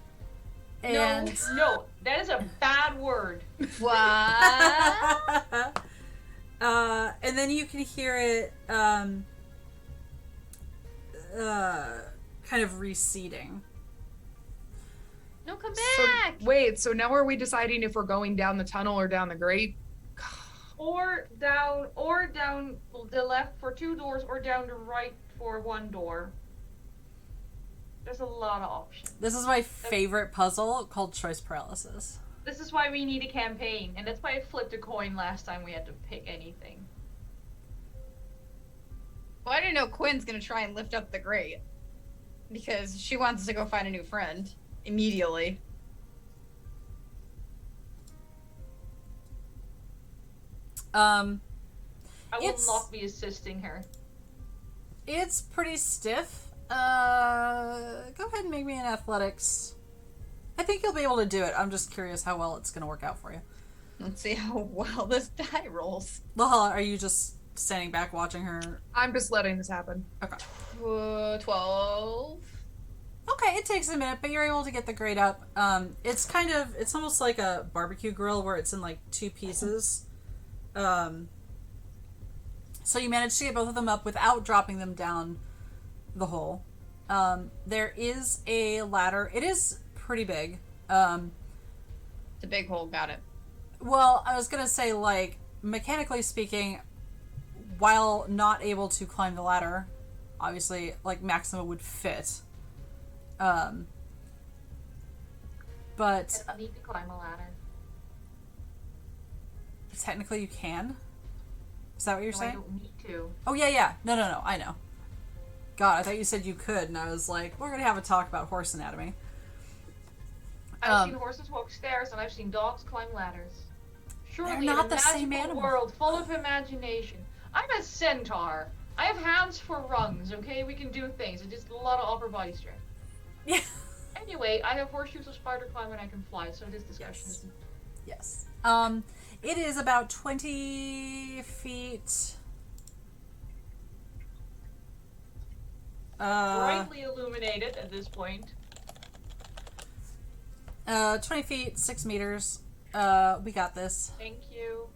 And No, that is a bad word. What? and then you can hear it kind of receding. No, come So, back. wait, so now are we deciding if we're going down the tunnel or down the grate? Or down the left for 2 doors, or down the right for 1 door. There's a lot of options. This is my favorite puzzle called choice paralysis. This is why we need a campaign, and that's why I flipped a coin last time we had to pick anything. Well, I didn't know Quinn's gonna try and lift up the grate. Because she wants to go find a new friend. Immediately. I will It's- not be assisting her. It's pretty stiff. Go ahead and make me an athletics. I think you'll be able to do it. I'm just curious how well it's going to work out for you. Let's see how well this die rolls. Lahala, are you just standing back watching her? I'm just letting this happen. Okay. 12. Okay, it takes a minute, but you're able to get the grate up. It's almost like a barbecue grill where it's in like 2 pieces. So you manage to get both of them up without dropping them down the hole. There is a ladder. It is pretty big. The big hole, got it. Well, I was gonna say, like, mechanically speaking, while not able to climb the ladder, obviously, like, Maxima would fit. But I need to climb a ladder. technically you can. Is that what you're No, I saying? don't need to. Oh, yeah. No, I know. God, I thought you said you could, and I was like, we're gonna have a talk about horse anatomy. I've seen horses walk stairs, and I've seen dogs climb ladders. Surely not in the a same magical animal. world full of imagination. I'm a centaur. I have hands for rungs, okay? We can do things. It's just a lot of upper body strength. Yeah. Anyway, I have horseshoes of spider climb and I can fly, so this discussion is... Yes. It is about 20 feet. brightly illuminated at this point. 20 feet, 6 meters. We got this. Thank you.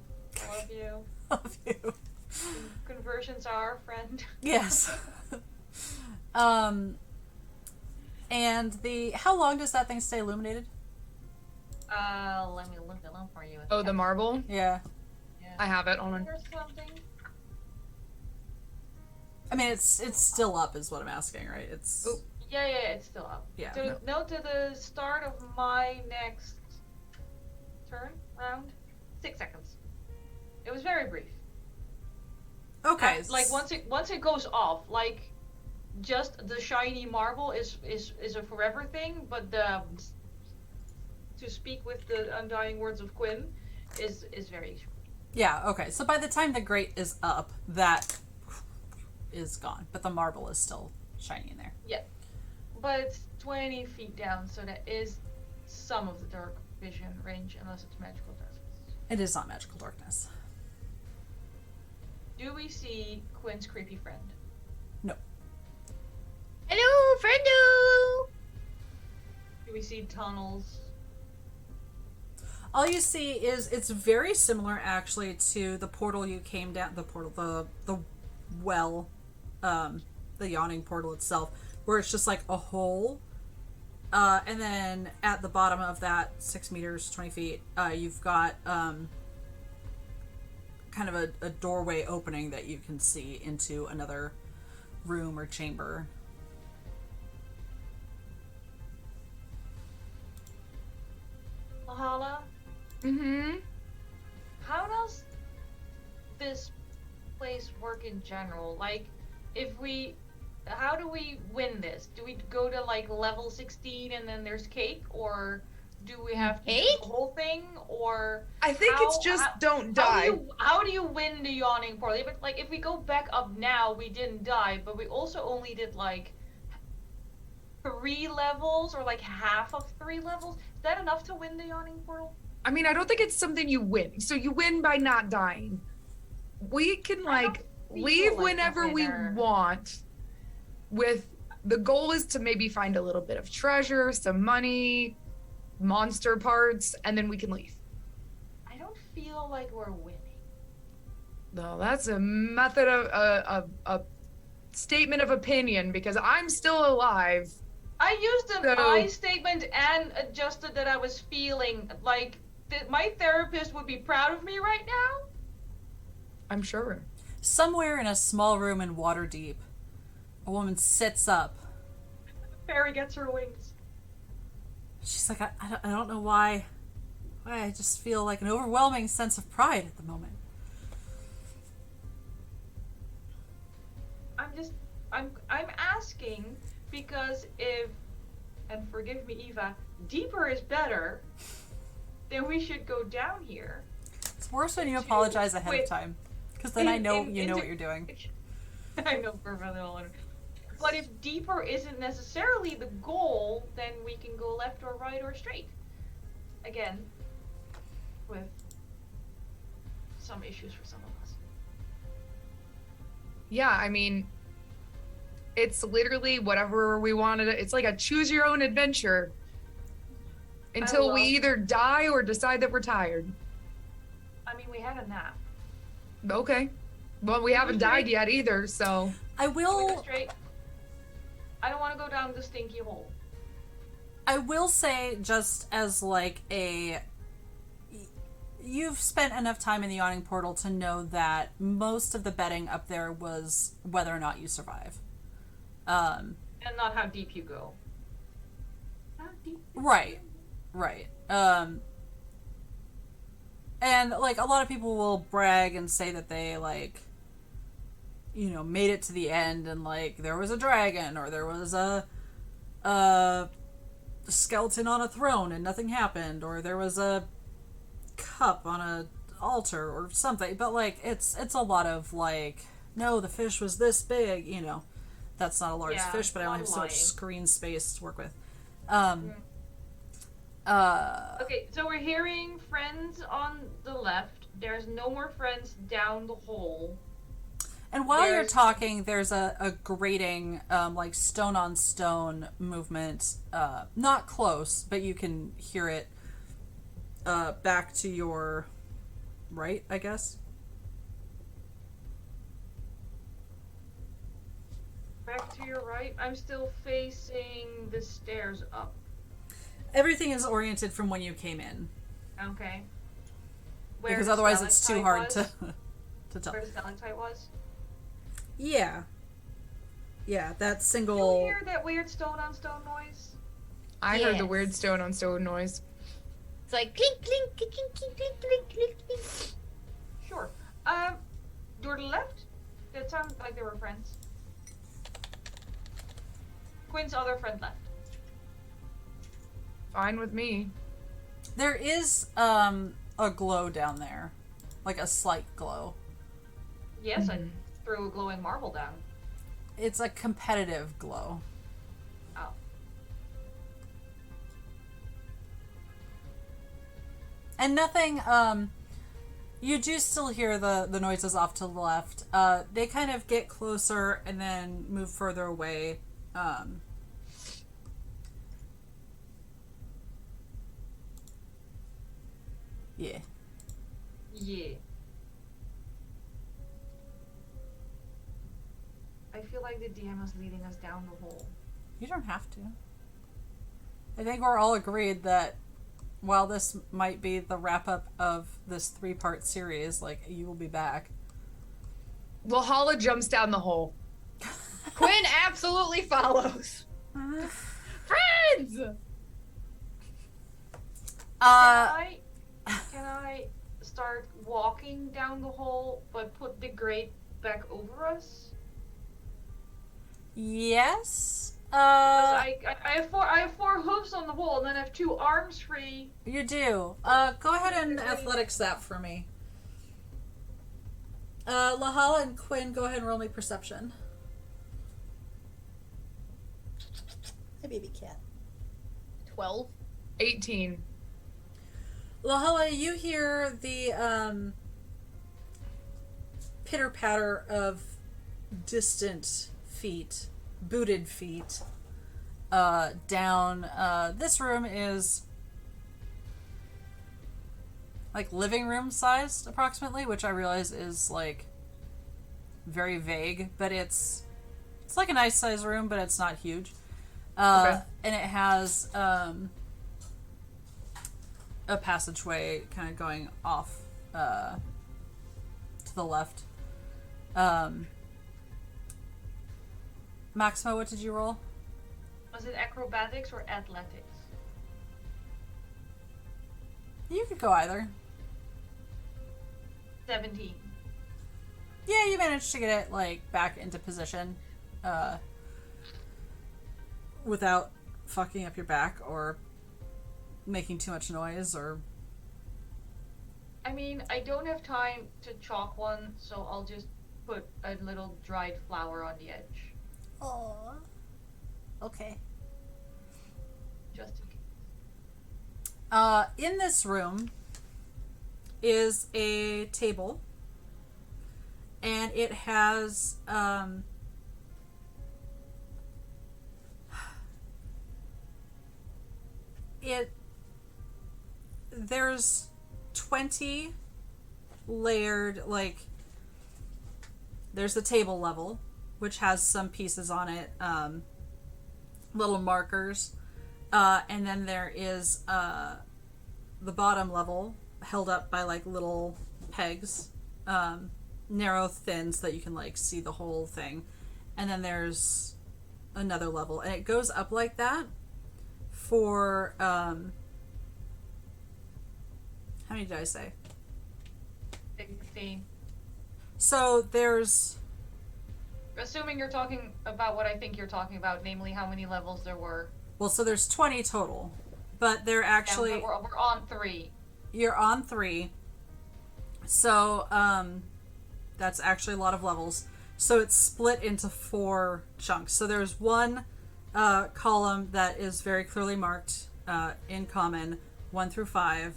I love you. Love you. Conversions are our friend. Yes. And how long does that thing stay illuminated? Let me look it up for you. Oh, the marble? Yeah. Yeah. I have it. Hold on. Or something. I mean, it's still up, is what I'm asking, right? It's. Oh. Yeah, it's still up. Yeah. To the start of my next round, 6 seconds. It was very brief. Okay. Like once it goes off, like just the shiny marble is a forever thing, but to speak with the undying words of Quinn is very short. Yeah. Okay. So by the time the grate is up, that is gone, but the marble is still shiny in there. Yeah, but it's 20 feet down, so that is some of the dark vision range, unless it's magical darkness. It is not magical darkness. Do we see Quinn's creepy friend? No. Hello, friendo. Do we see tunnels? All you see is it's very similar, actually, to the portal you came down. The portal, the well, the yawning portal itself, where it's just like a hole. And then at the bottom of that, 6 meters, 20 feet, you've got kind of a doorway opening that you can see into another room or chamber. Lahala, Mm-hmm. how does this place work in general? Like, how do we win this? Do we go to like level 16 and then there's cake, or do we have to do Cake? the whole thing, or I think it's just don't die. How do you win the yawning portal? If we go back up now, we didn't die, but we also only did like 3 levels, or like half of 3 levels. Is that enough to win the yawning portal? I mean, I don't think it's something you win. So you win by not dying. We can like feel leave like a whenever we winner. want. With the goal is to maybe find a little bit of treasure, some money, monster parts, and then we can leave. I don't feel like we're winning. No, that's a method of a statement of opinion because I'm still alive. I used an So- I statement and adjusted that I was feeling like my therapist would be proud of me right now. I'm sure. Somewhere in a small room in WaterDeep, a woman sits up. Fairy gets her wings. She's like, I don't know why. I just feel like an overwhelming sense of pride at the moment. I'm asking because if, and forgive me, Eva, deeper is better, then we should go down here. It's worse when you apologize ahead of Wait. time, because then I know you know into- what you're doing. I know perfectly well. But if deeper isn't necessarily the goal, then we can go left or right or straight. Again, with some issues for some of us. Yeah, I mean, it's literally whatever we wanted. It's like a choose your own adventure until we love- either die or decide that we're tired. I mean, we had a nap. Okay. Well, we haven't died yet either, so. I Can we go will straight? I don't want to go down the stinky hole. say, just as like you've spent enough time in the yawning portal to know that most of the betting up there was whether or not you survive. And not how deep you go. How deep? Right. And like a lot of people will brag and say that they like, made it to the end and like there was a dragon or there was a skeleton on a throne and nothing happened, or there was a cup on a altar or something. But like it's a lot of like, no, the fish was this big, That's not a large Yeah, fish, but I only have so much lying. screen space to work with. Okay, so we're hearing friends on the left. There's no more friends down the hole. And while you're There's- talking, there's a grating, like stone on stone movement. Not close, but you can hear it back to your right, I guess. Back to your right. I'm still facing the stairs up. Everything is oriented from when you came in. Okay. Because the otherwise it's too hard stalactite to tell. Where the stalactite was? Yeah. Yeah, that Do single... you hear that weird stone on stone noise? I heard the Yes. weird stone on stone noise. It's like clink, clink, clink, clink, clink, clink, clink, clink, clink. Sure. Door to the left? That sounded like they were friends. Quinn's other friend left. Fine with me. There is a glow down there. Like a slight glow. Yes, I threw a glowing marble down. It's a competitive glow. Oh. And nothing, you do still hear the noises off to the left. They kind of get closer and then move further away. Yeah. Yeah. I feel like the DM is leading us down the hole. You don't have to. I think we're all agreed that while this might be the wrap-up of this 3-part series, like, you will be back. Valhalla jumps down the hole. Quinn absolutely follows. Friends! Can I start walking down the hole, but put the grate back over us? Yes. I have 4 hooves on the wall, and then I have 2 arms free. You do. Go ahead and athletics that for me. Lahala and Quinn, go ahead and roll me perception. Hi, baby cat. 12. 18. Lahala, you hear the pitter-patter of distant feet, booted feet, down. This room is like living room sized approximately, which I realize is like very vague, but it's like a nice sized room, but it's not huge. Okay. And it has a passageway kind of going off to the left. Maximo, what did you roll? Was it acrobatics or athletics? You could go either. 17. Yeah, you managed to get it like back into position without fucking up your back or making too much noise or... I mean, I don't have time to chalk one, so I'll just put a little dried flower on the edge. Oh. Okay. Just in case. In this room is a table, and it has there's 20 layered, like, there's the table level, which has some pieces on it, little markers, and then there is the bottom level held up by like little pegs, narrow, thin, so that you can like see the whole thing, and then there's another level, and it goes up like that for how many did I say? 16. So there's... Assuming you're talking about what I think you're talking about, namely how many levels there were. Well, so there's 20 total, but they're actually... Yeah, we're on 3. You're on 3. So, that's actually a lot of levels. So it's split into 4 chunks. So there's one column that is very clearly marked in common, 1 through 5,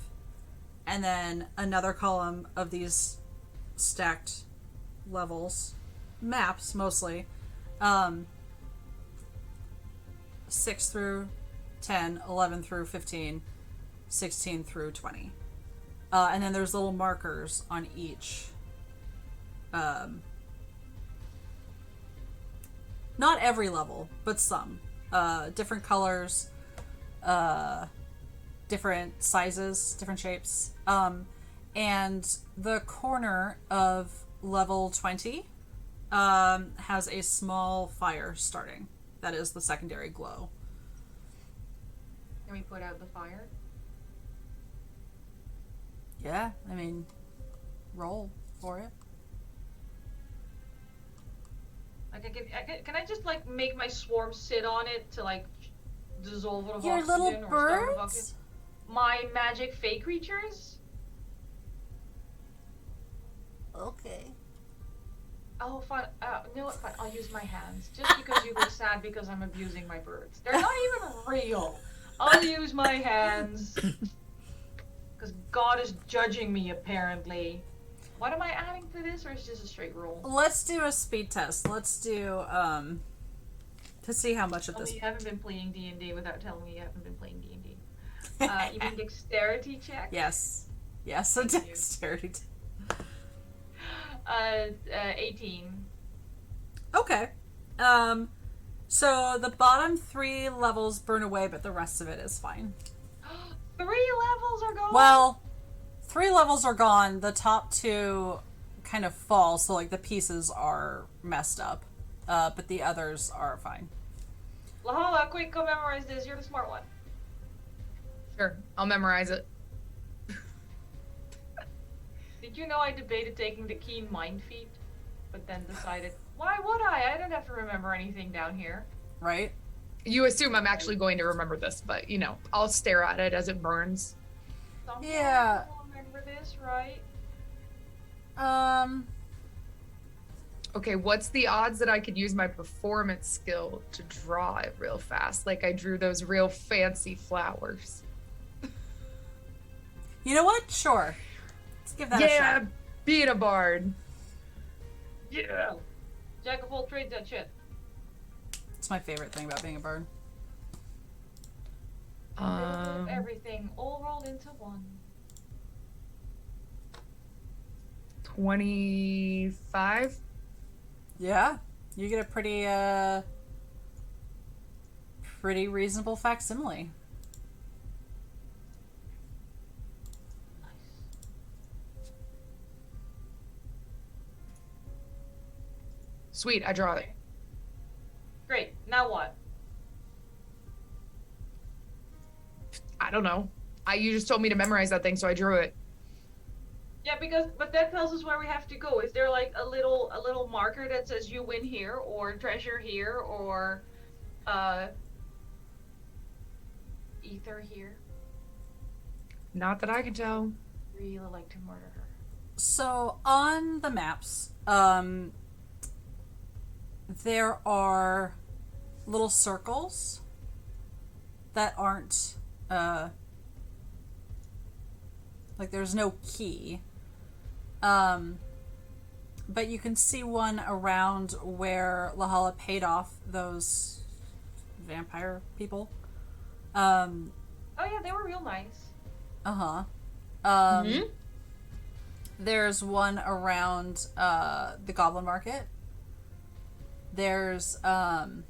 and then another column of these stacked levels, maps mostly, 6 through 10, 11 through 15, 16 through 20. And then there's little markers on each. Not every level, but some. Different colors, different sizes, different shapes. And the corner of level 20 has a small fire starting. That is the secondary glow. Can we put out the fire? Yeah, I mean, roll for it. Like, can I just like make my swarm sit on it to like dissolve it of Your oxygen little or start a bucket? birds? My magic fey creatures? Okay. Oh, fine. You know what? Fine. I'll use my hands. Just because you look sad because I'm abusing my birds. They're not even real. I'll use my hands. Because God is judging me, apparently. What am I adding to this, or is it just a straight roll? Let's do a speed test. Let's do, to see how much of Tell this... me you haven't been playing D&D without telling me you haven't been playing D&D. You mean dexterity check? Yes. Yes, a Thank you. dexterity. 18. Okay. So the bottom 3 levels burn away, but the rest of it is fine. 3 levels are gone? Well, 3 levels are gone. The top 2 kind of fall, so like the pieces are messed up. But the others are fine. Lahala, quick, go memorize this. You're the smart one. Sure, I'll memorize it. Did you know I debated taking the keen mind feat, but then decided, why would I? I don't have to remember anything down here. Right? You assume I'm actually going to remember this, but you know, I'll stare at it as it burns. Someone Yeah. will remember this, right? Okay, what's the odds that I could use my performance skill to draw it real fast? Like I drew those real fancy flowers. You know what? Sure. Let's give that a Yeah, shot. being a bard. Yeah. Jack of all trades, that shit. It's my favorite thing about being a bard. Everything all rolled into one. 25. Yeah. You get a pretty reasonable facsimile. Sweet, I draw it. Great. Now what? I don't know. You just told me to memorize that thing, so I drew it. Yeah, but that tells us where we have to go. Is there like a little marker that says you win here, or treasure here, or ether here? Not that I can tell. Really like to murder her. So on the maps, there are little circles that aren't like there's no key. But you can see one around where Lahala paid off those vampire people. Oh yeah, they were real nice. Uh-huh. Mhm. There's one around the Goblin Market. There's one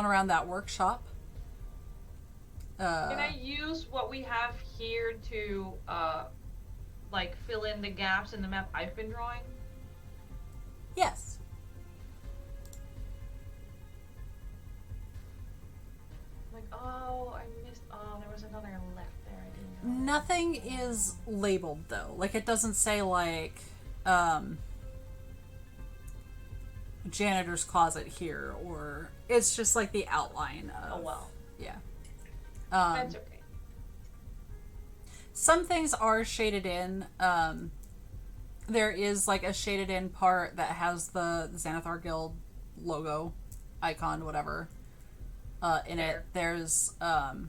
around that workshop. Can I use what we have here to like fill in the gaps in the map I've been drawing? Yes. Like, oh, I missed. Oh, there was another left there. I didn't know. Nothing is labeled though. Like it doesn't say like janitor's closet here, or it's just like the outline of. Oh well. Yeah. That's okay. Some things are shaded in. There is like a shaded in part that has the Xanathar Guild logo, icon, whatever, in it. There's the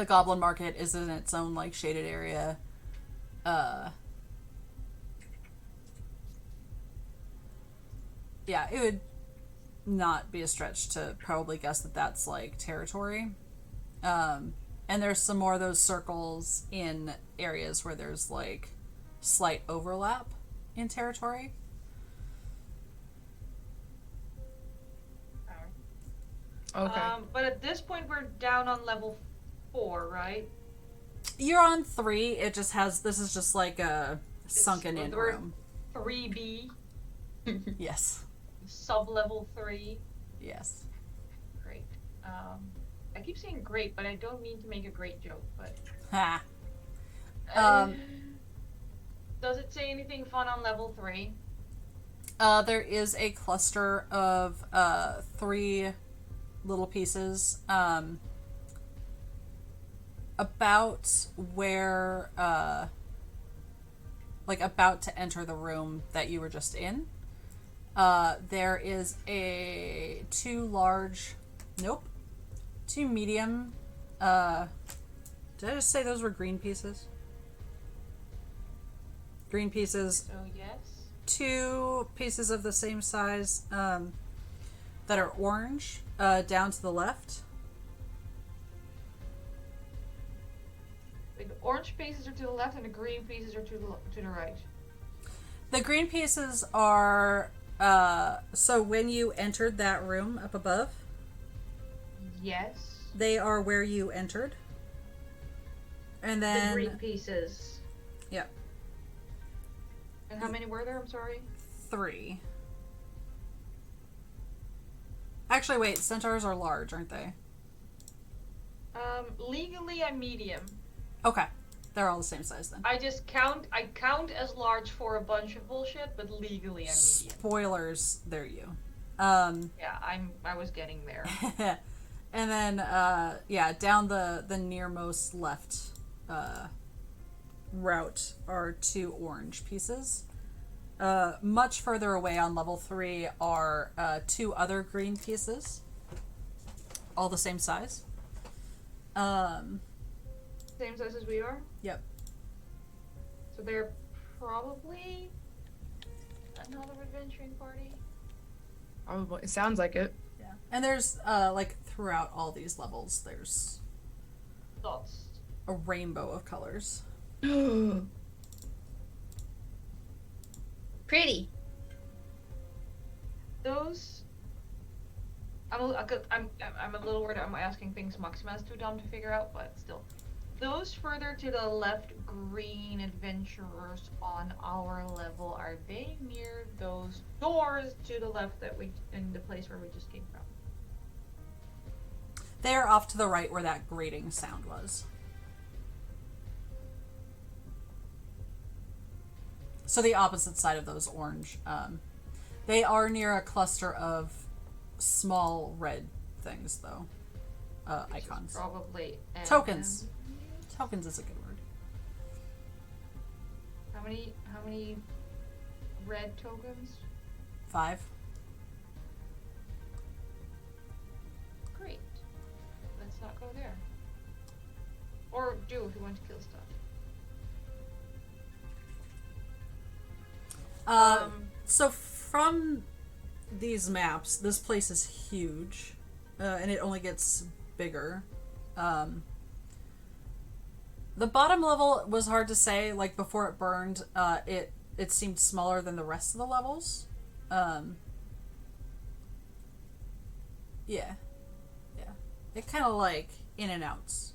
Goblin Market is in its own like shaded area. Yeah, it would not be a stretch to probably guess that that's like territory. And And there's some more of those circles in areas where there's like slight overlap in territory. Okay. But at this point, we're down on level 4, right? You're on 3. It just has, this is just like a sunken in we're room. 3B, Yes. sub level 3. Yes. Great. I keep saying great, but I don't mean to make a great joke, but. Ha. Does it say anything fun on level 3? There is a cluster of 3 little pieces about where like about to enter the room that you were just in. There is a 2 medium did I just say those were green pieces? Green pieces. So yes. 2 pieces of the same size that are orange down to the left. The orange pieces are to the left and the green pieces are to the right. The green pieces are so when you entered that room up above, Yes. they are where you entered. And then The green pieces. yeah, And how many were there? I'm sorry. 3. Actually, wait, centaurs are large, aren't they? Legally I'm medium. Okay. They're all the same size then. I count as large for a bunch of bullshit, but legally I'm medium. Spoilers, they're you. Yeah, I was getting there. And then yeah, down the nearmost left route are 2 orange pieces. Much further away on level 3 are 2 other green pieces, all the same size. Same size as we are? Yep. So they're probably another adventuring party? Probably. It sounds like it. Yeah. And there's like throughout all these levels, there's Thoughts? a rainbow of colors. Pretty. Those... I'm a little worried I'm asking things Maxima's too dumb to figure out, but still. Those further to the left green adventurers on our level, are they near those doors to the left that in the place where we just came from? They are off to the right where that grating sound was. So the opposite side of those orange. They are near a cluster of small red things, though. Icons. Probably. Tokens. Tokens is a good word. How many red tokens? 5. Great. Let's not go there. Or do if you want to kill stuff. So from these maps, this place is huge, and it only gets bigger. The bottom level was hard to say. Like before it burned, it seemed smaller than the rest of the levels. Yeah. It kind of like in and outs.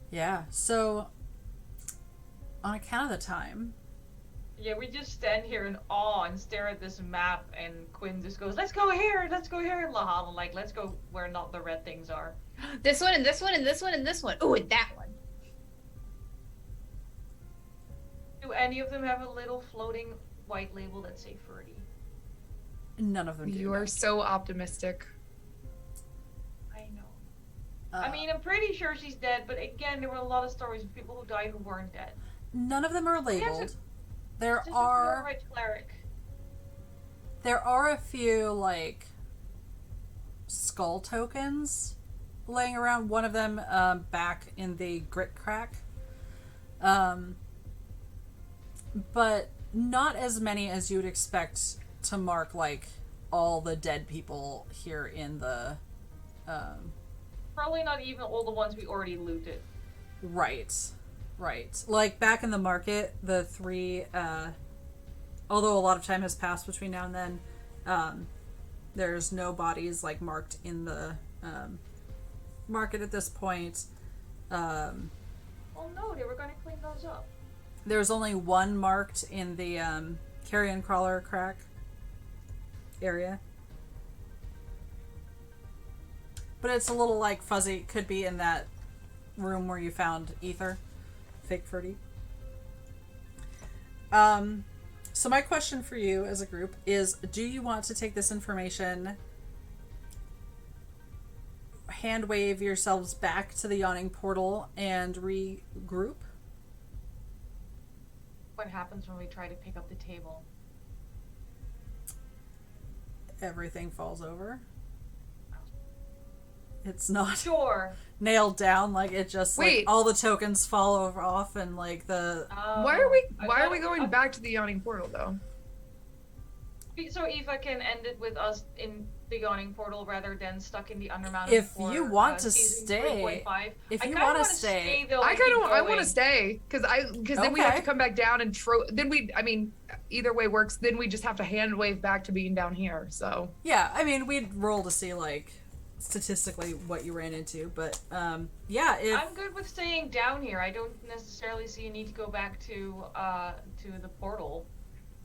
Yeah. So on account of the time. Yeah, we just stand here in awe and stare at this map, and Quinn just goes, "Let's go here, and Lahala, like, let's go where not the red things are." This one and this one and this one and this one. Ooh, and that one. Do any of them have a little floating white label that say Ferdy? None of them do. You are so optimistic. I know. I mean, I'm pretty sure she's dead, but again, there were a lot of stories of people who died who weren't dead. None of them are labeled. There Just are a white cleric. There are a few, like, skull tokens laying around. One of them back in the grit crack. But not as many as you would expect to mark, like, all the dead people here in the Probably not even all the ones we already looted. right. Like back in the market, the three although a lot of time has passed between now and then, there's no bodies like marked in the market at this point. Oh no, they were gonna clean those up. There's only one marked in the carrion crawler crack area. But it's a little like fuzzy. Could be in that room where you found ether. Fake Ferdy. So my question for you as a group is, do you want to take this information, hand wave yourselves back to the yawning portal, and regroup? What happens when we try to pick up the table? Everything falls over. It's not Sure. nailed down, like it just Wait. like all the tokens fall over off and like the Why are we going back to the yawning portal though? So Eva can end it with us in the yawning portal rather than stuck in the Undermountain. If for, you want to season stay, 3.5. if I you kinda want to wanna stay, though, I and kind keep of I want going. to stay because then we have Okay. to come back down and then we either way works. Then we just have to hand wave back to being down here. So yeah, I mean we'd roll to see like statistically what you ran into, but yeah, if I'm good with staying down here. I don't necessarily see a need to go back to the portal.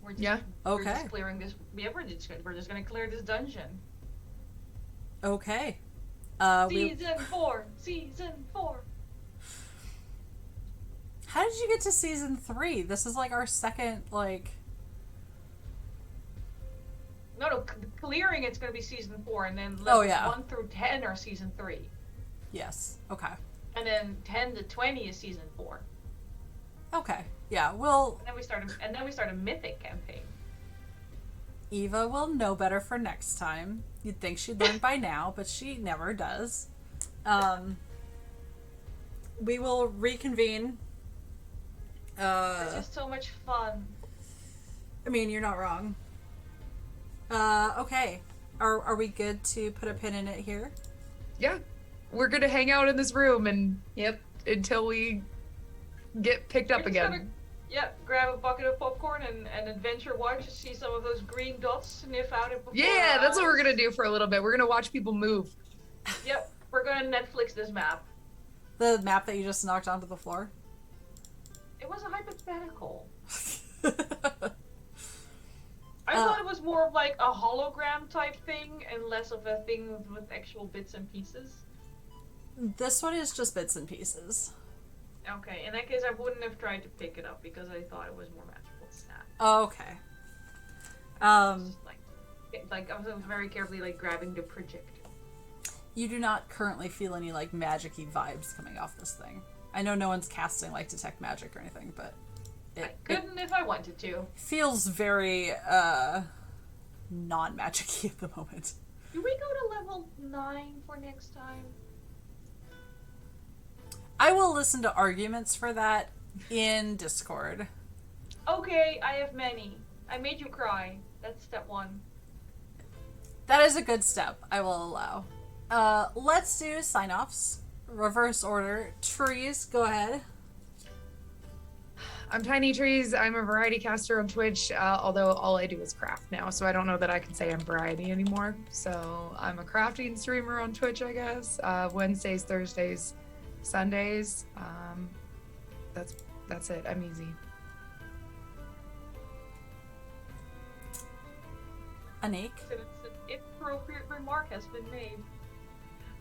We're just, Yeah. We're Okay. just clearing this. Yeah, we're just gonna clear this dungeon. okay, Season 4. Season 4. how did you get to season 3? This is like our second like. No, clearing it's gonna be season 4, and then Oh, levels yeah. 1 through 10 are season 3, Yes. Okay. and then 10 to 20 is season 4. Okay. Yeah. Well, And then we start a mythic campaign. Eva will know better for next time. You'd think she'd learn by now, but she never does. We will reconvene. It's just so much fun. I mean, you're not wrong. Okay. Are we good to put a pin in it here? yeah, we're gonna hang out in this room and Yep. until we get picked up We're just gonna- again. Yeah, grab a bucket of popcorn and adventure watch to see some of those green dots sniff out it before Yeah, our that's what we're eyes. gonna do for a little bit. We're gonna watch people move. Yep, we're gonna Netflix this map. The map that you just knocked onto the floor? It was a hypothetical. I thought it was more of like a hologram type thing and less of a thing with actual bits and pieces. This one is just bits and pieces. Okay, in that case I wouldn't have tried to pick it up because I thought it was more magical than that. Okay. Just like I was very carefully like grabbing the projector. You do not currently feel any like magic-y vibes coming off this thing. I know no one's casting like detect magic or anything, but I it couldn't if I wanted to. feels very non-magic-y at the moment. Do we go to level 9 for next time? I will listen to arguments for that in Discord. Okay, I have many. I made you cry. That's step 1. That is a good step, I will allow. Let's do sign-offs. Reverse order. Trees, go ahead. I'm Tiny Trees. I'm a variety caster on Twitch, although all I do is craft now, so I don't know that I can say I'm variety anymore. So I'm a crafting streamer on Twitch, I guess. Wednesdays, Thursdays, Sundays. That's it. I'm easy. Anniek. An inappropriate remark has been made.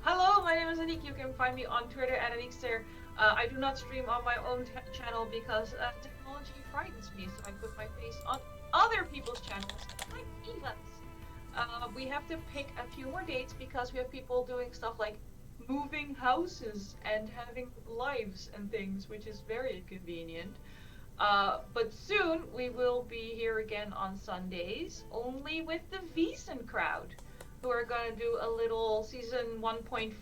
Hello, my name is Anniek. You can find me on Twitter at AnniekStare. I do not stream on my own channel because technology frightens me, so I put my face on other people's channels, like Eva's. We have to pick a few more dates because we have people doing stuff like moving houses and having lives and things, which is very inconvenient. But soon we will be here again on Sundays, only with the Wiesen crowd, who are gonna do a little season 1.5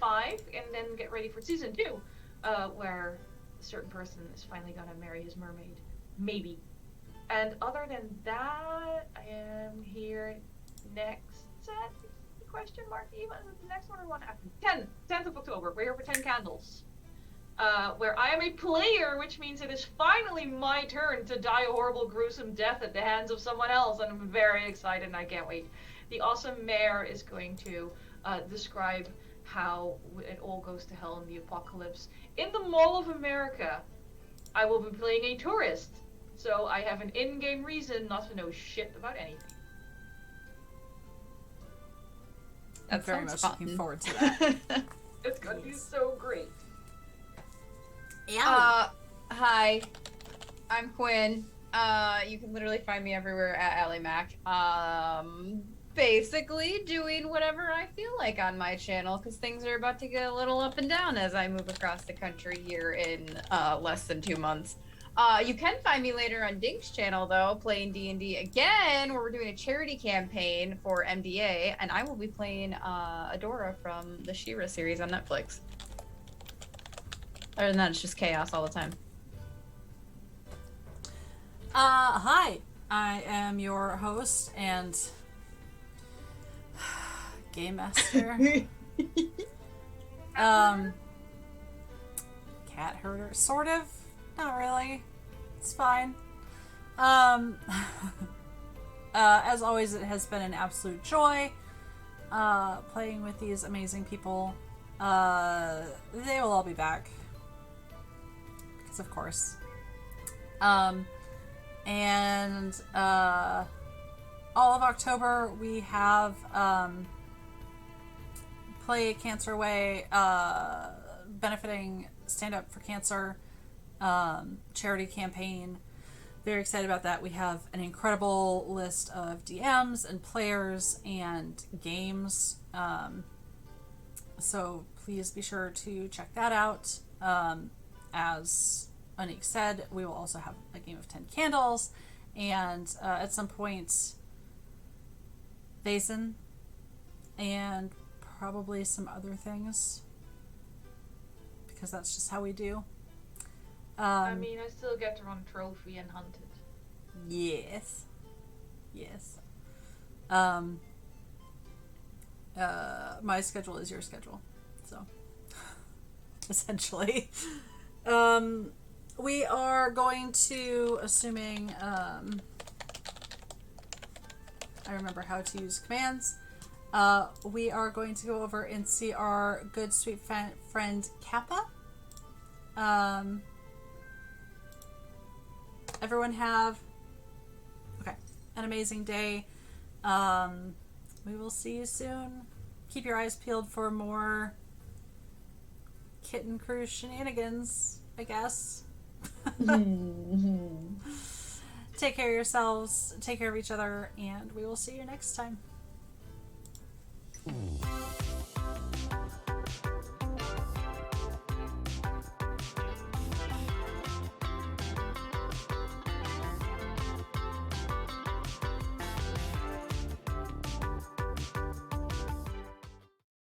and then get ready for season 2, where a certain person is finally gonna marry his mermaid. Maybe. And other than that, I am here next set? Question mark even? The next one or one after? 10th of October. We're here for 10 candles. Where I am a player, which means it is finally my turn to die a horrible, gruesome death at the hands of someone else, and I'm very excited and I can't wait. The awesome mayor is going to describe how it all goes to hell in the apocalypse. In the Mall of America, I will be playing a tourist, so I have an in-game reason not to know shit about anything. I'm very much looking forward to that. It's gonna be so great. Hi, I'm Quinn. You can literally find me everywhere at Allee Mac. Basically doing whatever I feel like on my channel, because things are about to get a little up and down as I move across the country here in less than 2 months. You can find me later on Dink's channel, though, playing D&D again, where we're doing a charity campaign for MDA, and I will be playing Adora from the She-Ra series on Netflix. Other than that, it's just chaos all the time. Hi, I am your host and game master. Cat herder, sort of. Not really. It's fine. As always, it has been an absolute joy playing with these amazing people. They will all be back. Because of course. And all of October we have Play Cancer Away, benefiting Stand Up for Cancer charity campaign. Very excited about that. We have an incredible list of DMs and players and games. So please be sure to check that out. As Anniek said, we will also have a game of 10 candles, and at some point Vaesen, and probably some other things, because that's just how we do. I mean, I still get to run trophy and hunt it. Yes. Yes. My schedule is your schedule, so essentially. We are going to, assuming I remember how to use commands, we are going to go over and see our good sweet friend Kappa. Everyone have an amazing day. We will see you soon. Keep your eyes peeled for more Kitten Crew shenanigans, I guess. Take care of yourselves, take care of each other, and we will see you next time.